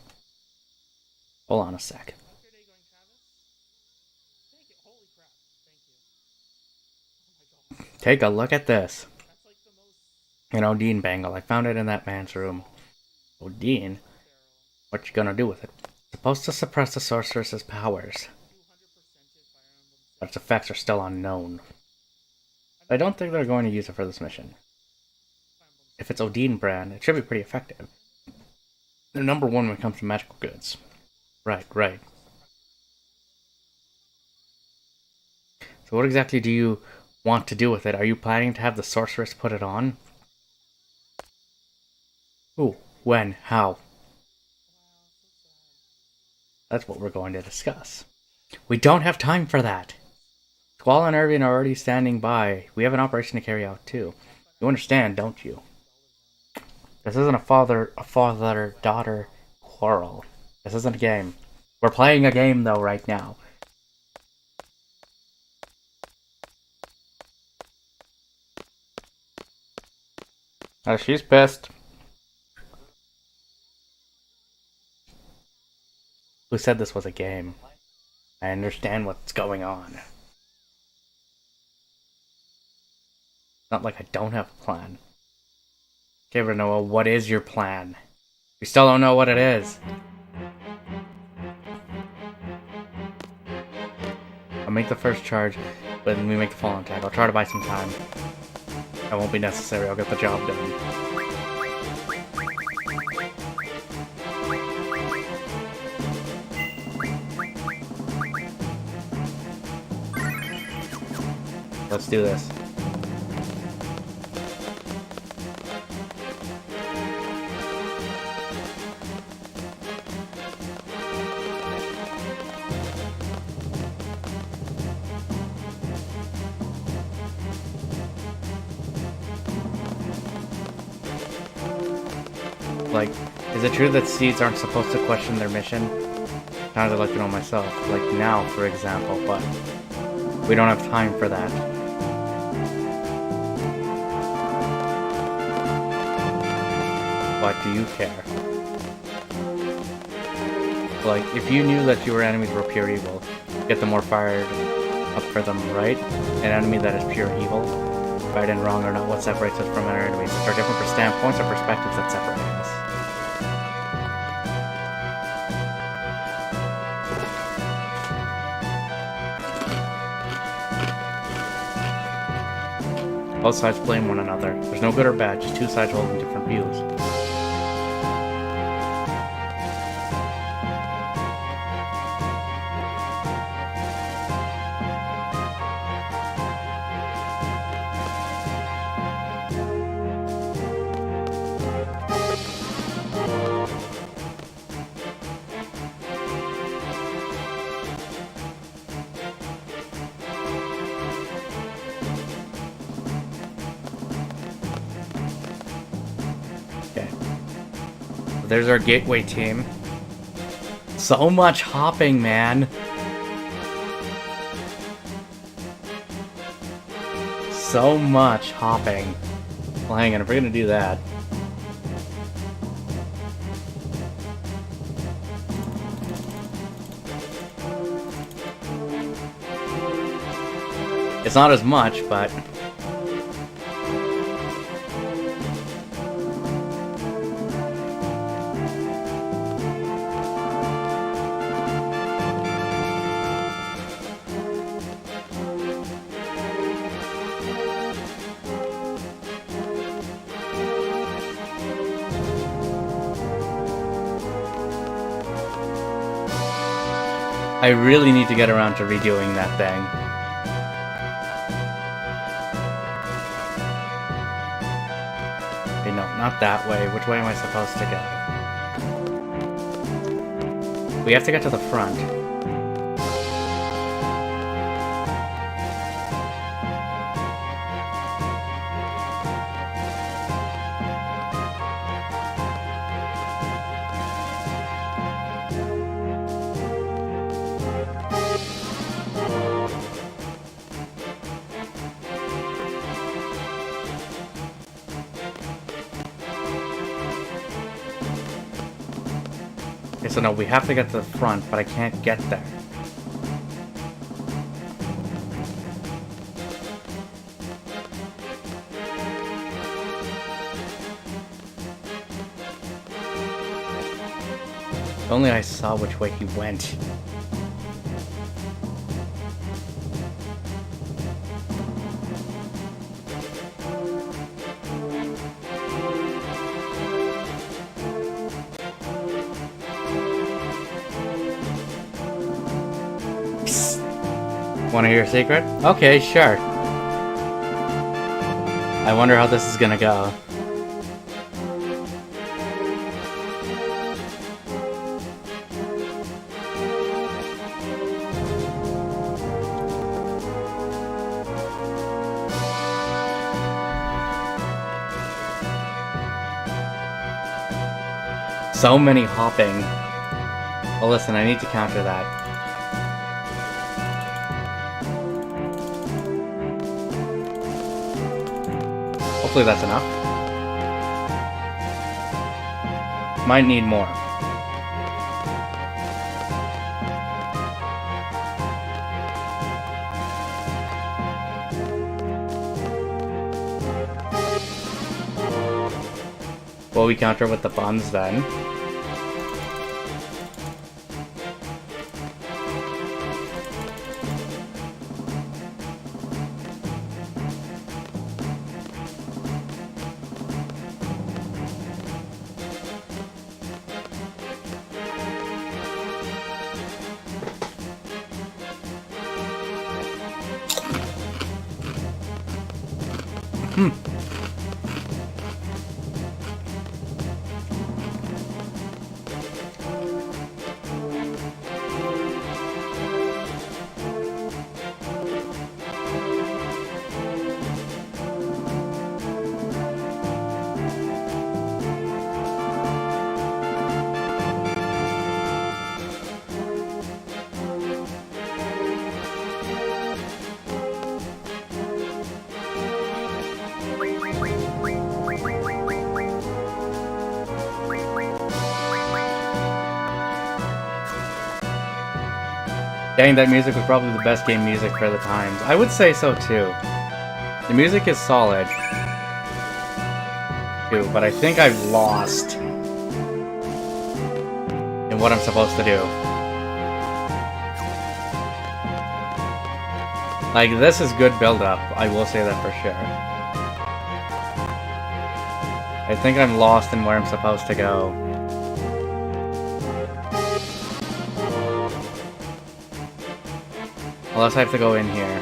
A: Hold on a sec. Take a look at this. An Odin bangle. I found it in that man's room. Odin? What you gonna do with it? Supposed to suppress the sorceress's powers. But its effects are still unknown. I don't think they're going to use it for this mission. If it's Odin brand, it should be pretty effective. They're number one when it comes to magical goods. Right. So what exactly do you want to do with it? Are you planning to have the sorceress put it on? Who? When? How? That's what we're going to discuss. We don't have time for that. Squall and Irving are already standing by. We have an operation to carry out too. You understand, don't you? This isn't a father-daughter quarrel. This isn't a game. We're playing a game though right now. Oh, she's pissed. Who said this was a game? I understand what's going on. Not like I don't have a plan. Okay, Rinoa, what is your plan? We still don't know what it is. I'll make the first charge, but then we make the fallen tag. I'll try to buy some time. That won't be necessary, I'll get the job done. Let's do this. Like, is it true that seeds aren't supposed to question their mission? Kind of like to know myself. Like now, for example, but we don't have time for that. But do you care? Like, if you knew that your enemies were pure evil, get them more fired up for them, right? An enemy that is pure evil, right and wrong or not, what separates us from our enemies? There are different standpoints or perspectives that separate us. Both sides blame one another. There's no good or bad, just two sides holding different views. Okay. So there's our gateway team. So much hopping, man. So much hopping. Well, hang on, if we're gonna do that. It's not as much, but... I really need to get around to redoing that thing. Okay, no, not that way. Which way am I supposed to go? We have to get to the front. Okay, so no, we have to get to the front, but I can't get there. If only I saw which way he went. Want to hear a secret? Okay, sure. I wonder how this is gonna go. So many hopping. Well, listen, I need to counter that. Hopefully that's enough. Might need more. Will we counter with the bombs then? Dang, that music was probably the best game music for the times. I would say so too. The music is solid, too, but I think I've lost in what I'm supposed to do. Like, this is good build-up, I will say that for sure. I think I'm lost in where I'm supposed to go. Unless I have to go in here.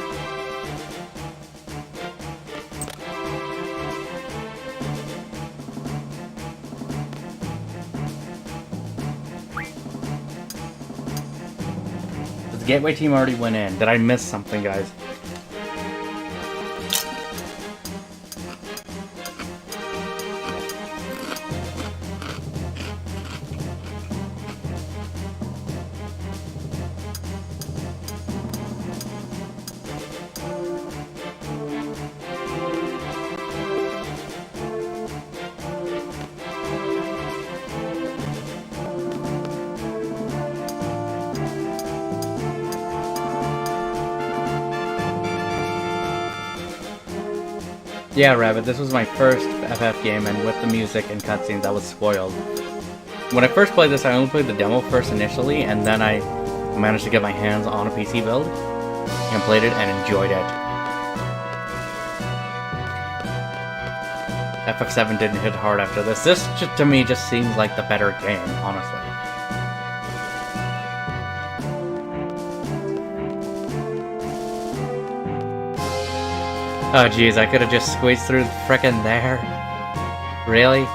A: The gateway team already went in. Did I miss something, guys? Yeah, Rabbit, this was my first FF game, and with the music and cutscenes, I was spoiled. When I first played this, I only played the demo first initially, and then I managed to get my hands on a PC build, and played it, and enjoyed it. FF7 didn't hit hard after this. This, to me, just seems like the better game, honestly. Oh jeez, I could have just squeezed through frickin' there. Really?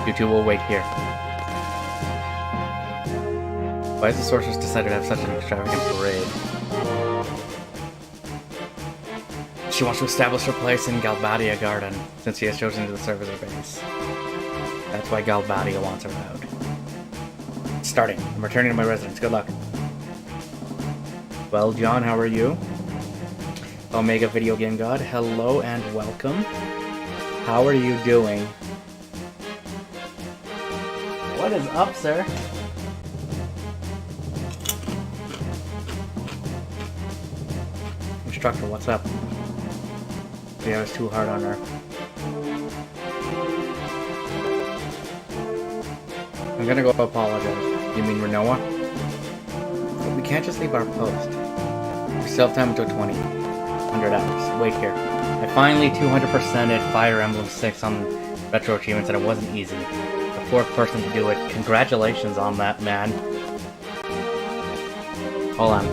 A: You two will wait here. Why has the sorceress decided to have such an extravagant parade? She wants to establish her place in Galbadia Garden, since she has chosen to serve as her base. That's why Galbadia wants her out. Starting. I'm returning to my residence. Good luck. Well, John, how are you? Omega Video Game God, hello and welcome. How are you doing? What is up, sir? Instructor, what's up? Yeah, I was too hard on her. I'm gonna go apologize. You mean Rinoa? But we can't just leave our post. We still have time until 100 hours. Wait here. I finally 200%ed Fire Emblem 6 on Retro Achievements, and it wasn't easy. The fourth person to do it. Congratulations on that, man. Hold on.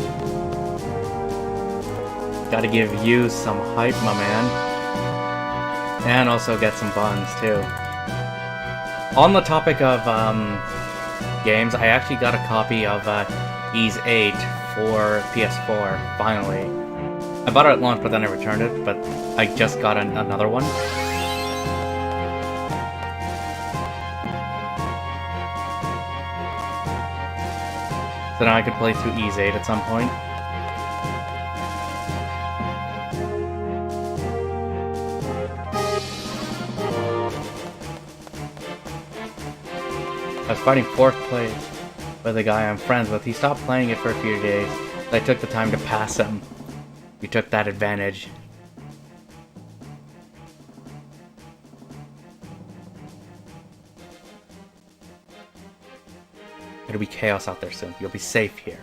A: Gotta give you some hype, my man. And also get some buns, too. On the topic of games, I actually got a copy of Ys 8 for PS4, finally. I bought it at launch, but then I returned it, but I just got another one. So now I could play through Ys 8 at some point. I was fighting 4th place with a guy I'm friends with. He stopped playing it for a few days, so I took the time to pass him. We took that advantage. It'll be chaos out there soon. You'll be safe here.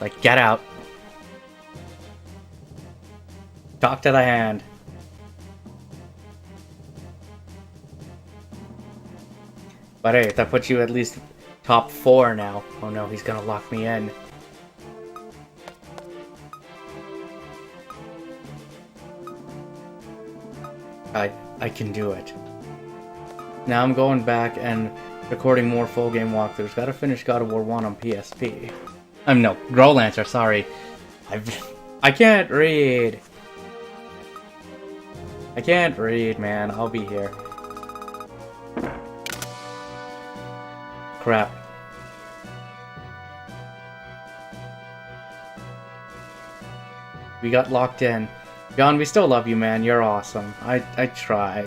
A: Like, get out. Talk to the hand. But hey, that puts you at least top 4 now. Oh no, he's gonna lock me in. I can do it. Now I'm going back and recording more full game walkthroughs. Gotta finish God of War 1 on PSP. No, Growlancer, sorry. I can't read. I can't read, man. I'll be here. Crap. We got locked in. John, we still love you, man. You're awesome. I try.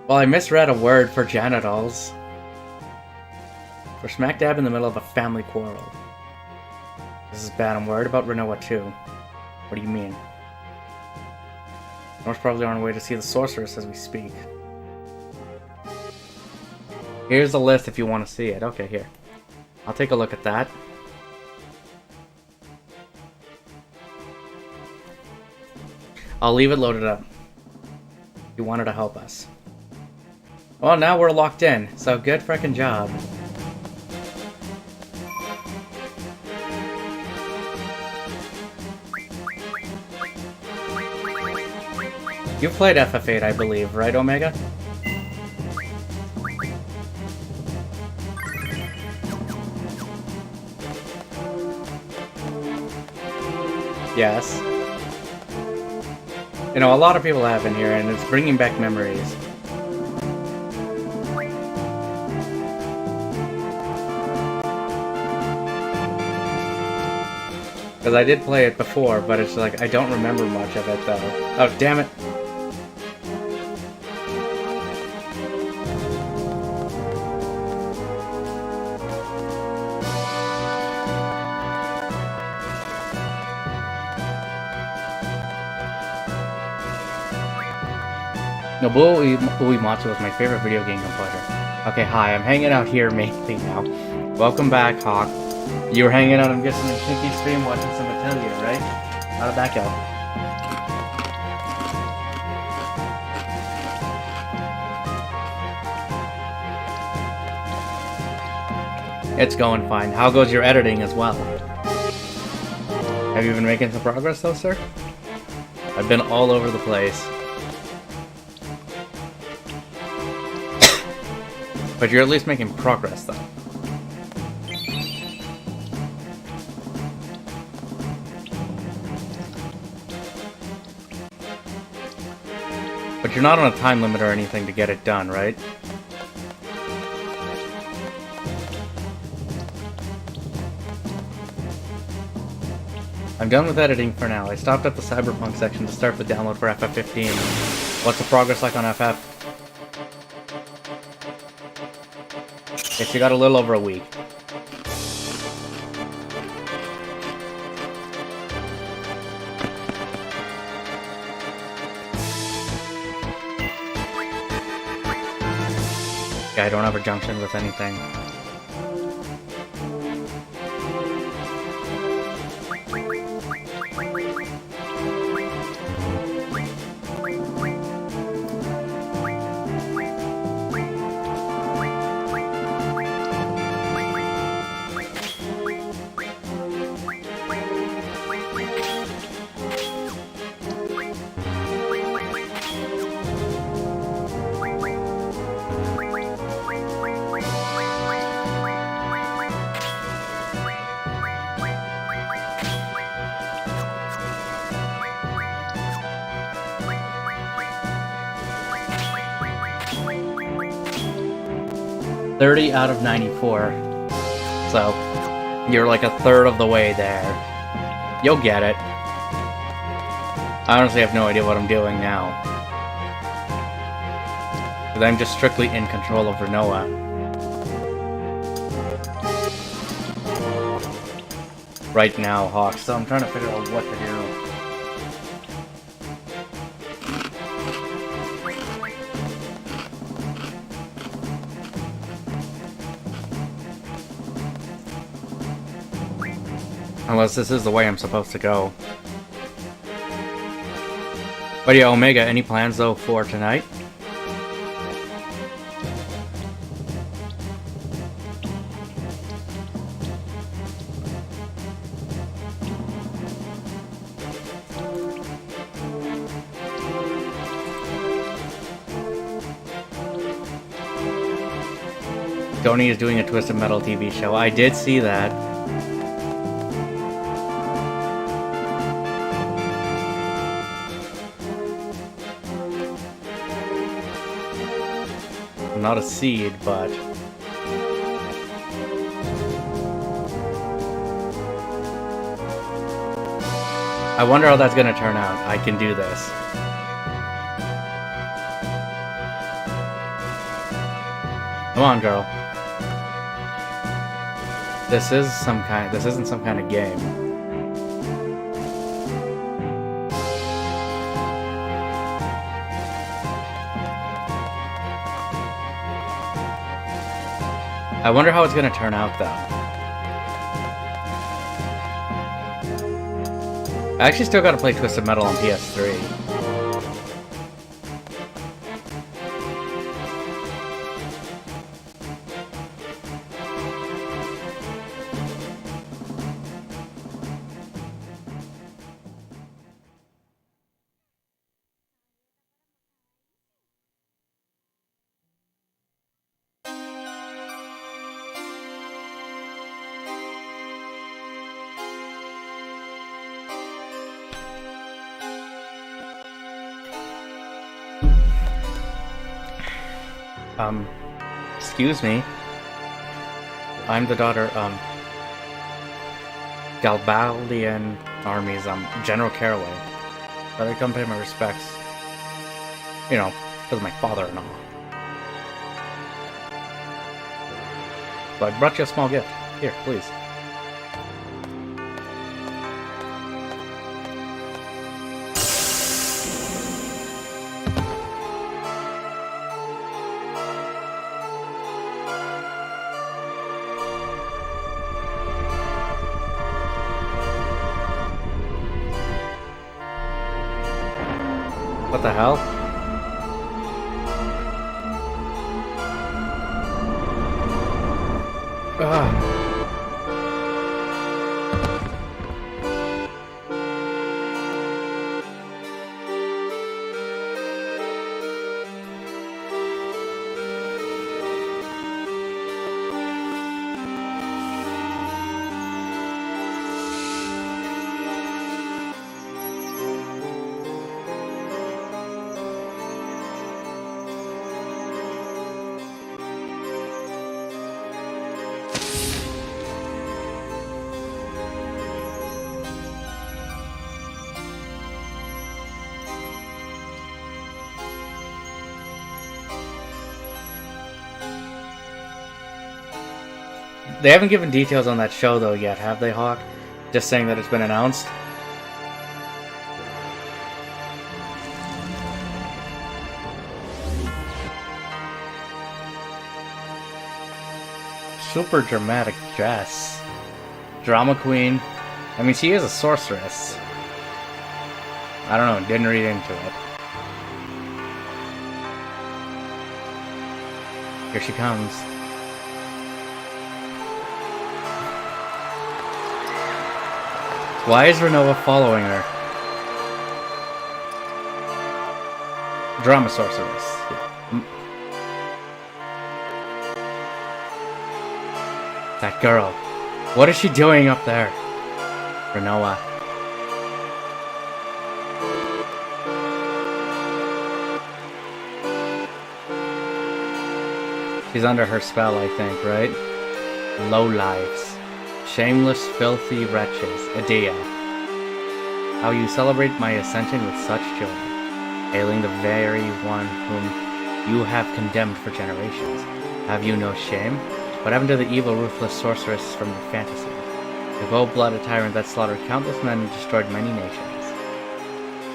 A: Well, I misread a word for genitals. We're smack dab in the middle of a family quarrel. This is bad. I'm worried about Rinoa too. What do you mean? North's probably on our way to see the sorceress as we speak. Here's the list if you want to see it. Okay, here. I'll take a look at that. I'll leave it loaded up. You wanted to help us. Well, now we're locked in, so good frickin' job. You've played FF8, I believe, right, Omega? Yes. You know, a lot of people have in here, and it's bringing back memories. Because I did play it before, but it's like, I don't remember much of it, though. Oh, damn it. Nobuo Uematsu is my favorite video game composer. Okay, hi, I'm hanging out here mainly now. Welcome back, Hawk. You were hanging out, I'm guessing, in Shinky's stream watching some Atelier, right? How did that go? It's going fine. How goes your editing as well? Have you been making some progress though, sir? I've been all over the place. But you're at least making progress though. But you're not on a time limit or anything to get it done, right? I'm done with editing for now. I stopped at the Cyberpunk section to start the download for FF15. What's the progress like on FF? Yes, you got a little over a week. Yeah, I don't have a junction with anything. $30 out of 94. So, you're like a third of the way there. You'll get it. I honestly have no idea what I'm doing now. Because I'm just strictly in control of Rinoa. Right now, Hawk, so I'm trying to figure out what to do. Unless this is the way I'm supposed to go. But yeah, Omega, any plans though for tonight? Tony is doing a Twisted Metal TV show. I did see that. Not a seed, but I wonder how that's gonna turn out. I can do this. Come on, girl. This isn't some kind of game. I wonder how it's gonna turn out, though. I actually still gotta play Twisted Metal on PS3. Excuse me. I'm the daughter, Galbaldian Army's, General Caraway. But I come pay my respects. You know, because of my father-in-law. So I brought you a small gift. Here, please. What the hell? Ugh. They haven't given details on that show though yet, have they, Hawk? Just saying that it's been announced. Super dramatic dress. Drama queen. I mean, she is a sorceress. I don't know, didn't read into it. Here she comes. Why is Rinoa following her? Drama sorceress. That girl. What is she doing up there? Rinoa. She's under her spell, I think, right? Lowlives. Shameless, filthy wretches. Idea. How you celebrate my ascension with such joy, hailing the very one whom you have condemned for generations. Have you no shame? What happened to the evil, ruthless sorceress from your fantasy? The cold-blooded tyrant that slaughtered countless men and destroyed many nations.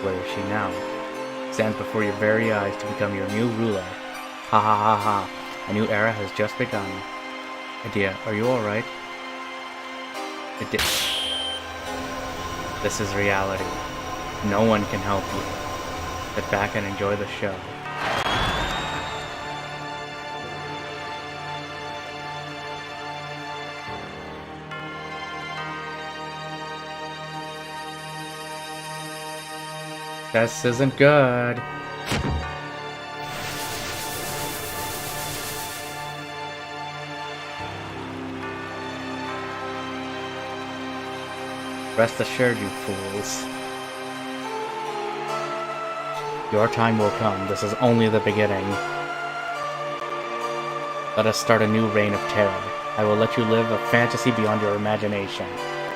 A: Where is she now? Stands before your very eyes to become your new ruler. Ha ha ha ha. A new era has just begun. Idea, are you alright? This is reality. No one can help you. Sit back and enjoy the show. This isn't good. Rest assured, you fools. Your time will come. This is only the beginning. Let us start a new reign of terror. I will let you live a fantasy beyond your imagination.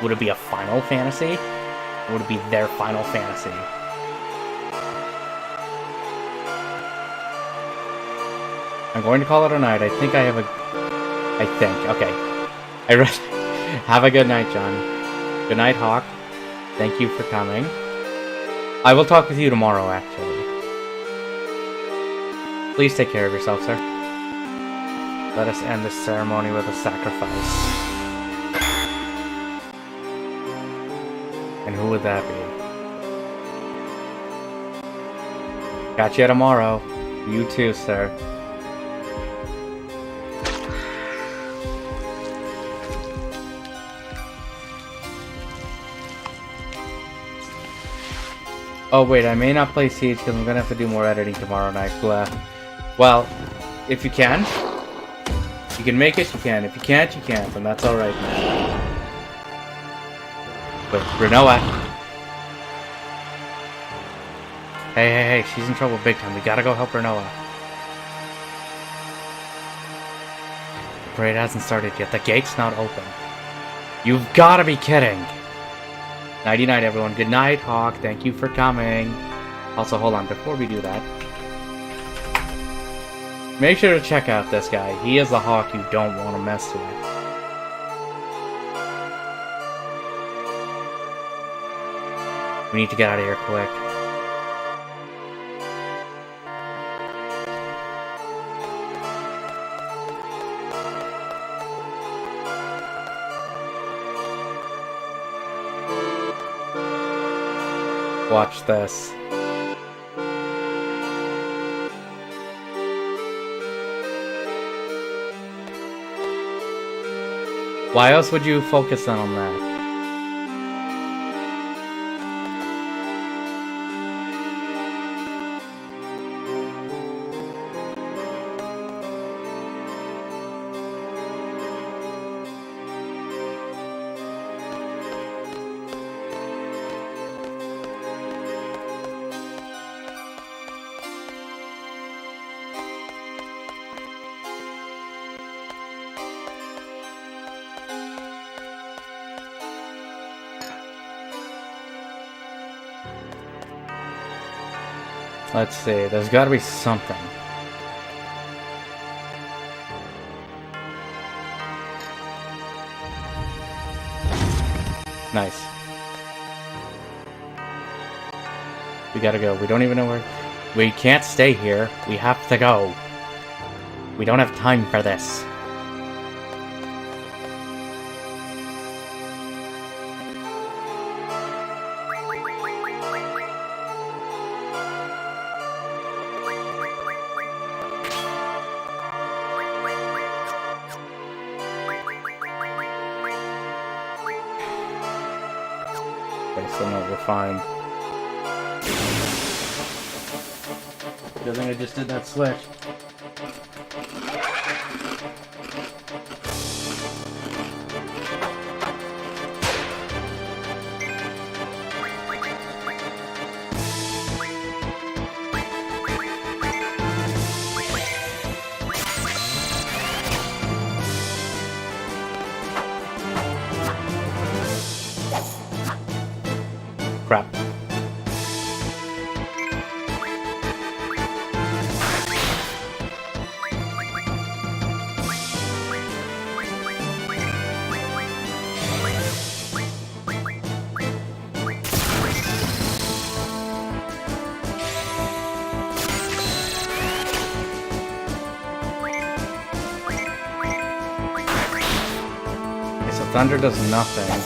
A: Would it be a final fantasy? Or would it be their final fantasy? I'm going to call it a night. I think I have a... Okay. I read... Have a good night, John. Good night, Hawk. Thank you for coming. I will talk with you tomorrow, actually. Please take care of yourself, sir. Let us end this ceremony with a sacrifice. And who would that be? Catch you tomorrow. You too, sir. Oh wait, I may not play Siege because I'm gonna have to do more editing tomorrow night. Blah. Well, if you can make it, you can. If you can't, you can't, and that's alright, man. But Rinoa. Hey, she's in trouble big time. We gotta go help Rinoa. The parade hasn't started yet. The gate's not open. You've gotta be kidding! Nighty night, everyone. Good night, Hawk. Thank you for coming. Also, hold on. Before we do that, make sure to check out this guy. He is the Hawk you don't want to mess with. We need to get out of here quick. Watch this. Why else would you focus on that? Let's see, there's gotta be something. Nice. We gotta go. We don't even know where... We can't stay here. We have to go. We don't have time for this. So no, we're fine. Good thing I just did that switch. Crap. Okay, so thunder does nothing.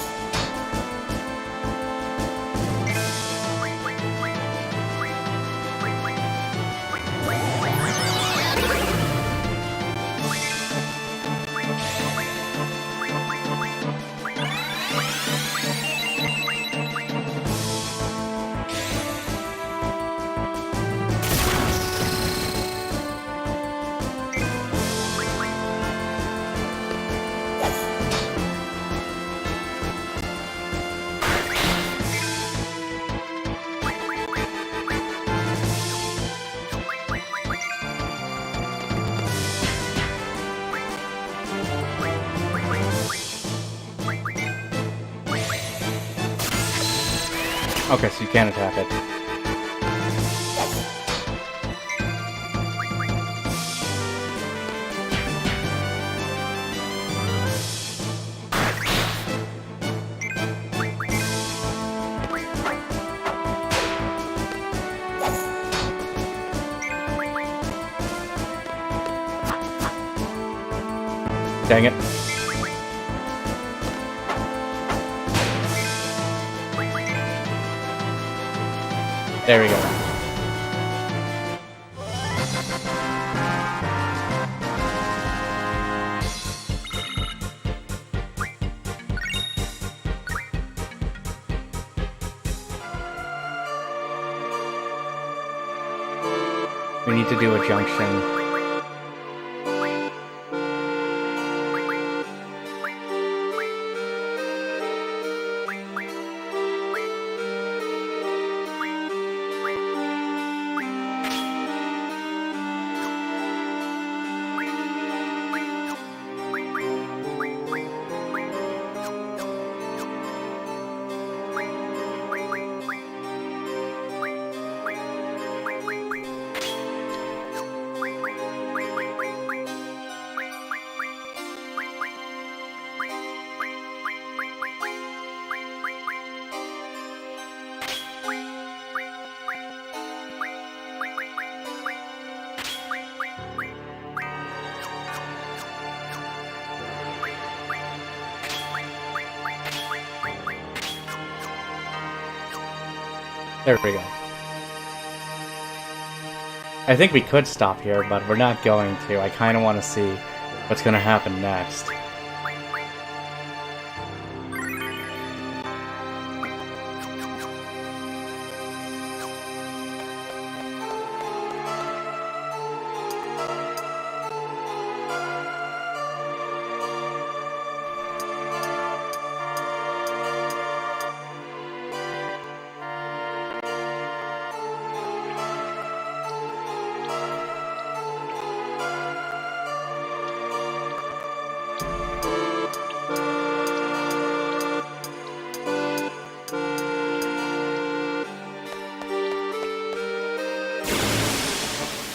A: Okay, so you can attack it. Dang it. There we go. We need to do a junction. There we go. I think we could stop here, but we're not going to. I kind of want to see what's going to happen next.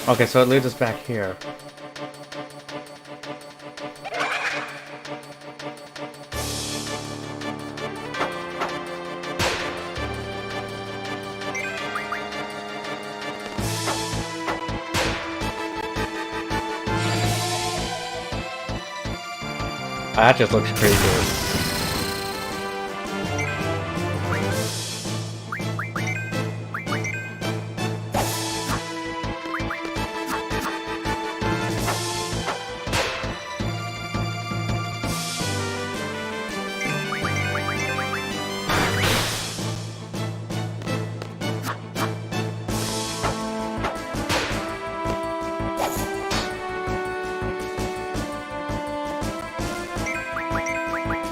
A: Okay, so it leads us back here. That just looks pretty good.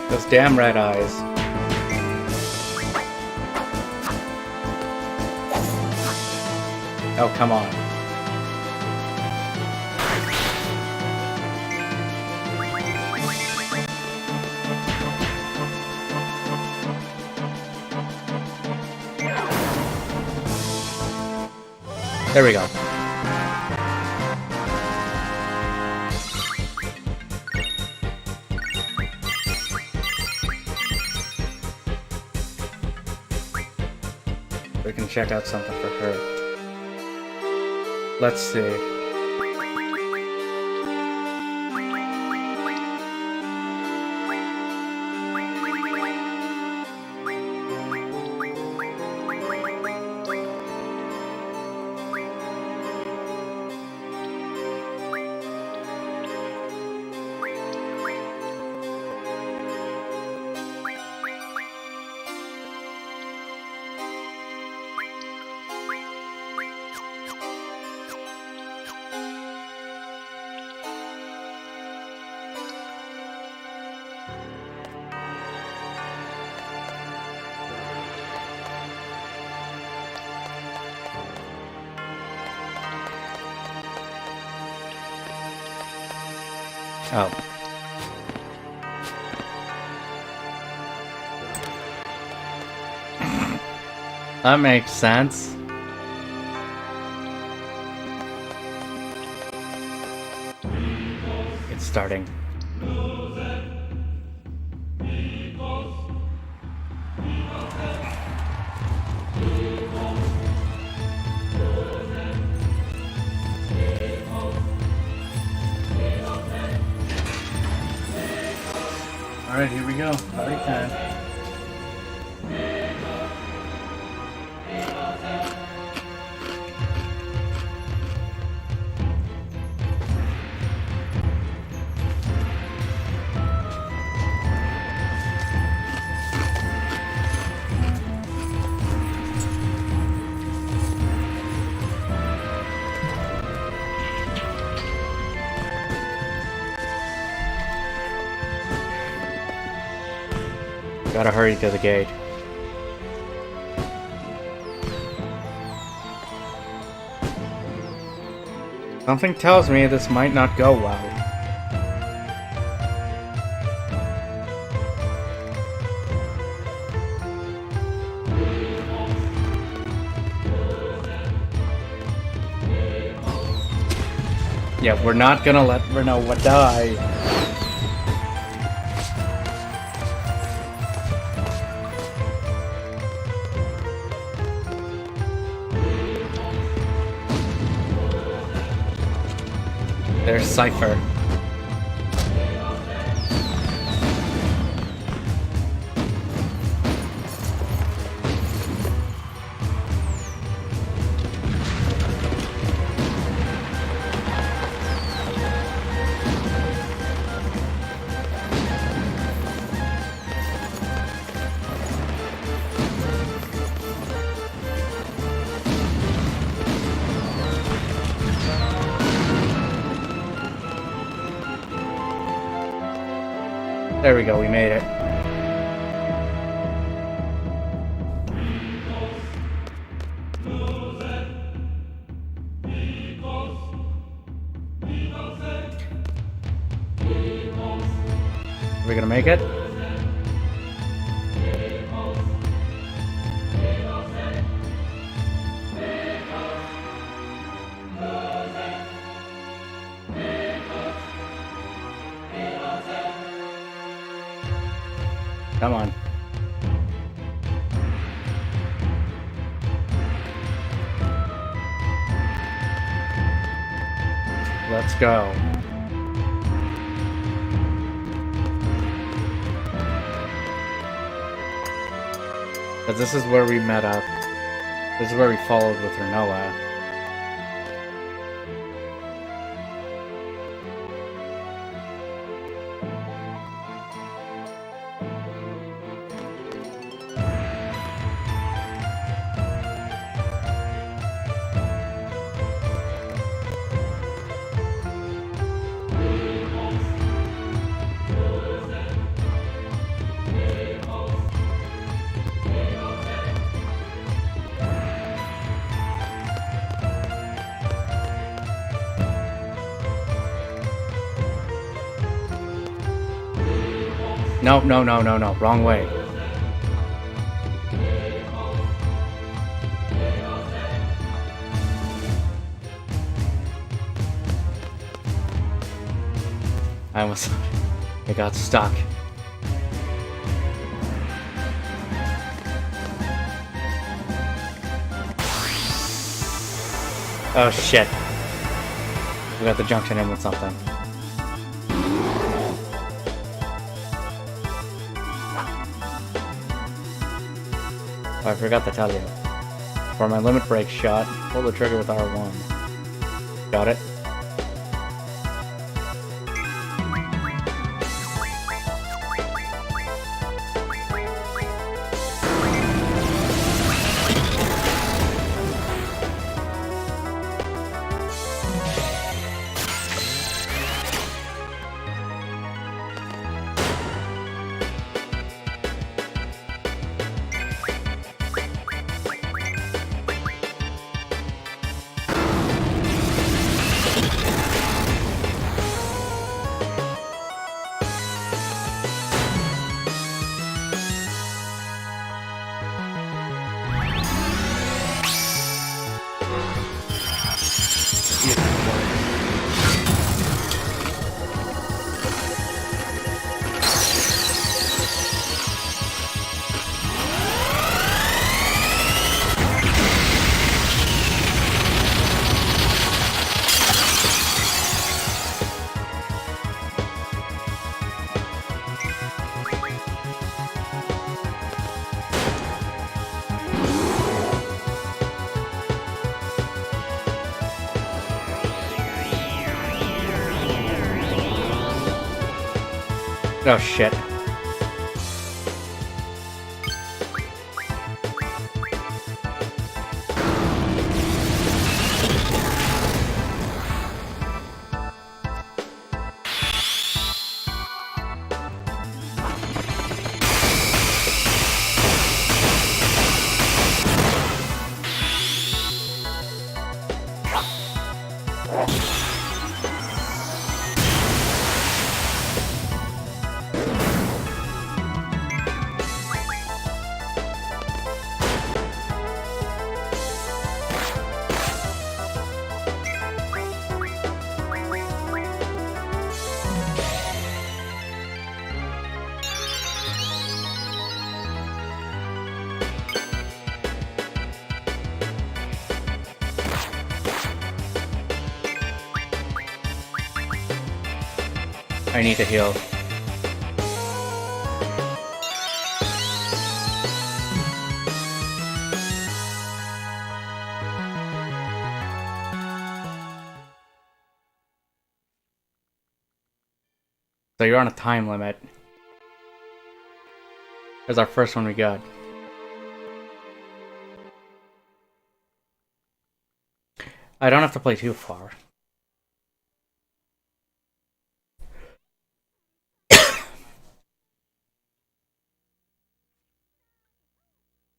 A: Those damn red eyes. Oh, come on. There we go. We can check out something for her. Let's see. Oh. That makes sense. It's starting. Alright, here we go. Party time. Gotta hurry to the gate. Something tells me this might not go well. Yeah, we're not gonna let Rinoa die. There's Cypher. There we go, we made it. Are we gonna make it? Come on. Let's go. Because this is where we met up. This is where we followed with Rinoa. No, no, no, no, no. Wrong way. I almost... I got stuck. Oh shit. We got the junction in with something. Oh, I forgot to tell you. For my limit break shot, pull the trigger with R1. Got it? Oh shit. I need to heal. So you're on a time limit. Here's our first one we got. I don't have to play too far.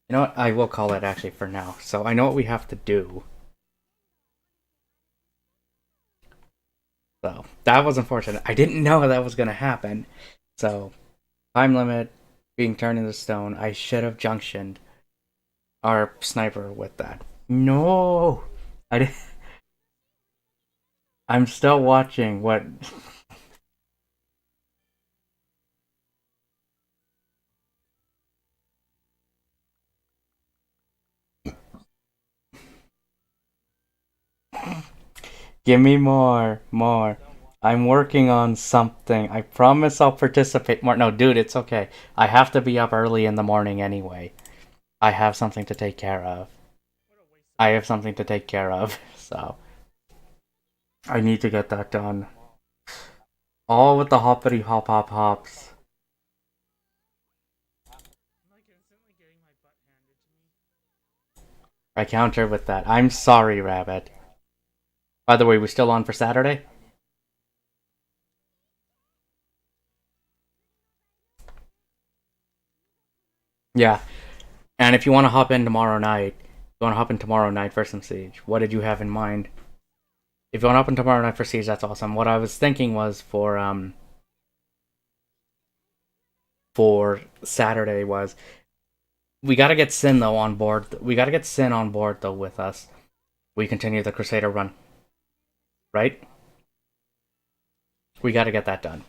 A: You know what? I will call it actually for now. So I know what we have to do. So that was unfortunate. I didn't know that was going to happen. So time limit, being turned into stone. I should have junctioned our sniper with that. No! I didn't. I'm still watching what... Give me more, more. I'm working on something. I promise I'll participate more. No, dude, it's okay. I have to be up early in the morning anyway. I have something to take care of. I have something to take care of, so I need to get that done. All with the hoppity hop hop hops. I counter with that. I'm sorry, Rabbit. By the way, we still on for Saturday? Yeah. And if you want to hop in tomorrow night, you want to hop in tomorrow night for some Siege. What did you have in mind? If you want to hop in tomorrow night for Siege, that's awesome. What I was thinking was for Saturday was we gotta get Sin though on board. We gotta get Sin on board though with us. We continue the Crusader run, right? We gotta get that done.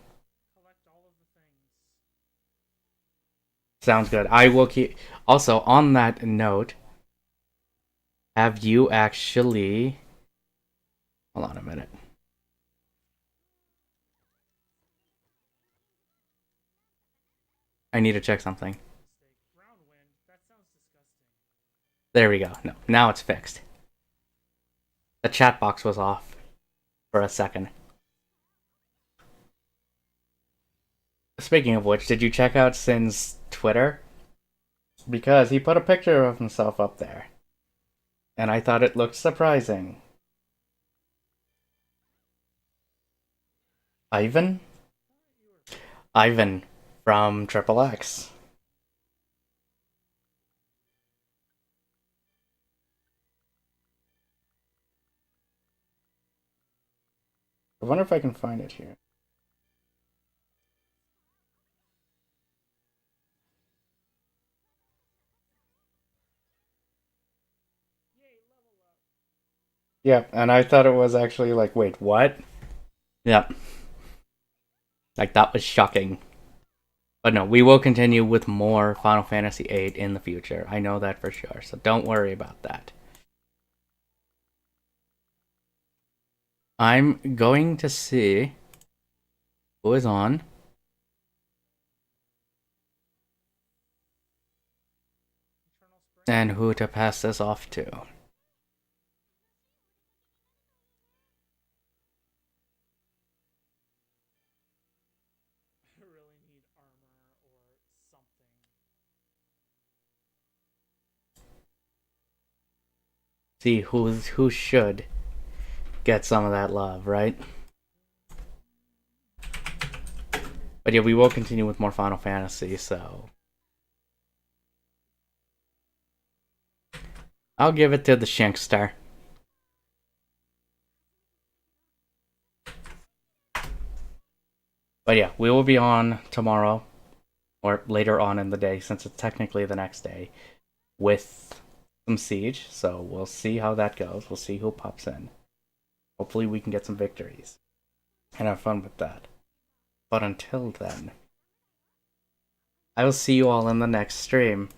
A: Sounds good. I will keep. Also, on that note, have you actually? Hold on a minute. I need to check something. There we go. No, now it's fixed. The chat box was off for a second. Speaking of which, did you check out Sin's Twitter? Because he put a picture of himself up there. And I thought it looked surprising. Ivan? Ivan from Triple X. I wonder if I can find it here. Yeah, and I thought it was actually like, wait, what? Yep. Like, that was shocking. But no, we will continue with more Final Fantasy VIII in the future. I know that for sure, so don't worry about that. I'm going to see who is on. And who to pass this off to. See who should get some of that love, right? But yeah, we will continue with more Final Fantasy, so I'll give it to the Shankster. But yeah, we will be on tomorrow, or later on in the day, since it's technically the next day, with some Siege. So we'll see how that goes. We'll see who pops in. Hopefully we can get some victories and have fun with that. But until then, I will see you all in the next stream.